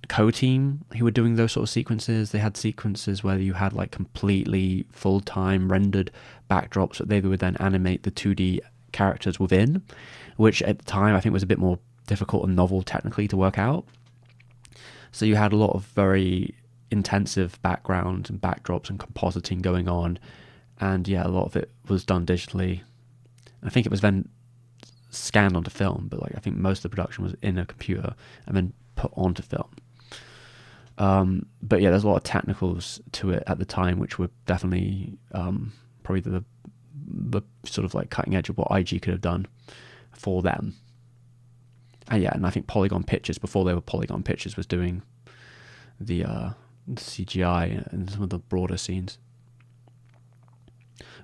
co-team who were doing those sort of sequences. They had sequences where you had like completely full-time rendered backdrops that they would then animate the 2D characters within, which at the time I think was a bit more difficult and novel technically to work out. So you had a lot of very intensive backgrounds and backdrops and compositing going on, and yeah, a lot of it was done digitally. I think it was then scanned onto film, but like I think most of the production was in a computer and then put onto film. But yeah, there's a lot of technicals to it at the time, which were definitely probably the sort of like cutting edge of what IG could have done for them. And yeah, and I think Polygon Pictures, before they were Polygon Pictures, was doing the CGI and some of the broader scenes.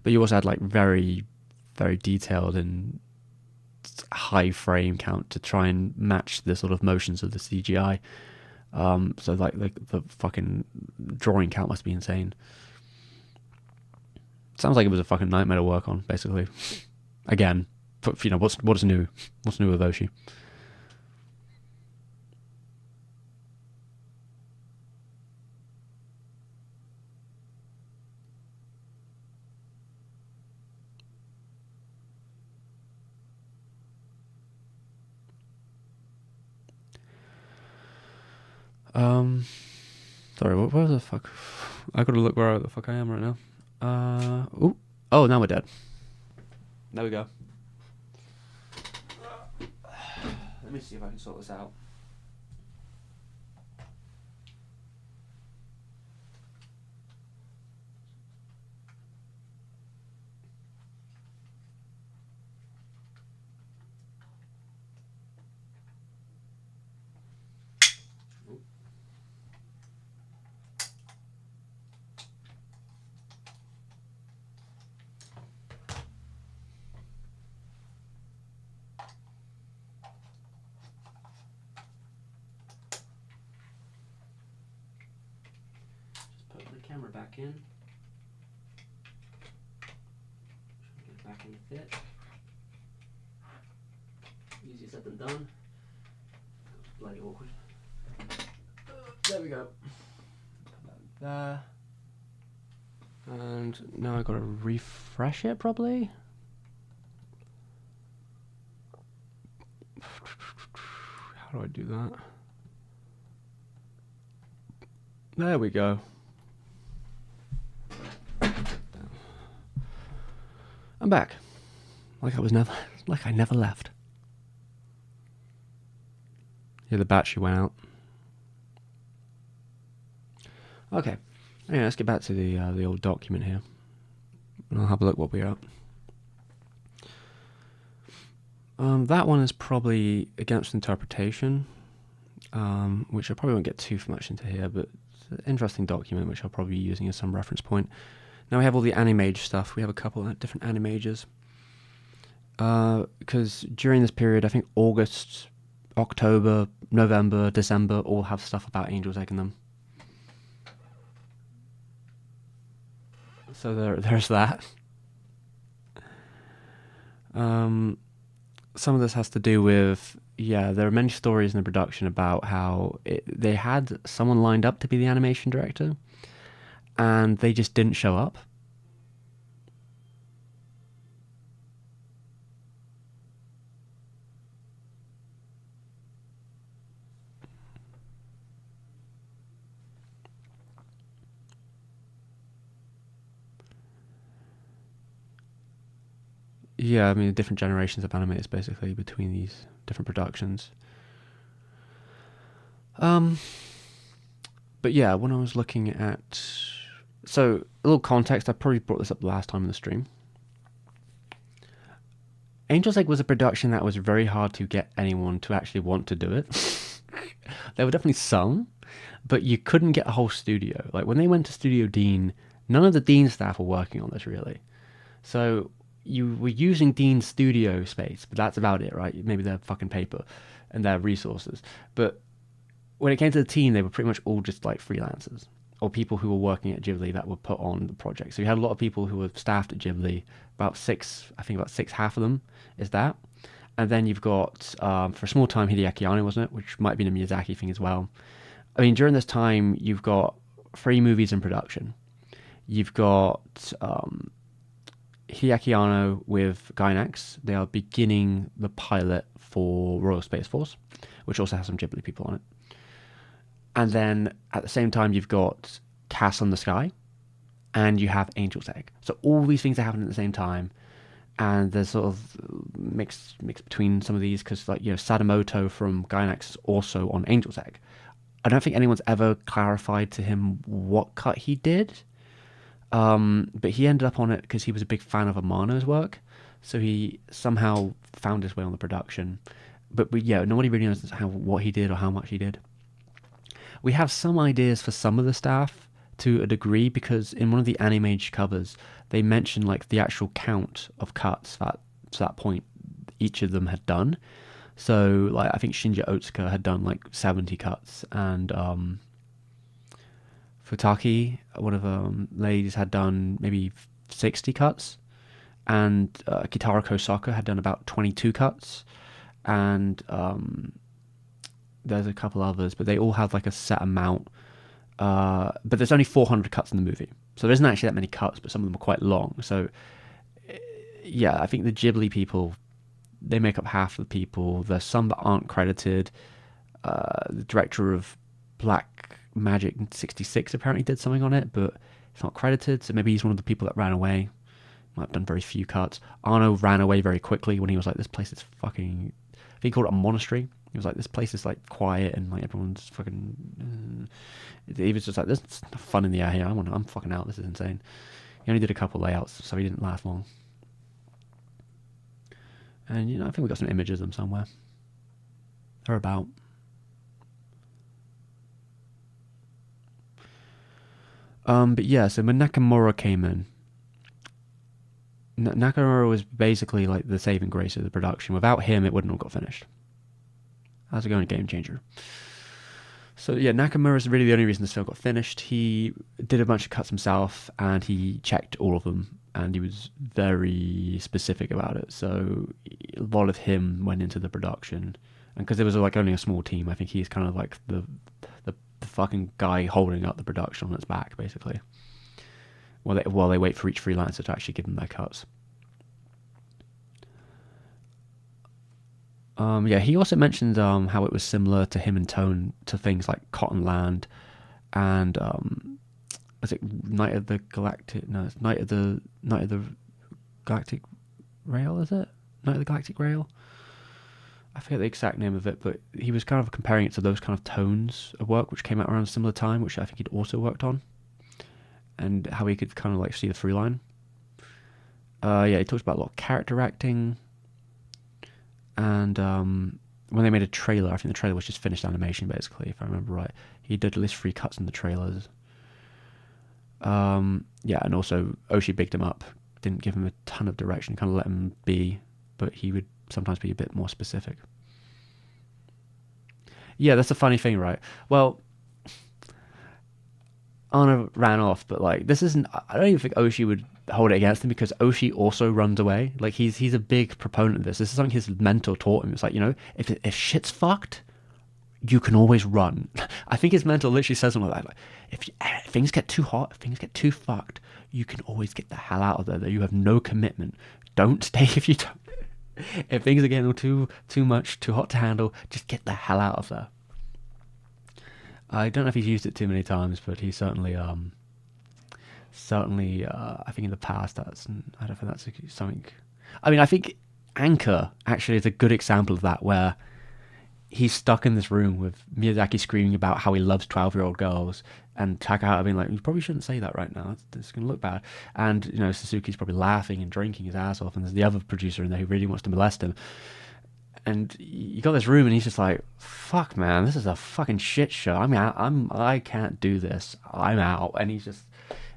But you also had like very, very detailed and high frame count to try and match the sort of motions of the CGI. So like the fucking drawing count must be insane. Sounds like it was a fucking nightmare to work on, basically. Again, but, you know, what's new? What's new with Oshii? Sorry, where the fuck? I gotta look where the fuck I am right now. Oh, now we're dead. There we go. Let me see if I can sort this out. Camera back in. Get it back in the fit. Easier said than done. Bloody awkward. There we go. Put that there. And now I've got to refresh it probably. How do I do that? There we go. I'm back. Like I never left. Yeah, the battery went out. Okay. Anyway, let's get back to the old document here. And I'll have a look what we're at. That one is probably against interpretation, which I probably won't get too much into here, but it's an interesting document which I'll probably be using as some reference point. Now we have all the animage stuff. We have a couple of different animages. Because during this period, I think August, October, November, December all have stuff about Angel's Egg in them. So there's that. Some of this has to do with, yeah, there are many stories in the production about how they had someone lined up to be the animation director, and they just didn't show up. Yeah, I mean, different generations of animators basically between these different productions. But yeah, when I was looking at... So, a little context, I probably brought this up last time in the stream. Angel's Egg was a production that was very hard to get anyone to actually want to do it. There were definitely some, but you couldn't get a whole studio. Like, when they went to Studio Dean, none of the Dean staff were working on this, really. So, you were using Dean's studio space, but that's about it, right? Maybe their fucking paper and their resources. But when it came to the team, they were pretty much all just like freelancers. or people who were working at Ghibli that were put on the project. So you had a lot of people who were staffed at Ghibli. About six, half of them is that. And then you've got, for a small time, Hideaki Anno, wasn't it? Which might have been a Miyazaki thing as well. I mean, during this time, you've got 3 movies in production. You've got Hideaki Anno with Gainax. They are beginning the pilot for Royal Space Force, which also has some Ghibli people on it. And then at the same time, you've got Castle in the Sky, and you have Angel's Egg. So all these things are happening at the same time, and there's sort of mix between some of these, because like, you know, Sadamoto from Gainax is also on Angel's Egg. I don't think anyone's ever clarified to him what cut he did, but he ended up on it because he was a big fan of Amano's work, so he somehow found his way on the production. But yeah, nobody really knows what he did or how much he did. We have some ideas for some of the staff to a degree, because in one of the Animage covers, they mention like the actual count of cuts that to that point each of them had done. So like I think Shinja Otsuka had done like 70 cuts, and Futaki, one of the ladies, had done maybe 60 cuts, and Kitaro Kosaka had done about 22 cuts, and there's a couple others, but they all have like a set amount. But there's only 400 cuts in the movie, so there isn't actually that many cuts, but some of them are quite long. So yeah, I think the Ghibli people, they make up half the people. There's some that aren't credited. The director of Black Magic 66 apparently did something on it, but it's not credited, so maybe he's one of the people that ran away. Might have done very few cuts. Arno ran away very quickly when he was like, this place is fucking... I think he called it a monastery. He was like, this place is like quiet and like everyone's fucking... He was just like, there's fun in the air here. I'm fucking out. This is insane. He only did a couple layouts, so he didn't last long. And, you know, I think we got some images of them somewhere. They're about. But yeah, so when Nakamura came in, Nakamura was basically like the saving grace of the production. Without him, it wouldn't have got finished. How's it going, Game Changer? So yeah, Nakamura is really the only reason this film got finished. He did a bunch of cuts himself, and he checked all of them, and he was very specific about it. So a lot of him went into the production, and because there was like only a small team, I think he's kind of like the fucking guy holding up the production on its back, basically, while they wait for each freelancer to actually give them their cuts. Yeah, he also mentioned how it was similar to him in tone to things like Cotton Land and is it Night of the Galactic? No, it's Night of the Galactic Rail. Is it Night of the Galactic Rail? I forget the exact name of it, but he was kind of comparing it to those kind of tones of work which came out around a similar time, which I think he'd also worked on, and how he could kind of like see the through line. Yeah, he talks about a lot of character acting. And when they made a trailer, I think the trailer was just finished animation, basically, if I remember right. He did at least 3 cuts in the trailers. Yeah, and also Oshii bigged him up. Didn't give him a ton of direction, kind of let him be, but he would sometimes be a bit more specific. Yeah, that's a funny thing, right? Well, Anna ran off, but like, this isn't... I don't even think Oshii would hold it against him, because Oshii also runs away. Like, he's a big proponent of this. This is something his mentor taught him. It's like, you know, if shit's fucked, you can always run. I think his mentor literally says something like that. Like, if things get too hot, if things get too fucked, you can always get the hell out of there. You have no commitment. Don't stay if you don't. If things are getting too much, too hot to handle, just get the hell out of there. I don't know if he's used it too many times, but he certainly, I think in the past, I don't think that's something... I mean, I think Anchor actually is a good example of that, where he's stuck in this room with Miyazaki screaming about how he loves 12-year-old girls, and Takahata being like, you probably shouldn't say that right now, it's going to look bad. And, you know, Suzuki's probably laughing and drinking his ass off, and there's the other producer in there who really wants to molest him. And you got this room, and he's just like, fuck, man, this is a fucking shit show. I'm out. I can't do this. I'm out. And he's just,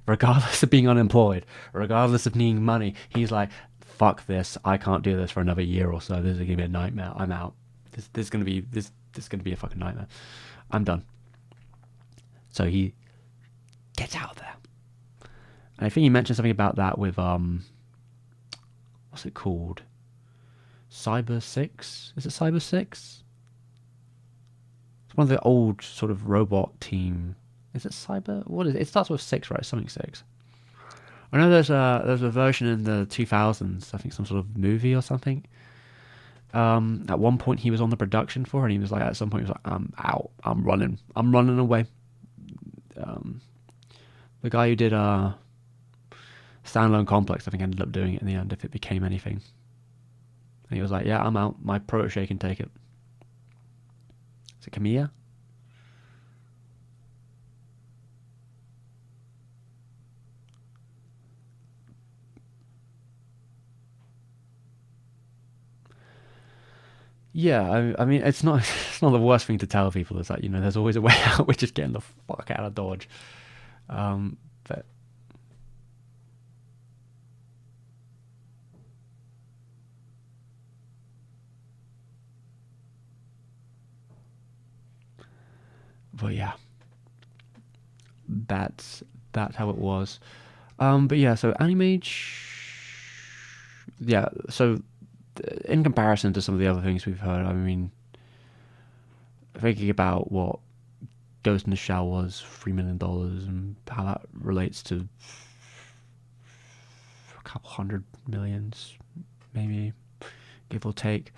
regardless of being unemployed, regardless of needing money, he's like, fuck this. I can't do this for another year or so. This is gonna be a nightmare. I'm out. This is gonna be a fucking nightmare. I'm done. So he Get out there. And I think you mentioned something about that with what's it called? Cyber 6? Is it Cyber 6? It's one of the old sort of robot team. Is it Cyber? What is it? It starts with 6, right? Something 6. I know there's a version in the 2000s, I think some sort of movie or something. At one point he was on the production for it, and he was like, at some point he was like, I'm out, I'm running away. The guy who did Standalone Complex, I think, ended up doing it in the end, if it became anything. And he was like, yeah, I'm out, my protege can take it. Is it Kamiya? Yeah, I mean, it's not the worst thing to tell people. Is that, you know, there's always a way out. We're just getting the fuck out of Dodge. But yeah, that's how it was. But yeah, so yeah, so in comparison to some of the other things we've heard, I mean, thinking about what Ghost in the Shell was, $3 million, and how that relates to a couple hundred millions, maybe, give or take.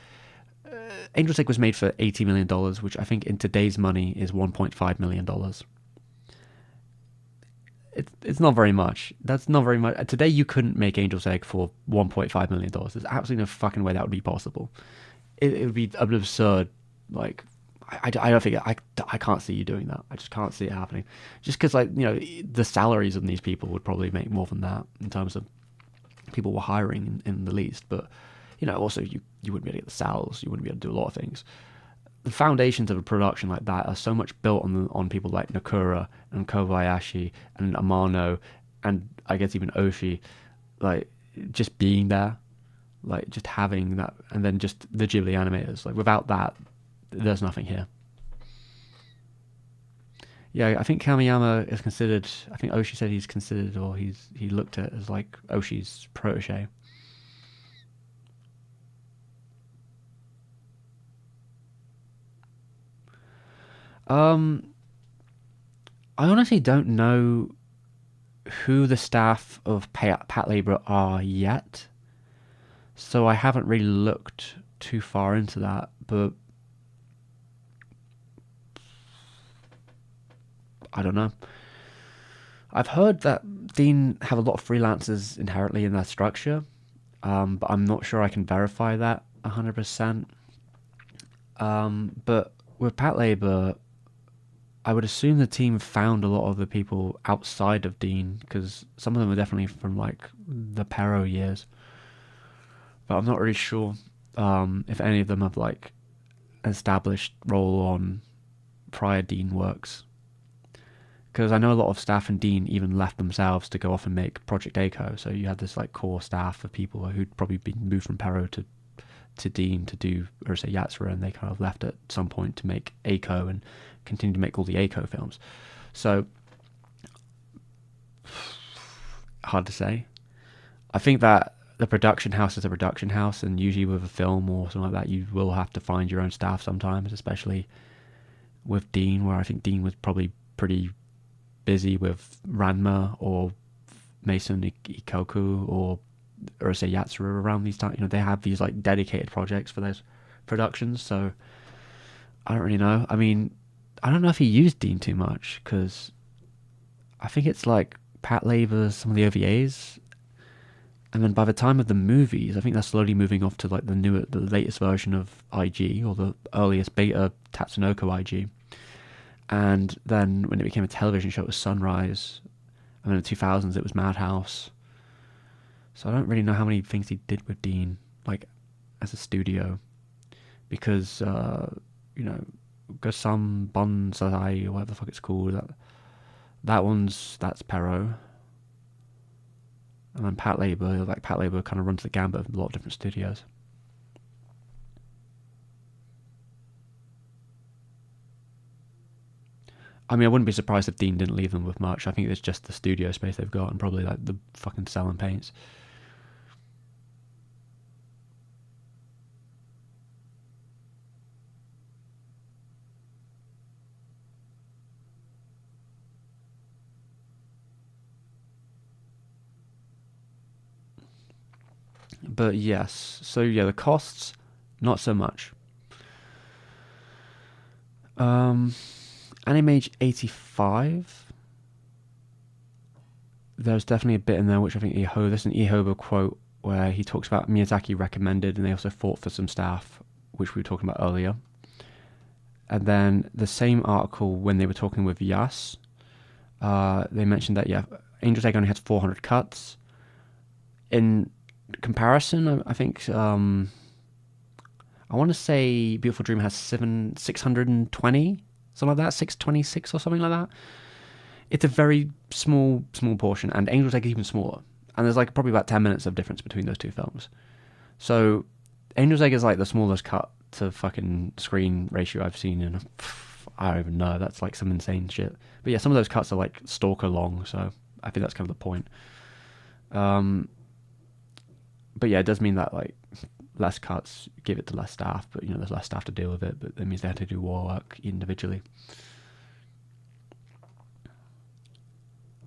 Angel's Egg was made for $80 million, which I think in today's money is $1.5 million. It's not very much. That's not very much. Today you couldn't make Angel's Egg for $1.5 million. There's absolutely no fucking way that would be possible. It would be an absurd, like, I don't think, I can't see you doing that. I just can't see it happening. Just because, like, you know, the salaries of these people would probably make more than that in terms of people were hiring in the least. But, you know, also you wouldn't be able to get the sales. You wouldn't be able to do a lot of things. The foundations of a production like that are so much built on people like Nakura and Kobayashi and Amano, and I guess even Oshii, like, just being there, like, just having that, and then just the Ghibli animators. Like, without that, there's nothing here. Yeah, I think Kamiyama is considered, I think Oshii said he's considered, or he looked at as like Oshii's protege. I honestly don't know who the staff of Patlabor are yet, so I haven't really looked too far into that, but I don't know. I've heard that Dean have a lot of freelancers inherently in their structure, but I'm not sure I can verify that 100%. But with Patlabor, I would assume the team found a lot of the people outside of Dean, because some of them are definitely from, like, the Pero years. But I'm not really sure if any of them have, like, established role on prior Dean works. Because I know a lot of staff in Dean even left themselves to go off and make Project Eiko. So you had this, like, core staff of people who'd probably been moved from Pero to Dean to do Urusei Yatsura, and they kind of left at some point to make Eiko and continue to make all the Eiko films. So, hard to say. I think that the production house is a production house, and usually with a film or something like that, you will have to find your own staff sometimes, especially with Dean, where I think Dean was probably pretty busy with Ranma or Mason Ikoku or Urusei Yatsura around these times. You know, they have these, like, dedicated projects for those productions, so I don't really know. I mean, I don't know if he used Dean too much, because I think it's like Patlabor, some of the OVAs, and then by the time of the movies, I think they're slowly moving off to, like, the latest version of IG, or the earliest beta Tatsunoko IG. And then when it became a television show, it was Sunrise, and then in the 2000s it was Madhouse. So I don't really know how many things he did with Dean, like, as a studio, because you know, Gosam Bonsai, or whatever the fuck it's called, that's Pero. And then Patlabor kind of runs the gambit of a lot of different studios. I mean, I wouldn't be surprised if Dean didn't leave them with much. I think it's just the studio space they've got and probably like the fucking selling paints. But yes, so yeah, the costs, not so much. Animage 85. There's definitely a bit in there which I think there's an Ehoba quote where he talks about Miyazaki recommended, and they also fought for some staff, which we were talking about earlier. And then the same article, when they were talking with Yas, they mentioned that, yeah, Angel's Egg only has 400 cuts. In comparison, I think, I want to say Beautiful Dream has 620, something like that, 626 or something like that. It's a very small portion, and Angel's Egg is even smaller. And there's like probably about 10 minutes of difference between those two films. So Angel's Egg is like the smallest cut to fucking screen ratio I've seen in, I don't even know, that's like some insane shit. But yeah, some of those cuts are like stalker long, so I think that's kind of the point. But yeah, it does mean that like less cuts give it to less staff, but there's less staff to deal with it, but that means they had to do more work individually.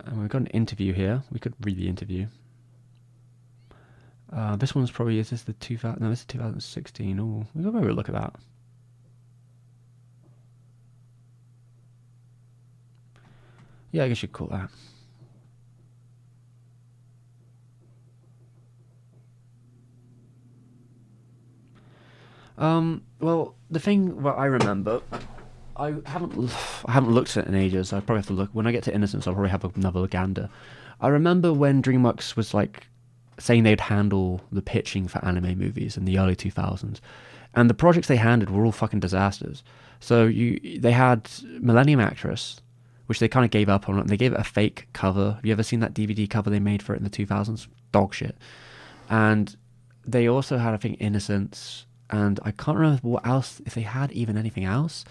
And we've got an interview here. We could read the interview. This one's probably, is this the 2000? No, this is 2016. Oh, we'll go over a look at that. Yeah, I guess you'd call that. Well, the thing what I remember, I haven't looked at it in ages. I probably have to look when I get to Innocence. I'll probably have another gander. I remember when DreamWorks was like saying they'd handle the pitching for anime movies in the early 2000s, and the projects they handed were all fucking disasters. So they had Millennium Actress, which they kind of gave up on. They gave it a fake cover. Have you ever seen that DVD cover they made for it in the 2000s? Dog shit. And they also had, I think, Innocence. And I can't remember what else, if they had even anything else,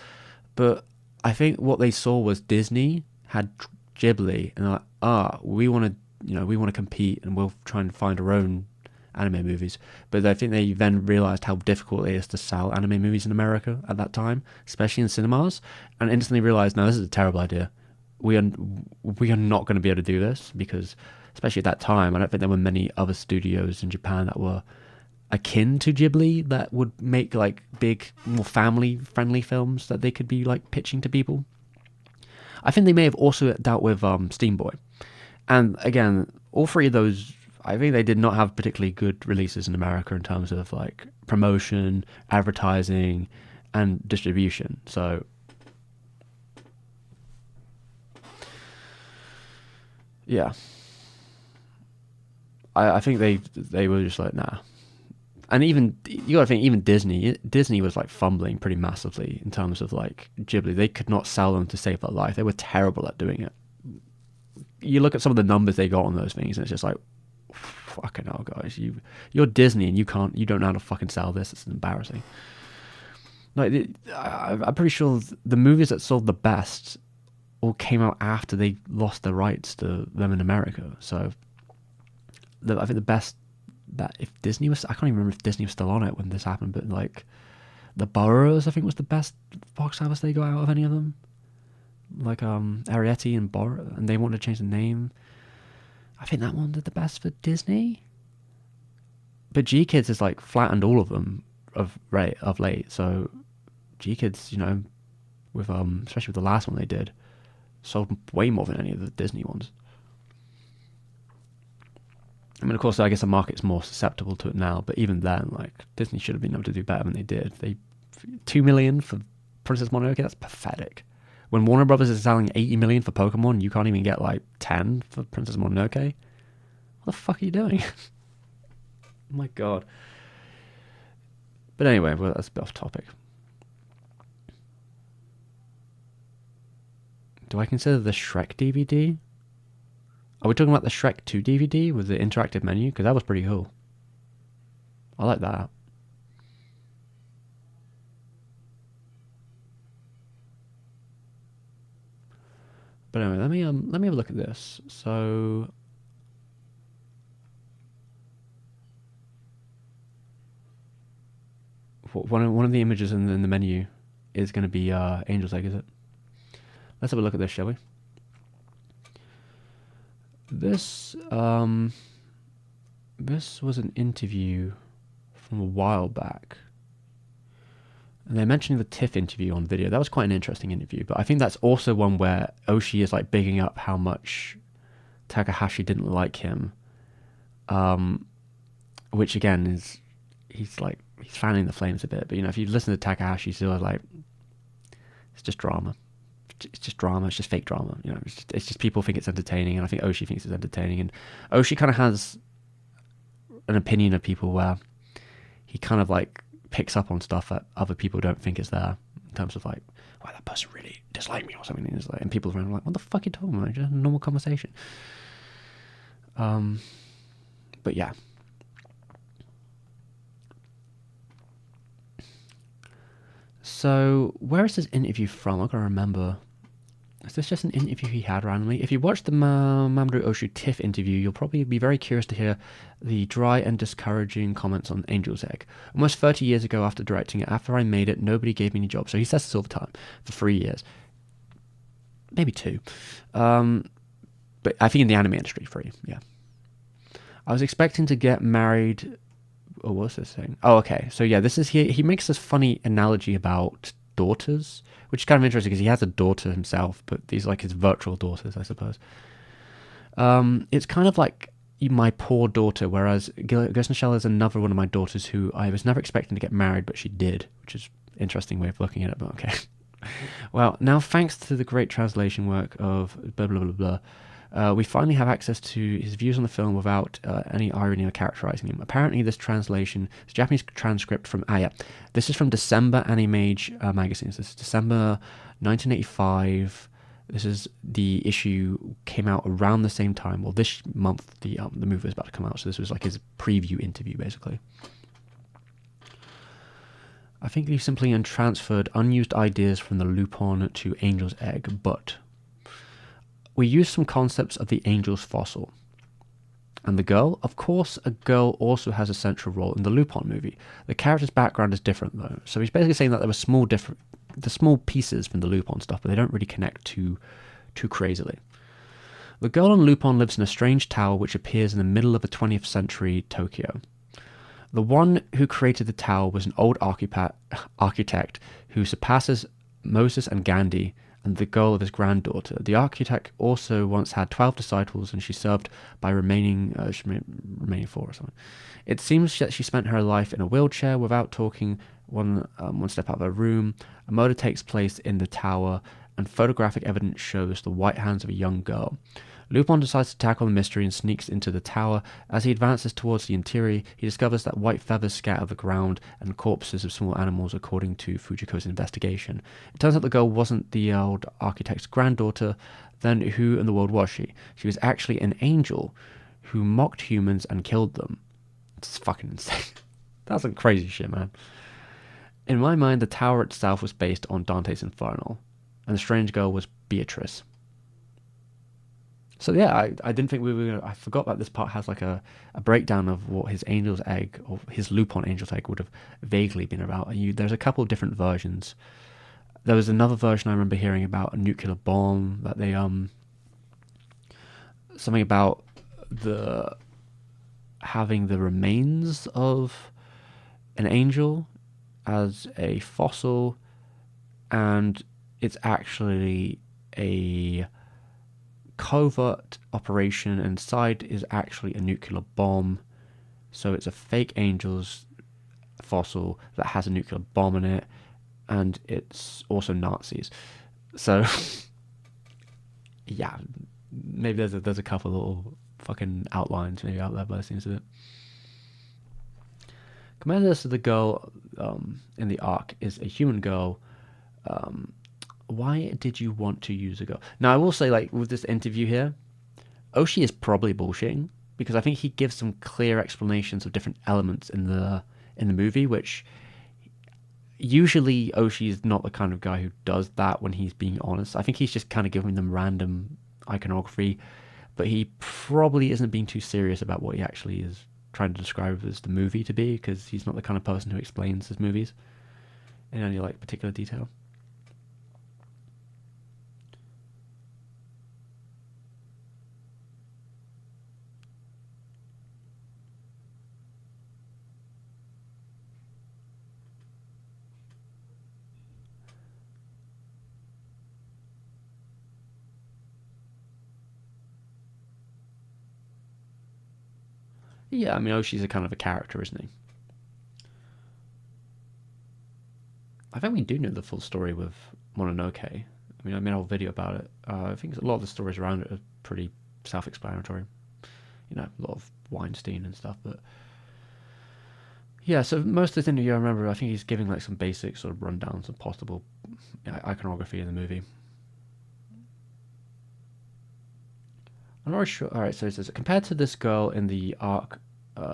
but I think what they saw was Disney had Ghibli, and they're like, we want to compete, and we'll try and find our own anime movies. But I think they then realized how difficult it is to sell anime movies in America at that time, especially in cinemas, and instantly realized, no, this is a terrible idea. We are not going to be able to do this, because especially at that time, I don't think there were many other studios in Japan that were akin to Ghibli that would make like big, more family friendly films that they could be like pitching to people. I think they may have also dealt with Steam Boy, and again, all three of those, I think they did not have particularly good releases in America in terms of like promotion, advertising, and distribution. So yeah, I think they were just like, nah. And even, you gotta think, even Disney was like fumbling pretty massively in terms of like Ghibli. They could not sell them to save their life. They were terrible at doing it. You look at some of the numbers they got on those things, and it's just like, fucking hell, guys, you're Disney and you don't know how to fucking sell this. It's embarrassing. Like, I'm pretty sure the movies that sold the best all came out after they lost the rights to them in America. So I think the best, that if Disney was, I can't even remember if Disney was still on it when this happened, but like The Burrows, I think, was the best box office they got out of any of them. Like Arrietty and Burrow, and they wanted to change the name. I think that one did the best for Disney. But G Kids has like flattened all of them of late. So G Kids, with especially with the last one they did, sold way more than any of the Disney ones. I mean, of course, I guess the market's more susceptible to it now, but even then, like, Disney should have been able to do better than they did. 2 million for Princess Mononoke, that's pathetic. When Warner Brothers is selling 80 million for Pokemon, you can't even get like 10 for Princess Mononoke. What the fuck are you doing? Oh my god. But anyway, well, that's a bit off topic. Do I consider the Shrek DVD? Are we talking about the Shrek 2 DVD with the interactive menu? Because that was pretty cool. I like that. But anyway, let me have a look at this. So one of the images in the menu is going to be Angel's Egg, is it? Let's have a look at this, shall we? This this was an interview from a while back. And they're mentioning the TIFF interview on video. That was quite an interesting interview, but I think that's also one where Oshii is like bigging up how much Takahashi didn't like him. Which again is, he's fanning the flames a bit. But if you listen to Takahashi, he's always like, it's just drama. It's just drama. It's just fake drama. It's just people think it's entertaining, and I think Oshii thinks it's entertaining. And Oshii kind of has an opinion of people where he kind of like picks up on stuff that other people don't think is there, in terms of like, wow, that person really disliked me or something. And people around are like, what the fuck are you talking about? Just a normal conversation. But yeah. So where is this interview from? I gotta remember. Is this just an interview he had randomly? If you watch the Mamoru Oshii TIFF interview, you'll probably be very curious to hear the dry and discouraging comments on Angel's Egg. Almost 30 years ago after directing it, after I made it, nobody gave me any jobs. So he says this all the time, for 3 years. Maybe 2. But I think in the anime industry, 3, yeah. I was expecting to get married. Oh, what's this thing? Oh, okay. So yeah, this is he makes this funny analogy about daughters, which is kind of interesting because he has a daughter himself, but these are like his virtual daughters, I suppose. It's kind of like my poor daughter, whereas Ghost in the Shell is another one of my daughters who I was never expecting to get married, but she did, which is an interesting way of looking at it, but okay. Well, now thanks to the great translation work of blah, blah, blah, blah, we finally have access to his views on the film without any irony or characterizing him. Apparently this translation is a Japanese transcript from this is from December Animage magazines. This is December 1985. This is the issue came out around the same time. Well, this month the movie was about to come out, so this was like his preview interview, basically. I think he simply transferred unused ideas from the Lupin to Angel's Egg, but we used some concepts of the angel's fossil. And the girl? Of course, a girl also has a central role in the Lupin movie. The character's background is different, though. So he's basically saying that there were the small pieces from the Lupin stuff, but they don't really connect too crazily. The girl on Lupin lives in a strange tower which appears in the middle of a 20th century Tokyo. The one who created the tower was an old architect who surpasses Moses and Gandhi, and the goal of his granddaughter. The architect also once had 12 disciples, and she served by remaining 4 or something. It seems that she spent her life in a wheelchair without talking one step out of her room. A murder takes place in the tower, and photographic evidence shows the white hands of a young girl. Lupin decides to tackle the mystery and sneaks into the tower. As he advances towards the interior, he discovers that white feathers scatter the ground and corpses of small animals, according to Fujiko's investigation. It turns out the girl wasn't the old architect's granddaughter. Then who in the world was she? She was actually an angel who mocked humans and killed them. It's fucking insane. That's some crazy shit, man. In my mind, the tower itself was based on Dante's Inferno, and the strange girl was Beatrice. So yeah, I didn't think we were gonna, I forgot that this part has like a breakdown of what his Angel's Egg, or his Lupin Angel's Egg would have vaguely been about. There's a couple of different versions. There was another version I remember hearing about a nuclear bomb, that they something about having the remains of an angel as a fossil, and it's actually a covert operation, and inside is actually a nuclear bomb. So it's a fake angel's fossil that has a nuclear bomb in it, and it's also Nazis. So yeah, maybe there's a couple little fucking outlines maybe out there by the seems of it. Commander to the girl in the arc is a human girl. Why did you want to use a girl? Now, I will say, like, with this interview here, Oshii is probably bullshitting, because I think he gives some clear explanations of different elements in the movie, which usually Oshii's not the kind of guy who does that when he's being honest. I think he's just kind of giving them random iconography, but he probably isn't being too serious about what he actually is trying to describe as the movie to be, because he's not the kind of person who explains his movies in any like particular detail. Yeah, I mean, Oshii's a kind of a character, isn't he? I think we do know the full story with Mononoke. I mean, I made a whole video about it. I think a lot of the stories around it are pretty self-explanatory. You know, a lot of Weinstein and stuff, but yeah. So most of this interview, I remember, I think he's giving like some basic sort of rundowns of possible iconography in the movie. I'm not sure. All right, so it says compared to this girl in the arc,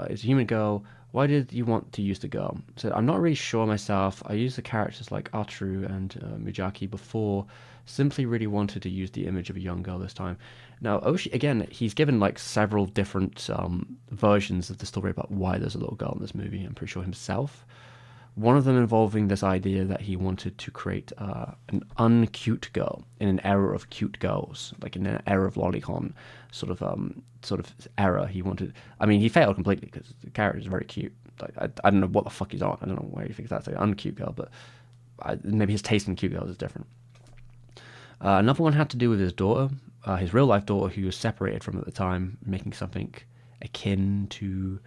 is a human girl. Why did you want to use the girl? So I'm not really sure myself. I used the characters like Ataru and Mujaki before. Simply really wanted to use the image of a young girl this time. Now Oshii, again, he's given like several different versions of the story about why there's a little girl in this movie. I'm pretty sure himself. One of them involving this idea that he wanted to create an uncute girl in an era of cute girls, like in an era of lolicon sort of era. He wanted. I mean, he failed completely because the character is very cute. Like, I don't know what the fuck he's on. I don't know where he thinks that's an uncute girl, but maybe his taste in cute girls is different. Another one had to do with his daughter, his real life daughter, who he was separated from at the time, making something akin to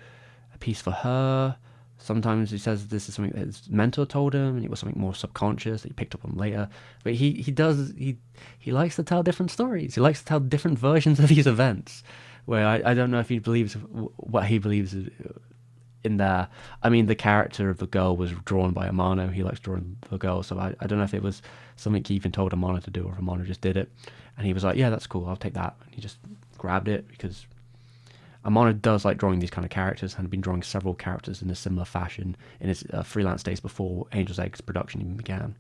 a piece for her. Sometimes he says this is something that his mentor told him, and it was something more subconscious that he picked up on later. But he likes to tell different stories. He likes to tell different versions of these events. Where I don't know if he believes what he believes in there. I mean, the character of the girl was drawn by Amano. He likes drawing the girl, so I don't know if it was something he even told Amano to do, or if Amano just did it, and he was like, "Yeah, that's cool. I'll take that." And he just grabbed it because Amano does like drawing these kind of characters, and had been drawing several characters in a similar fashion in his freelance days before Angel's Eggs production even began.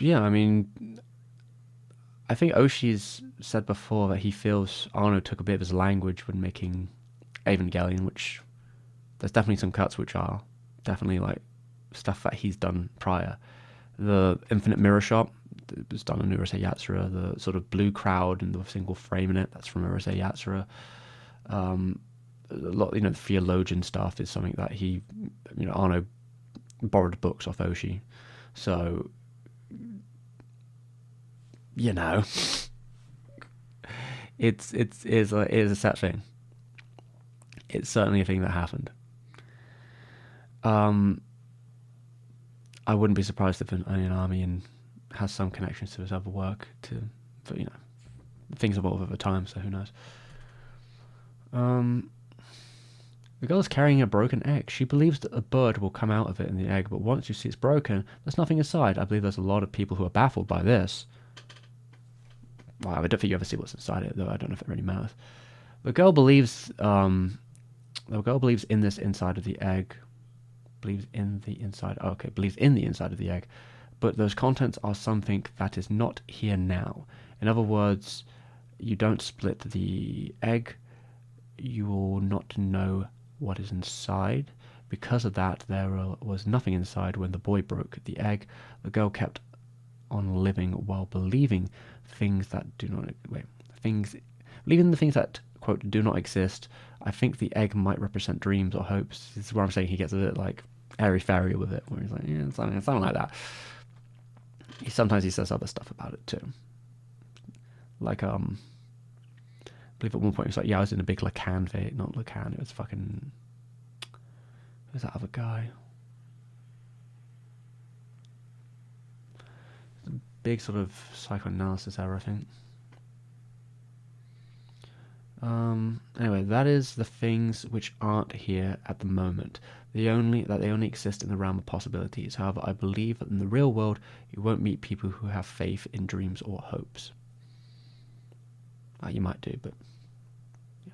Yeah, I mean, I think Oshii's said before that he feels Arno took a bit of his language when making Evangelion, which there's definitely some cuts which are definitely like stuff that he's done prior. The infinite mirror shot that was done on Urusei Yatsura, the sort of blue crowd and the single frame in it, that's from Urusei Yatsura. A lot, the theologian stuff is something that he, Arno borrowed books off Oshii. So, it is a set thing. It's certainly a thing that happened. I wouldn't be surprised if an army and has some connections to his other work. But things evolve over time, so who knows. The girl is carrying a broken egg. She believes that a bird will come out of it in the egg, but once you see it's broken, there's nothing inside. I believe there's a lot of people who are baffled by this. Well, I don't think you ever see what's inside it, though. I don't know if it really matters. The girl believes in this inside of the egg. Believes in the inside of the egg. But those contents are something that is not here now. In other words, you don't split the egg, you will not know what is inside. Because of that, there was nothing inside when the boy broke the egg. The girl kept on living while believing believing the things that, quote, do not exist. I think the egg might represent dreams or hopes. This is where I'm saying he gets a bit like airy-fairy with it, where he's like, yeah, something like that. Sometimes he says other stuff about it too. Like, I believe at one point he was like, yeah, I was in a big Lacan fit. Not Lacan, it was fucking... Who's that other guy? It's a big sort of psychoanalysis error, I think. Anyway, that is the things which aren't here at the moment. They only exist in the realm of possibilities. However, I believe that in the real world, you won't meet people who have faith in dreams or hopes. You might do, but yeah.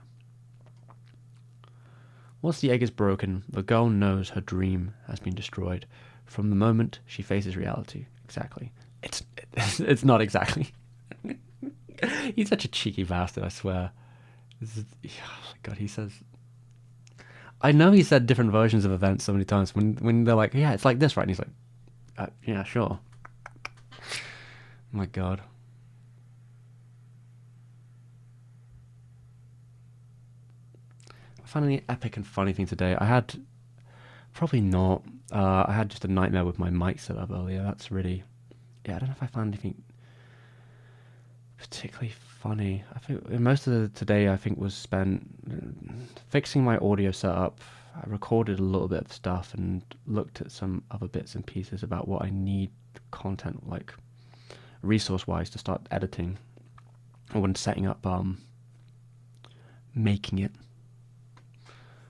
Once the egg is broken, the girl knows her dream has been destroyed. From the moment she faces reality. Exactly. It's not exactly. He's such a cheeky bastard, I swear. Oh my god, he says... I know he said different versions of events so many times. When they're like, yeah, it's like this, right? And he's like, yeah, sure. Oh my god. I found any epic and funny thing today. I had... Probably not. I had just a nightmare with my mic set up earlier. That's really... Yeah, I don't know if I found anything particularly funny. I think most of today I think was spent fixing my audio setup. I recorded a little bit of stuff and looked at some other bits and pieces about what I need content, like resource wise, to start editing, or when setting up making it,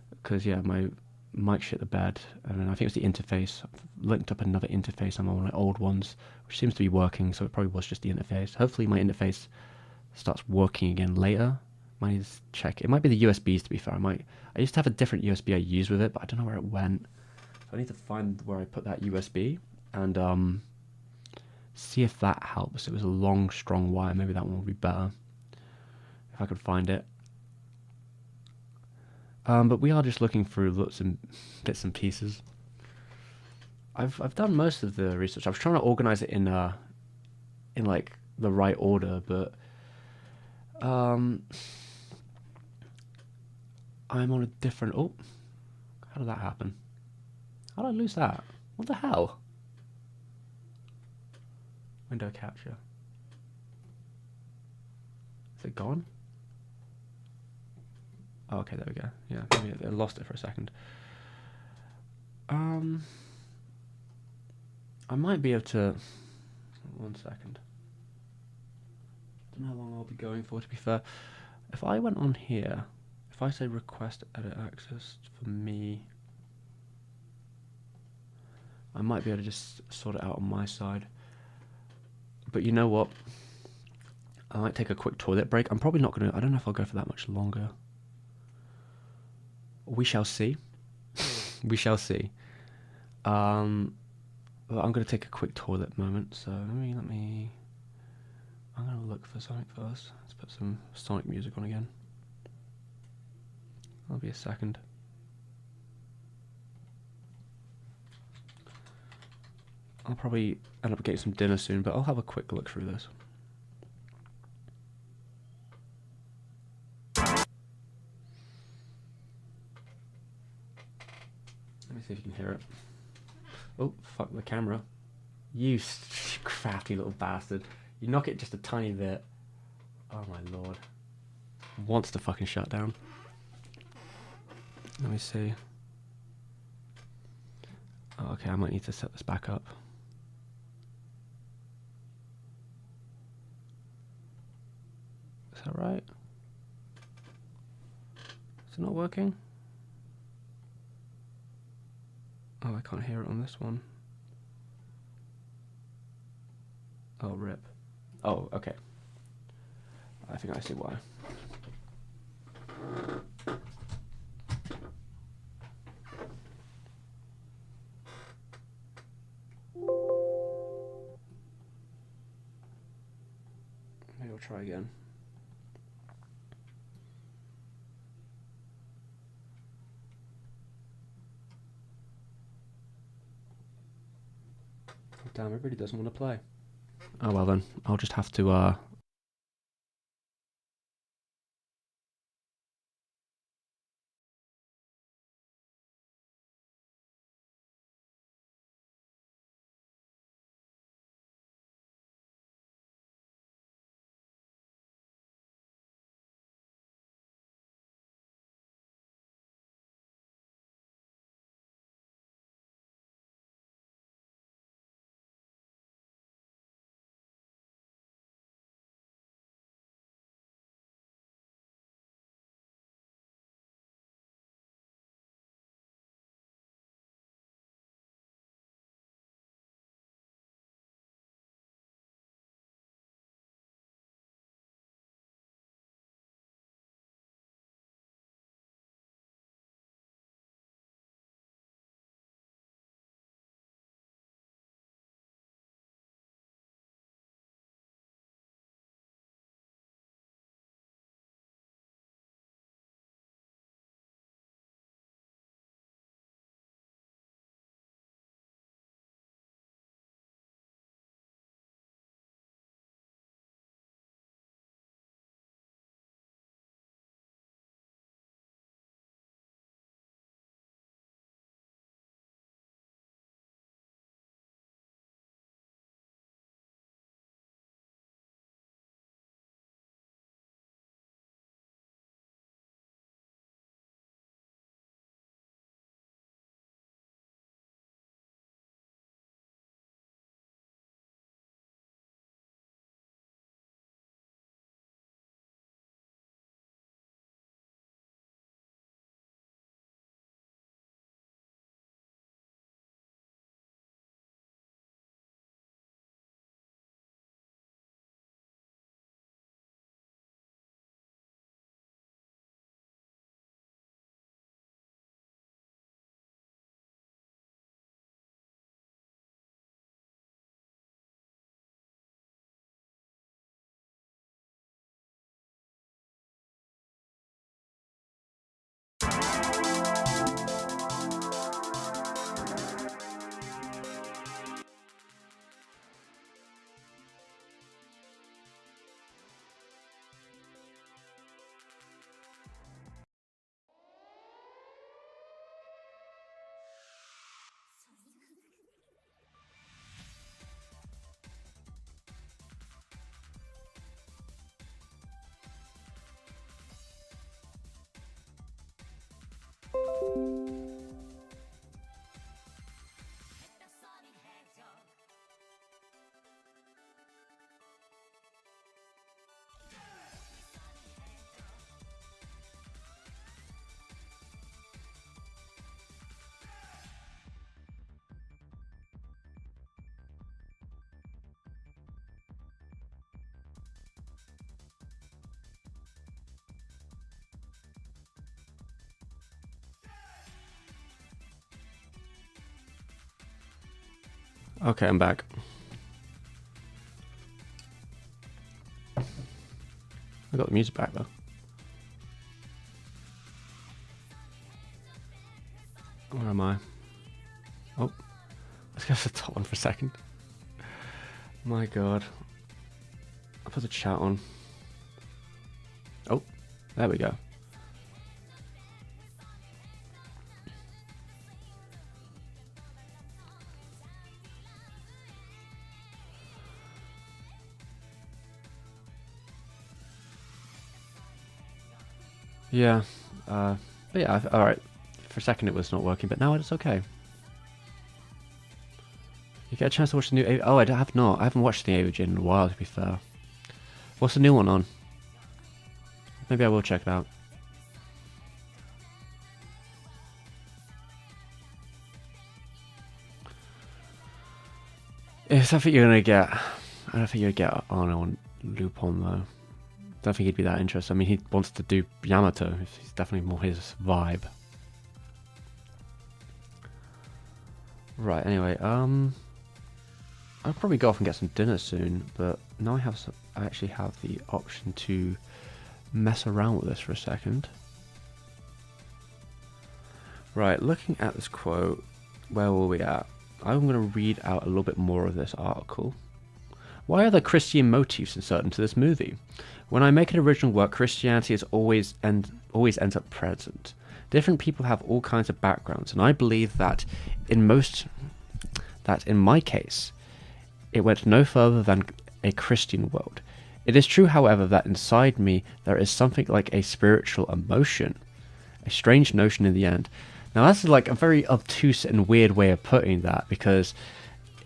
because yeah, my mic shit the bed, and I think it was the interface. I've linked up another interface on one of my old ones, which seems to be working, so it probably was just the interface. Hopefully my interface starts working again later. Might need to check. It might be the USBs, to be fair. I used to have a different USB I used with it, but I don't know where it went. So I need to find where I put that USB and see if that helps. It was a long, strong wire. Maybe that one would be better if I could find it. But we are just looking through lots and bits and pieces. I've done most of the research. I was trying to organize it in like the right order, but I'm on a different... Oh, how did that happen? How did I lose that? What the hell? Window capture. Is it gone? Oh, okay, there we go. Yeah, maybe I lost it for a second. I might be able to... 1 second. Don't know how long I'll be going for, to be fair. If I went on here, if I say request edit access for me, I might be able to just sort it out on my side. But you know what? I might take a quick toilet break. I'm probably not going to... I don't know if I'll go for that much longer. We shall see. We shall see. Well, I'm going to take a quick toilet moment, so let me... I'm going to look for something first. Let's put some Sonic music on again. That'll be a second. I'll probably end up getting some dinner soon, but I'll have a quick look through this. Let me see if you can hear it. Oh, fuck the camera. You crafty little bastard. You knock it just a tiny bit. Oh my lord. Wants to fucking shut down. Let me see. Oh, okay, I might need to set this back up. Is that right? Is it not working? Oh, I can't hear it on this one. Oh, rip. Oh, okay. I think I see why. Maybe I'll try again. Damn, it really doesn't want to play. Oh well then, I'll just have to Okay, I'm back. I got the music back though. Where am I? Oh, let's go to the top one for a second. My god. I'll put the chat on. Oh, there we go. Yeah, but yeah, alright. For a second it was not working, but now it's okay. You get a chance to watch the new... Oh, I have not. I haven't watched the AOG in a while, to be fair. What's the new one on? Maybe I will check it out. If I think you're gonna get... I don't think you'd get Amano and Lupin, though. Don't think he'd be that interested. I mean, he wants to do Yamato. He's definitely more his vibe. Right, anyway, I'll probably go off and get some dinner soon, but now I actually have the option to mess around with this for a second. Right, looking at this quote, where were we at? I'm going to read out a little bit more of this article. Why are there Christian motifs inserted into this movie? When I make an original work, Christianity is always ends up present. Different people have all kinds of backgrounds, and I believe that in my case, it went no further than a Christian world. It is true, however, that inside me there is something like a spiritual emotion, a strange notion in the end. Now that's like a very obtuse and weird way of putting that, because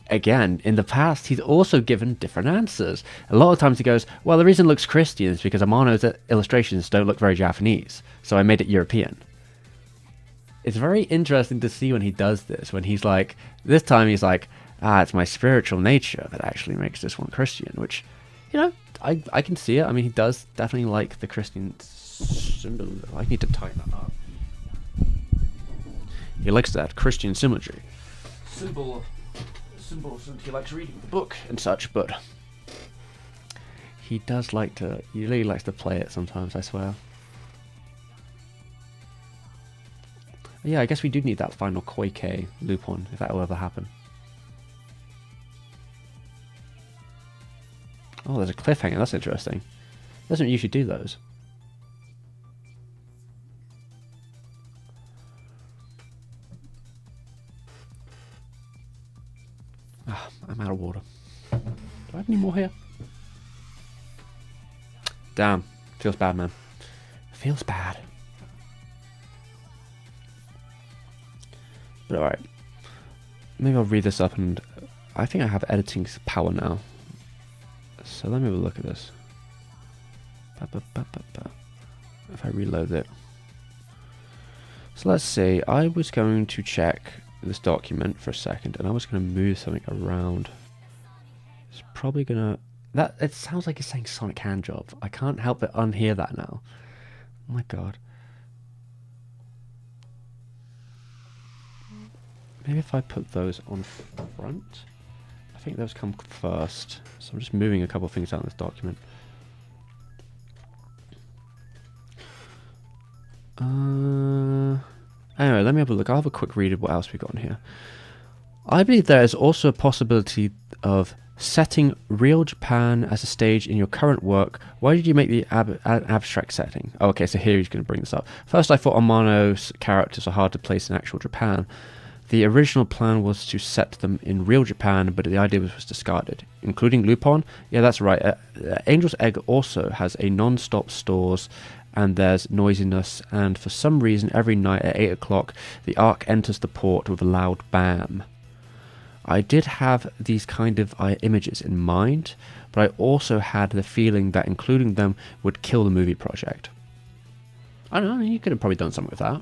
again, in the past, he's also given different answers. A lot of times he goes, well, the reason it looks Christian is because Amano's illustrations don't look very Japanese, so I made it European. It's very interesting to see when he does this, when he's like, this time he's like, it's my spiritual nature that actually makes this one Christian, which, you know, I can see it. I mean, he does definitely like the Christian symbol. I need to tighten that up. He likes that Christian symmetry. Symbols, and he likes reading the book and such, but he does like to, he really likes to play it sometimes, I swear. Yeah, I guess we do need that final Koike Lupin, if that will ever happen. Oh, there's a cliffhanger, that's interesting. Doesn't usually do those. I'm out of water. Do I have any more here? Damn. Feels bad, man. Feels bad. But alright. Maybe I'll read this up, and I think I have editing power now. So let me have a look at this. If I reload it. So let's see. I was going to check this document for a second, and I was going to move something around. It's probably going to... That it sounds like it's saying Sonic Handjob. I can't help but unhear that now. Oh my god. Maybe if I put those on front. I think those come first. So I'm just moving a couple of things out in this document. Anyway, let me have a look. I'll have a quick read of what else we got in here. I believe there is also a possibility of setting real Japan as a stage in your current work. Why did you make the abstract setting? Oh, okay, so here he's going to bring this up. First, I thought Amano's characters are hard to place in actual Japan. The original plan was to set them in real Japan, but the idea was discarded. Including Lupin? Yeah, that's right. Angel's Egg also has a non-stop stores, and there's noisiness, and for some reason every night at 8 o'clock the Ark enters the port with a loud bam. I did have these kind of images in mind, but I also had the feeling that including them would kill the movie project. I don't know, you could have probably done something with that.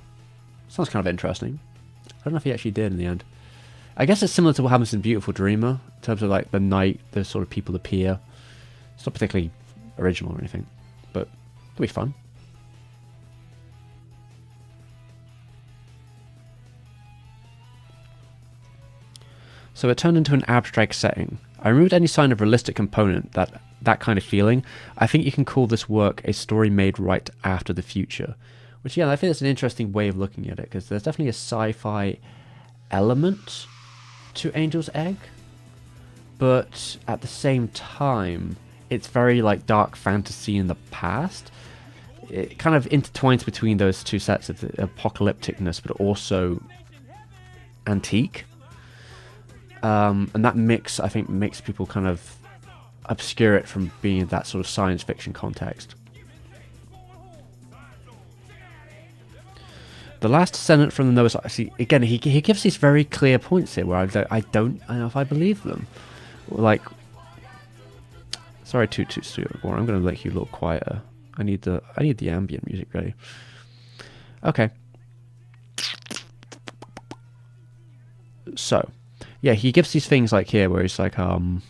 Sounds kind of interesting. I don't know if he actually did in the end. I guess it's similar to what happens in Beautiful Dreamer, in terms of like the night the sort of people appear. It's not particularly original or anything, but it'll be fun. So it turned into an abstract setting. I removed any sign of realistic component, that kind of feeling. I think you can call this work a story made right after the future. Which, yeah, I think that's an interesting way of looking at it, because there's definitely a sci-fi element to Angel's Egg, but at the same time, it's very like dark fantasy in the past. It kind of intertwines between those two sets of the apocalypticness, but also antique. And that mix, I think, makes people kind of obscure it from being in that sort of science fiction context. The last descendant from the Noah's Ark. See, again, he gives these very clear points here where I don't know if I believe them. Like, sorry, toot Warren. I'm going to make you a little quieter. I need the ambient music ready. Okay. So, yeah, he gives these things like here where he's like, the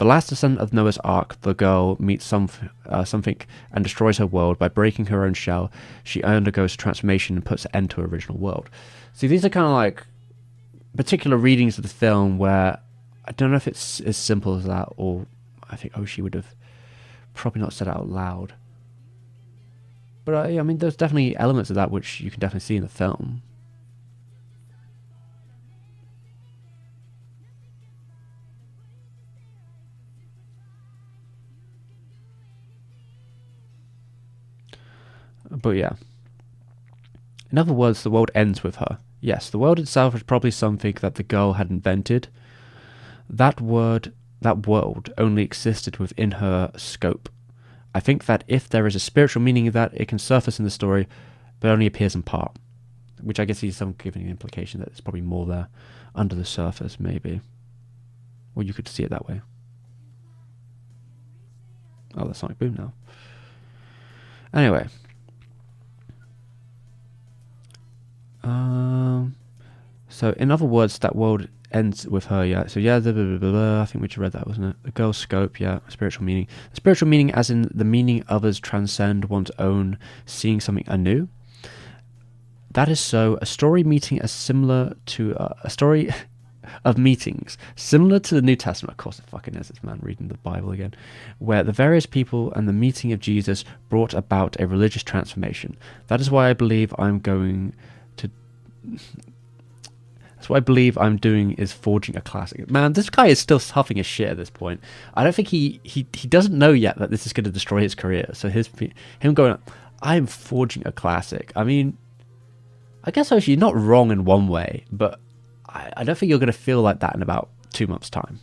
last descendant of Noah's Ark, the girl meets something and destroys her world by breaking her own shell. She undergoes a transformation and puts an end to her original world. See, these are kind of like particular readings of the film where I don't know if it's as simple as that, or I think Oshii would have probably not said it out loud. But I mean, there's definitely elements of that which you can definitely see in the film. But yeah. In other words, the world ends with her. Yes, the world itself is probably something that the girl had invented. That world only existed within her scope. I think that if there is a spiritual meaning in that, it can surface in the story, but only appears in part. Which I guess he's giving an implication that there's probably more there under the surface, maybe. Or you could see it that way. Oh, that's Sonic Boom now. Anyway. So in other words, that world ends with her, yeah. So yeah, blah, blah, blah, blah, I think we just read that, wasn't it? The girl's scope, yeah. Spiritual meaning. Spiritual meaning as in the meaning others transcend one's own, seeing something anew. That is so. A story meeting as similar to a story of meetings, similar to the New Testament. Of course it fucking is, this man reading the Bible again. Where the various people and the meeting of Jesus brought about a religious transformation. That is why I believe I'm going to... That's what I believe I'm doing is forging a classic. Man, this guy is still huffing his shit at this point. I don't think he doesn't know yet that this is going to destroy his career. So him going, I'm forging a classic. I mean, I guess actually you're not wrong in one way, but I don't think you're going to feel like that in about 2 months' time.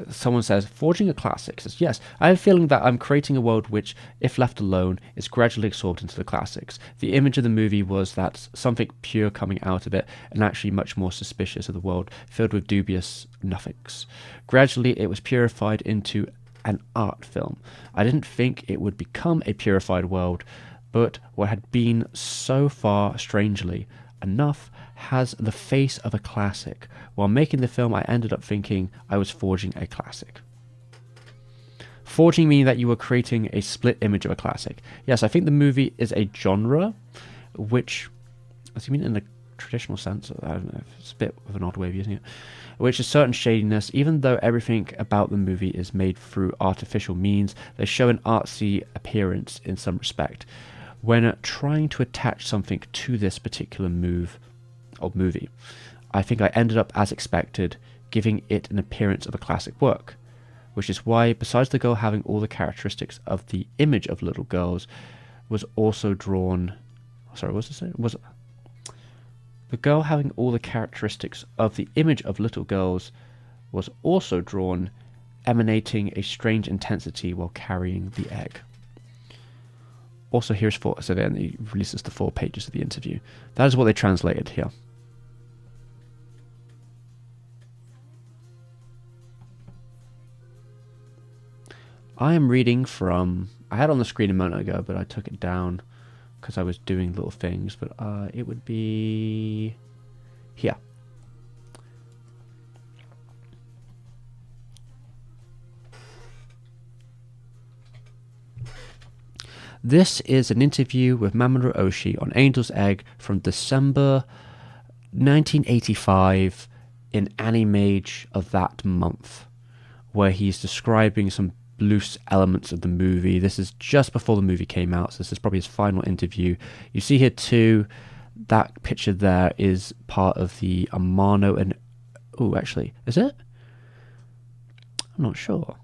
Someone says, forging a classic. Says, yes, I have a feeling that I'm creating a world which, if left alone, is gradually absorbed into the classics. The image of the movie was that something pure coming out of it, and actually much more suspicious of the world, filled with dubious nothings. Gradually, it was purified into an art film. I didn't think it would become a purified world, but what had been so far, strangely enough, has the face of a classic. While making the film, I ended up thinking I was forging a classic. Forging meaning that you were creating a split image of a classic. Yes, I think the movie is a genre, which, does he mean in a traditional sense? I don't know, it's a bit of an odd way of using it. Which is certain shadiness, even though everything about the movie is made through artificial means, they show an artsy appearance in some respect. When trying to attach something to this particular movie, I think I ended up as expected, giving it an appearance of a classic work, which is why, besides the girl having all the characteristics of the image of little girls, was also drawn... Sorry, what was it? The girl having all the characteristics of the image of little girls was also drawn, emanating a strange intensity while carrying the egg. Also, here's 4. So then he releases the 4 pages of the interview. That is what they translated here. I am reading from... I had it on the screen a moment ago, but I took it down because I was doing little things. But it would be... here. This is an interview with Mamoru Oshii on Angel's Egg from December 1985 in Animage of that month, where he's describing some loose elements of the movie. This is just before the movie came out, so this is probably his final interview. You see here too, that picture there is part of the Amano and... Oh, actually, is it? I'm not sure.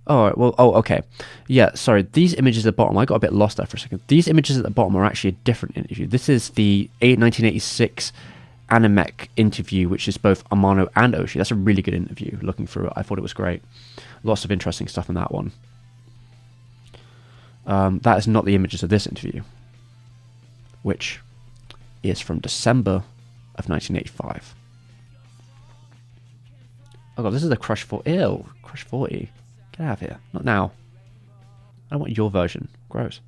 Oh, well, okay. Yeah, sorry, these images at the bottom, I got a bit lost there for a second. These images at the bottom are actually a different interview. This is the 1986 Animec interview, which is both Amano and Oshii. That's a really good interview. Looking through it, I thought it was great. Lots of interesting stuff in that one. That is not the images of this interview, which is from December of 1985. Oh god, this is the Crush 40. Ew, Crush 40. Get out of here. Not now. I don't want your version. Gross.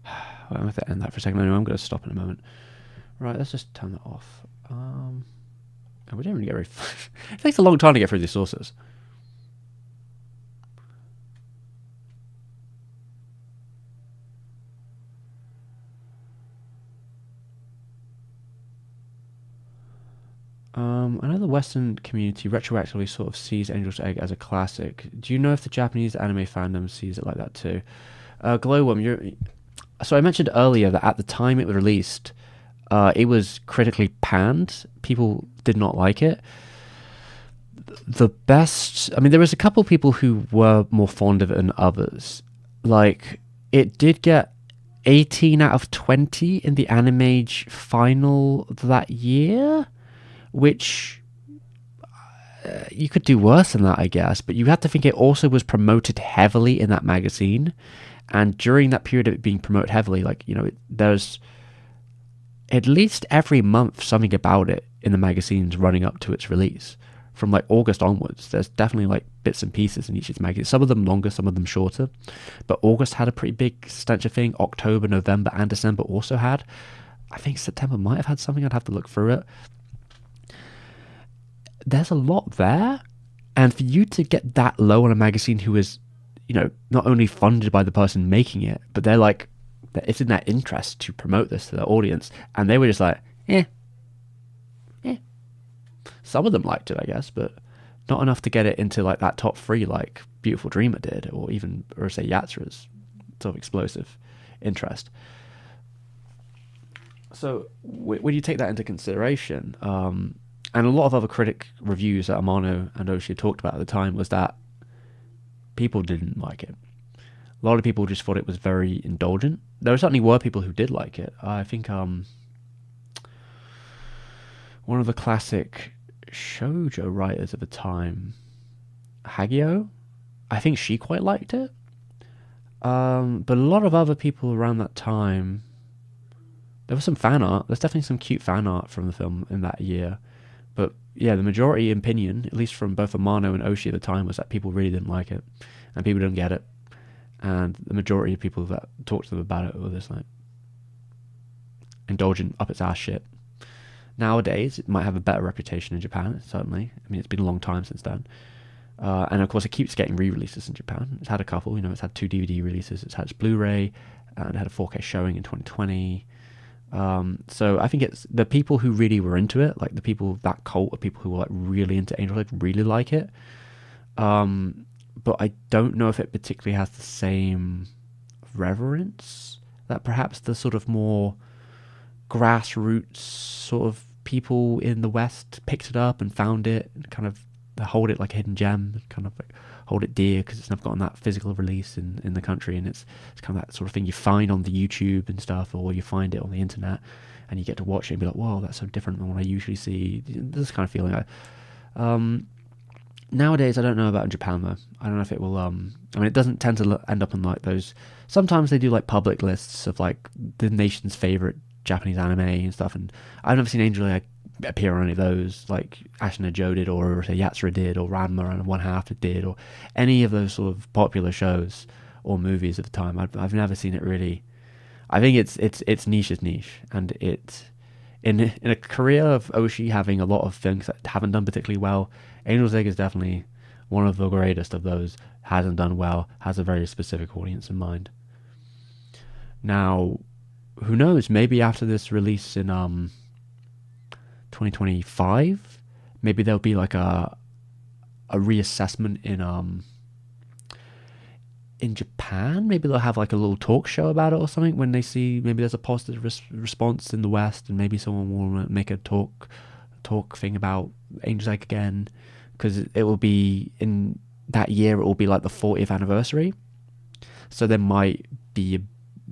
I'm going to end that for a second. Anyway, I'm going to stop in a moment. Right, let's just turn that off. We didn't really get very... It takes a long time to get through these sources. I know the Western community retroactively sort of sees Angel's Egg as a classic. Do you know if the Japanese anime fandom sees it like that too? Glowworm, so I mentioned earlier that at the time it was released, it was critically panned. People did not like it. The best... I mean, there was a couple of people who were more fond of it than others. Like, it did get 18 out of 20 in the Animage final that year, which you could do worse than that, I guess, but you have to think it also was promoted heavily in that magazine, and during that period of it being promoted heavily, like, you know, there's at least every month something about it in the magazines running up to its release. From like August onwards, there's definitely like bits and pieces in each of its magazines, some of them longer, some of them shorter, but August had a pretty big substantial thing. October, November, and December also had. I think September might have had something. I'd have to look through it. There's a lot there, and for you to get that low on a magazine who is, you know, not only funded by the person making it, but they're like, it's in their interest to promote this to their audience, and they were just like, eh. Some of them liked it, I guess, but not enough to get it into like that top 3 like Beautiful Dreamer did, or even Urusei Yatsura's sort of explosive interest. So when you take that into consideration, and a lot of other critic reviews that Amano and Oshii talked about at the time was that people didn't like it. A lot of people just thought it was very indulgent. There certainly were people who did like it. I think one of the classic shoujo writers at the time, Hagio, I think she quite liked it. But a lot of other people around that time, there was some fan art. There's definitely some cute fan art from the film in that year. But yeah, the majority opinion, at least from both Amano and Oshii at the time, was that people really didn't like it, and people didn't get it. And the majority of people that talked to them about it were just like indulgent, up its ass shit. Nowadays, it might have a better reputation in Japan, certainly. I mean, it's been a long time since then. And of course, it keeps getting re-releases in Japan. It's had a couple, you know, it's had 2 DVD releases, it's had its Blu-ray, and it had a 4K showing in 2020. So I think it's the people who really were into it, like the people, that cult of people who were like really into Angel Egg, really like it. But I don't know if it particularly has the same reverence that perhaps the sort of more grassroots sort of people in the West picked it up and found it and kind of hold it like a hidden gem, kind of like hold it dear because it's never gotten that physical release in the country, and it's kind of that sort of thing you find on the YouTube and stuff, or you find it on the internet and you get to watch it and be like, whoa, that's so different than what I usually see. This kind of feeling. Nowadays, I don't know about in Japan though. I don't know if it will. I mean, it doesn't tend to end up in like those. Sometimes they do like public lists of like the nation's favorite Japanese anime and stuff, and I've never seen Angel Egg appear on any of those, like Ashina Joe did, or Yatsura did, or Ranma and One Half did, or any of those sort of popular shows or movies at the time. I've never seen it really. I think it's niche's niche, and it in a career of Oshii having a lot of things that haven't done particularly well, Angel's Egg is definitely one of the greatest of those, hasn't done well, has a very specific audience in mind. Now, who knows? Maybe after this release in 2025, maybe there'll be like a reassessment in Japan. Maybe they'll have like a little talk show about it or something when they see maybe there's a positive response in the West, and maybe someone will make a talk thing about Angel's Egg again, because it will be in that year. It will be like the 40th anniversary, so there might be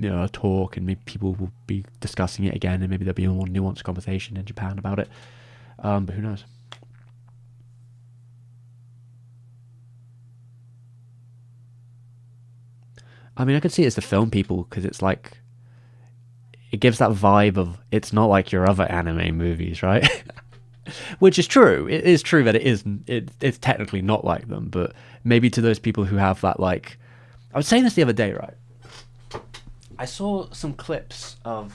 a talk, and maybe people will be discussing it again, and maybe there'll be a more nuanced conversation in Japan about it. But who knows? I mean, I could see it as the film people, because it's like, it gives that vibe of, it's not like your other anime movies, right? Which is true. It is true that it's technically not like them, but maybe to those people who have that, like, I was saying this the other day, right? I saw some clips of,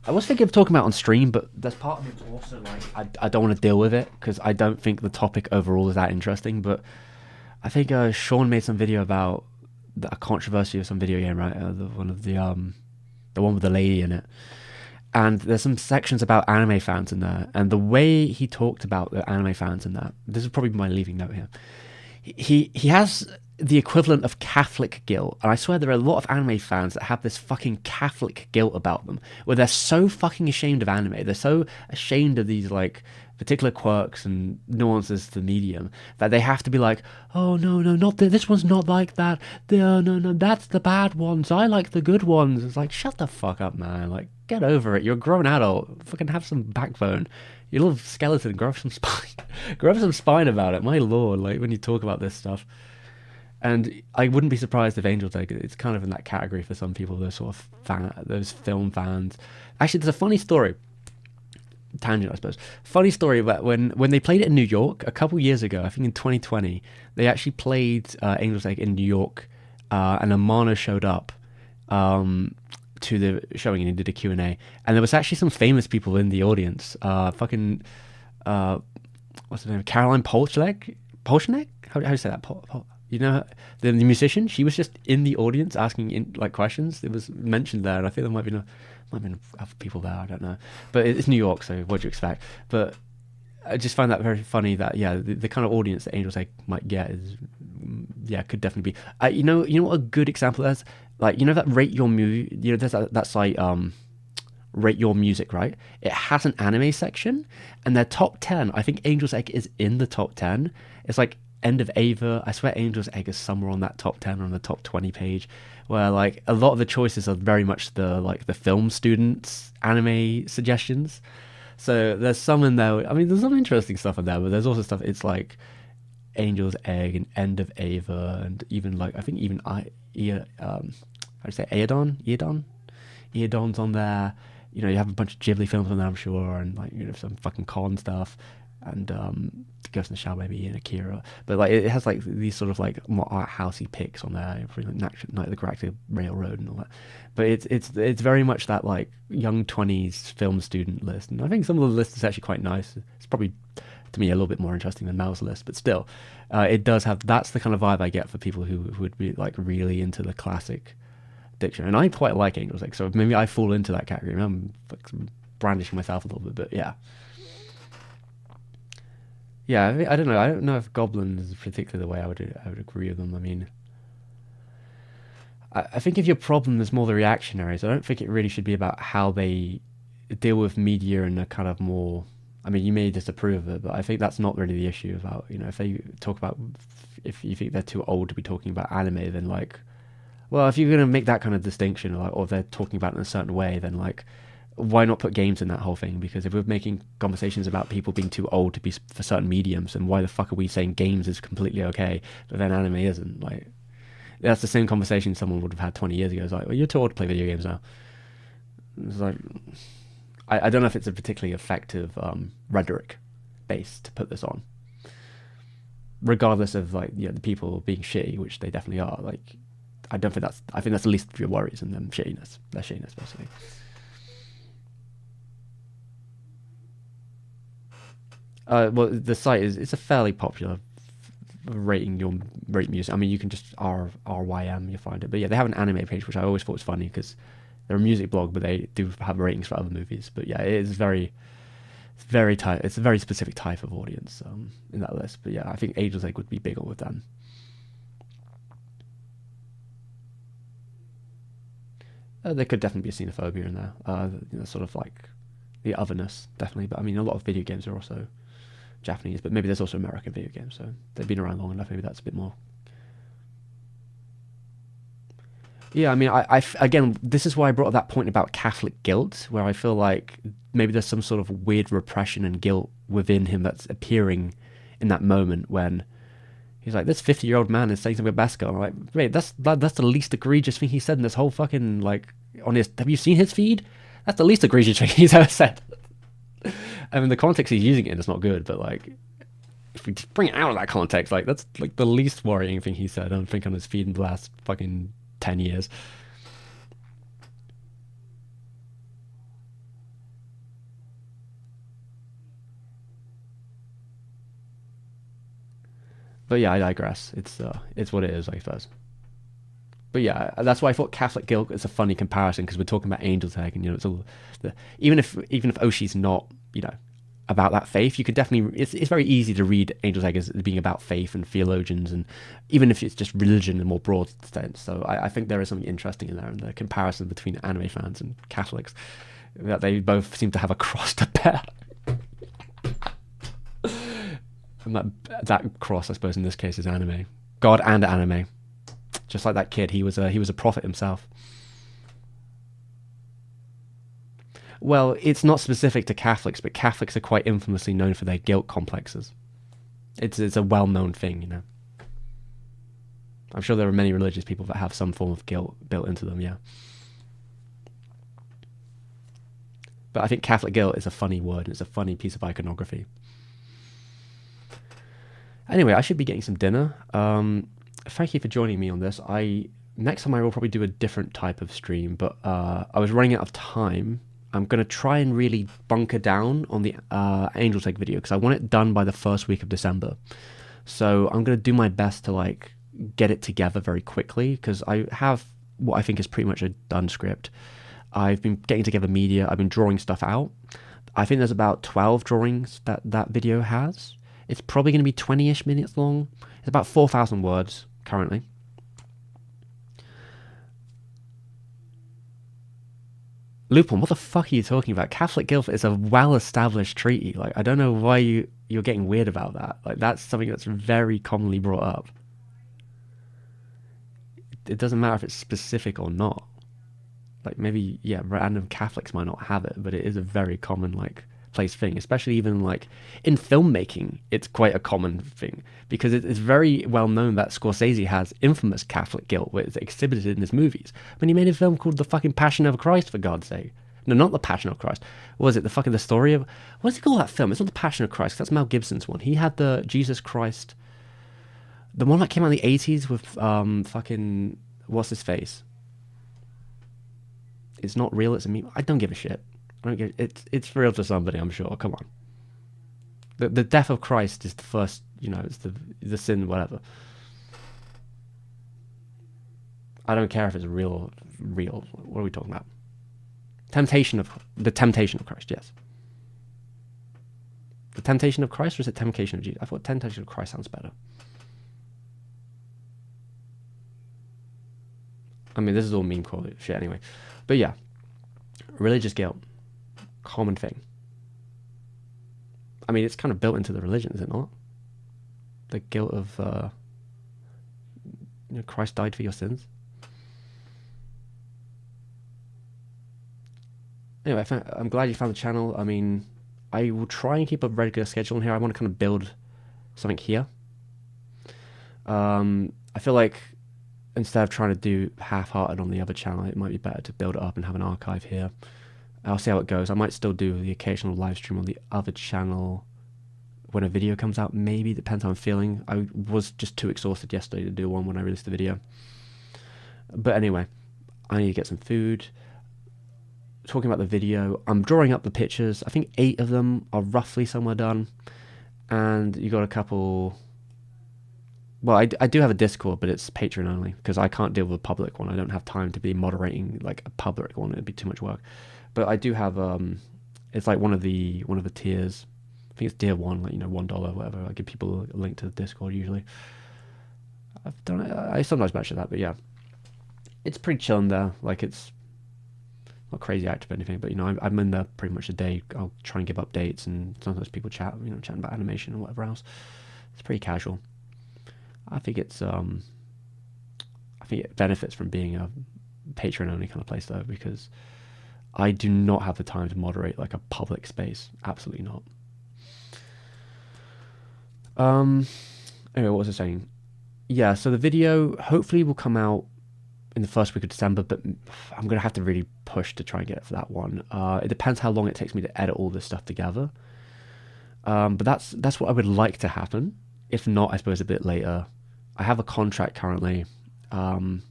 I was thinking of talking about on stream, but there's part of me that's also like, I don't want to deal with it, because I don't think the topic overall is that interesting. But I think Sean made some video about a controversy of some video game, right? The one with the lady in it. And there's some sections about anime fans in there, and the way he talked about the anime fans in that, this is probably my leaving note here. He has the equivalent of Catholic guilt, and I swear there are a lot of anime fans that have this fucking Catholic guilt about them, where they're so fucking ashamed of anime, they're so ashamed of these like particular quirks and nuances to the medium, that they have to be like, oh no, not this one's not like that, no, that's the bad ones, I like the good ones. It's like, shut the fuck up, man, like, get over it, you're a grown adult, fucking have some backbone, you little skeleton, grow some spine about it, my lord, like, when you talk about this stuff. And I wouldn't be surprised if Angel's Egg, it's kind of in that category for some people, those sort of those film fans. Actually, there's a funny story, tangent I suppose, funny story about when they played it in New York a couple years ago, I think in 2020, they actually played Angel's Egg in New York, and Amano showed up to the showing, and he did a Q&A, and there was actually some famous people in the audience, what's her name, Caroline Polchnek? How do you say that? You know, the musician, she was just in the audience asking questions. It was mentioned there, and I think there might have been other people there, I don't know. But it's New York, so what do you expect? But I just find that very funny that, yeah, the kind of audience that Angel's Egg might get is, yeah, could definitely be. You know what a good example is? Like, you know that Rate Your Music, there's that site, Rate Your Music, right? It has an anime section, and their top 10, I think Angel's Egg is in the top 10. It's like End of Ava. I swear Angel's Egg is somewhere on that top 10 or on the top 20 page, where like a lot of the choices are very much the film students anime suggestions. So there's some in there. I mean, there's some interesting stuff in there, but there's also stuff. It's like Angel's Egg and End of Ava, and even like I think even how do you say Eodon's on there. You know, you have a bunch of Ghibli films on there, I'm sure, and like some fucking con stuff, and Ghost in the Shell maybe, and Akira. But like it has like these sort of like more art housey picks on there, like Night of the Galactic Railroad and all that. But it's very much that like young 20s film student list, and I think some of the list is actually quite nice. It's probably to me a little bit more interesting than Mel's list, but still, it does have, that's the kind of vibe I get for people who would be like really into the classic diction, and I quite like Angel's Egg, so maybe I fall into that category. I'm like brandishing myself a little bit, but yeah. Yeah, I don't know. I don't know if Goblin is particularly the way I would agree with them. I mean, I think if your problem is more the reactionaries, I don't think it really should be about how they deal with media in a kind of more. I mean, you may disapprove of it, but I think that's not really the issue. About, if they talk about, if you think they're too old to be talking about anime, then like, well, if you're gonna make that kind of distinction, or they're talking about it in a certain way, then like, why not put games in that whole thing? Because if we're making conversations about people being too old to be for certain mediums, then why the fuck are we saying games is completely okay, but then anime isn't? Like, that's the same conversation someone would have had 20 years ago. It's like, well, you're too old to play video games now. It's like, I don't know if it's a particularly effective rhetoric base to put this on, regardless of like the people being shitty, which they definitely are. Like, I think that's the least of your worries, and them shittiness, their shittiness basically. Well, the site it's a fairly popular rating your rate music. I mean, you can just RYM, you'll find it. But yeah, they have an anime page, which I always thought was funny because they're a music blog, but they do have ratings for other movies. But yeah, it is it's very tight. It's a very specific type of audience in that list. But yeah, I think Angel's Egg would be bigger with them. There could definitely be a xenophobia in there. Sort of like the otherness, definitely. But I mean, a lot of video games are also Japanese, but maybe there's also American video games, so they've been around long enough. Maybe that's a bit more. Yeah, I mean, I again, this is why I brought up that point about Catholic guilt, where I feel like maybe there's some sort of weird repression and guilt within him that's appearing in that moment when he's like, this 50-year-old man is saying something about basketball. I'm like, wait, that's the least egregious thing he said in this whole fucking, like, on his, have you seen his feed? That's the least egregious thing he's ever said. I mean, the context he's using it in is not good, but, like, if we just bring it out of that context, like, that's, like, the least worrying thing he said, I don't think, on his feed in the last fucking 10 years. But yeah, I digress. It's what it is, I suppose. But yeah, that's why I thought Catholic guilt is a funny comparison, because we're talking about Angel's Egg, and it's all even if Oshii's not about that faith, you could definitely it's very easy to read Angel's Egg as being about faith and theologians, and even if it's just religion in a more broad sense. So I think there is something interesting in there, in the comparison between anime fans and Catholics, that they both seem to have a cross to bear. And that cross, I suppose, in this case is anime. God and anime. Just like that kid, he was a prophet himself. Well, it's not specific to Catholics, but Catholics are quite infamously known for their guilt complexes. It's a well-known thing, I'm sure there are many religious people that have some form of guilt built into them, yeah. But I think Catholic guilt is a funny word. It's a funny piece of iconography. Anyway, I should be getting some dinner. Thank you for joining me on this. Next time I will probably do a different type of stream, but I was running out of time. I'm going to try and really bunker down on the Angel's Egg video, because I want it done by the first week of December. So I'm going to do my best to get it together very quickly, because I have what I think is pretty much a done script. I've been getting together media. I've been drawing stuff out. I think there's about 12 drawings that video has. It's probably going to be 20-ish minutes long. It's about 4,000 words currently. Lupin, what the fuck are you talking about? Catholic guilt is a well-established treaty. I don't know why you're getting weird about that. That's something that's very commonly brought up. It doesn't matter if it's specific or not. Maybe, yeah, random Catholics might not have it, but it is a very common, place thing, especially even in filmmaking. It's quite a common thing, because it's very well known that Scorsese has infamous Catholic guilt, where it's exhibited in his movies. When he made a film called The fucking Passion of Christ, for God's sake. No, not The Passion of Christ. What was it? The story of, what's it called, that film? It's not The Passion of Christ, that's Mel Gibson's one. He had the Jesus Christ, the one that came out in the 80s with fucking what's his face. It's not real, it's a meme. I don't give a shit. It's real to somebody, I'm sure. Come on. The death of Christ is the first, it's the sin, whatever. I don't care if it's real. What are we talking about? The temptation of Christ, yes. The temptation of Christ, or is it temptation of Jesus? I thought temptation of Christ sounds better. I mean, this is all meme quality shit anyway. But yeah, religious guilt. Common thing. I mean, it's kind of built into the religion, is it not? The guilt of Christ died for your sins. Anyway, I'm glad you found the channel. I mean, I will try and keep a regular schedule in here. I want to kind of build something here. I feel like instead of trying to do half-hearted on the other channel, it might be better to build it up and have an archive here. I'll see how it goes. I might still do the occasional live stream on the other channel when a video comes out. Maybe, depends how I'm feeling. I was just too exhausted yesterday to do one when I released the video. But anyway, I need to get some food. Talking about the video, I'm drawing up the pictures. I think 8 of them are roughly somewhere done. And you got a couple well, I do have a Discord, but it's Patreon only because I can't deal with a public one. I don't have time to be moderating like a public one. It'd be too much work. But I do have it's like one of the tiers. I think it's tier 1, like, you know, $1, whatever. I give people a link to the Discord usually. I've done it. I sometimes mention that, but yeah, it's pretty chill in there. Like, it's not crazy active or anything, but you know, I'm in there pretty much a day. I'll try and give updates, and sometimes people chat, you know, chatting about animation and whatever else. It's pretty casual. I think it's I think it benefits from being a Patreon only kind of place though, because I do not have the time to moderate like a public space. Absolutely not. Anyway, what was I saying? Yeah, so the video hopefully will come out in the first week of December, but I'm gonna have to really push to try and get it for that one. It depends how long it takes me to edit all this stuff together. But that's what I would like to happen. If not, I suppose a bit later. I have a contract currently, and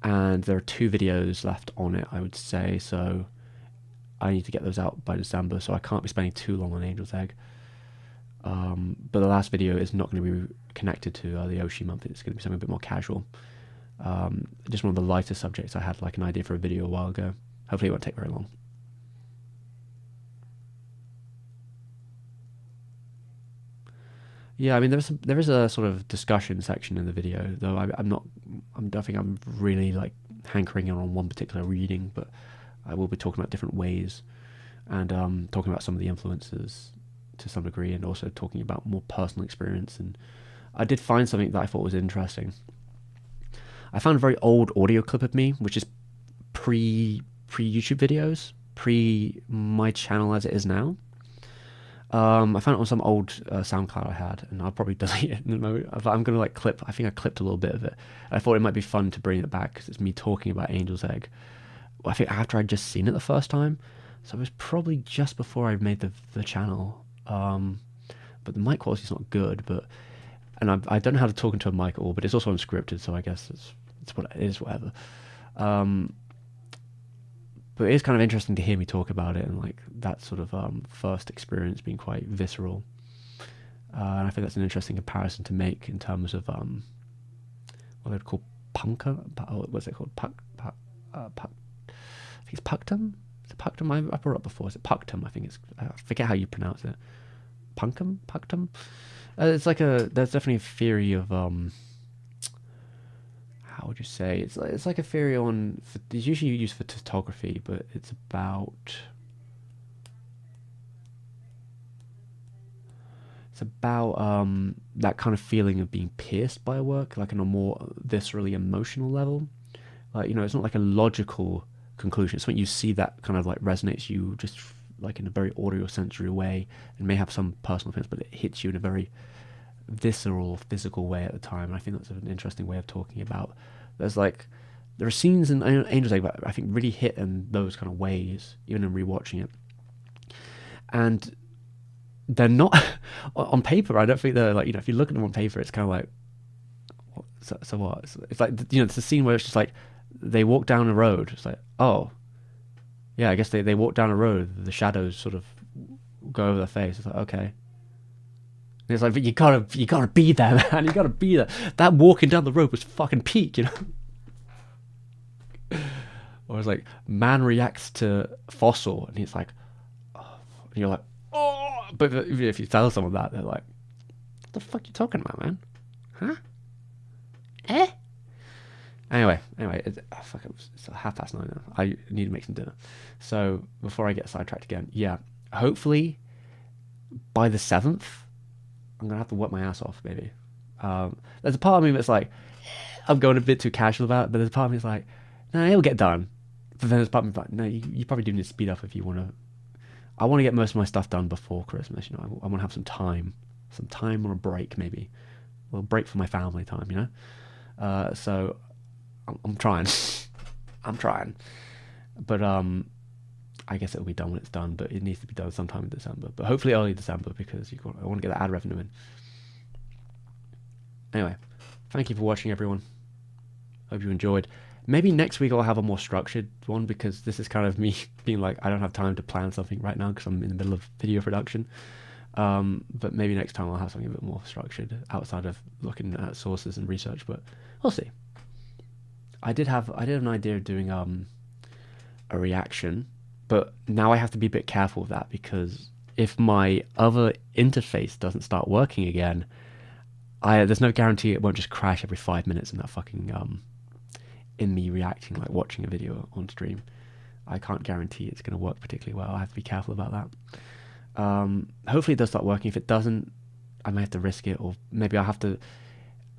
there are 2 videos left on it, I would say, so I need to get those out by December, so I can't be spending too long on Angel's Egg. But the last video is not going to be connected to the Oshii month. It's going to be something a bit more casual. Just one of the lighter subjects. I had like an idea for a video a while ago. Hopefully it won't take very long. Yeah, I mean, there is a sort of discussion section in the video, though I don't think I'm really like hankering on one particular reading, but I will be talking about different ways, and talking about some of the influences to some degree, and also talking about more personal experience. And I did find something that I thought was interesting. I found a very old audio clip of me, which is pre YouTube videos, pre my channel as it is now. I found it on some old SoundCloud I had, and I'll probably delete it in a moment. I'm going to like clip, I think I clipped a little bit of it. I thought it might be fun to bring it back because it's me talking about Angel's Egg. I think after I'd just seen it the first time, so it was probably just before I made the channel. But the mic quality's not good, and I don't know how to talk into a mic at all, but it's also unscripted, so I guess it's what it is, whatever. But it is kind of interesting to hear me talk about it, and like that sort of first experience being quite visceral. And I think that's an interesting comparison to make in terms of what they'd call punker. What's it called? I think it's punctum. Is it punctum? I brought it up before. Is it punctum? I think it's. I forget how you pronounce it. Punctum. It's like there's definitely a theory of how would you say, it's like a theory on, it's usually used for photography, but it's about that kind of feeling of being pierced by a work, like on a more viscerally emotional level. Like, you know, it's not like a logical conclusion. It's when you see that kind of like resonates you just like in a very audio sensory way, and may have some personal things, but it hits you in a very visceral, physical way at the time. And I think that's an interesting way of talking about. There are scenes in Angel's Egg that I think really hit in those kind of ways, even in rewatching it. And they're not on paper. I don't think they're like, you know, if you look at them on paper, it's kind of like, so what? It's like, you know, it's a scene where it's just like they walk down a road. It's like, oh, yeah, I guess they walk down a road. The shadows sort of go over their face. It's like, okay. And it's like, but you gotta be there, man. You gotta be there. That walking down the road was fucking peak, you know. Or it's like, man reacts to fossil, and he's like, oh, and you're like, oh. But even if you tell someone that, they're like, what the fuck are you talking about, man? Huh? Anyway, it's 9:30 now. I need to make some dinner. So before I get sidetracked again, yeah, hopefully by the 7th, I'm going to have to work my ass off, maybe. There's a part of me that's like, I'm going a bit too casual about it, but there's a part of me that's like, no, it'll get done. But then there's a part of me that's like, no, you probably do need to speed up if you want to. I want to get most of my stuff done before Christmas, you know. I want to have some time on a break, maybe. A little break for my family time, you know. So I'm trying. I'm trying. But I guess it'll be done when it's done, but it needs to be done sometime in December. But hopefully early December, because I want to get that ad revenue in. Anyway, thank you for watching, everyone. Hope you enjoyed. Maybe next week I'll have a more structured one, because this is kind of me being like, I don't have time to plan something right now because I'm in the middle of video production. But maybe next time I'll have something a bit more structured outside of looking at sources and research. But we'll see. I did have an idea of doing a reaction, but now I have to be a bit careful of that, because if my other interface doesn't start working again, there's no guarantee it won't just crash every 5 minutes in that fucking in me reacting, like watching a video on stream. I can't guarantee it's going to work particularly well. I have to be careful about that. Hopefully it does start working. If it doesn't, I may have to risk it, or maybe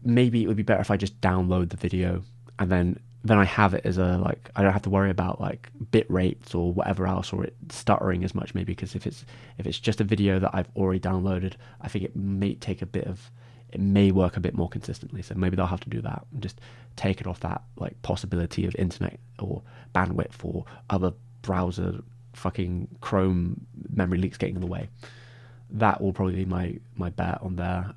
maybe it would be better if I just download the video and then I have it as I don't have to worry about like bit rates or whatever else, or it stuttering as much, maybe, because if it's just a video that I've already downloaded, I think it may work a bit more consistently. So maybe they'll have to do that and just take it off that like possibility of internet or bandwidth or other browser fucking Chrome memory leaks getting in the way. That will probably be my bet on there.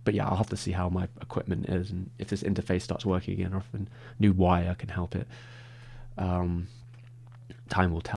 But yeah, I'll have to see how my equipment is and if this interface starts working again, or if a new wire can help it. Time will tell.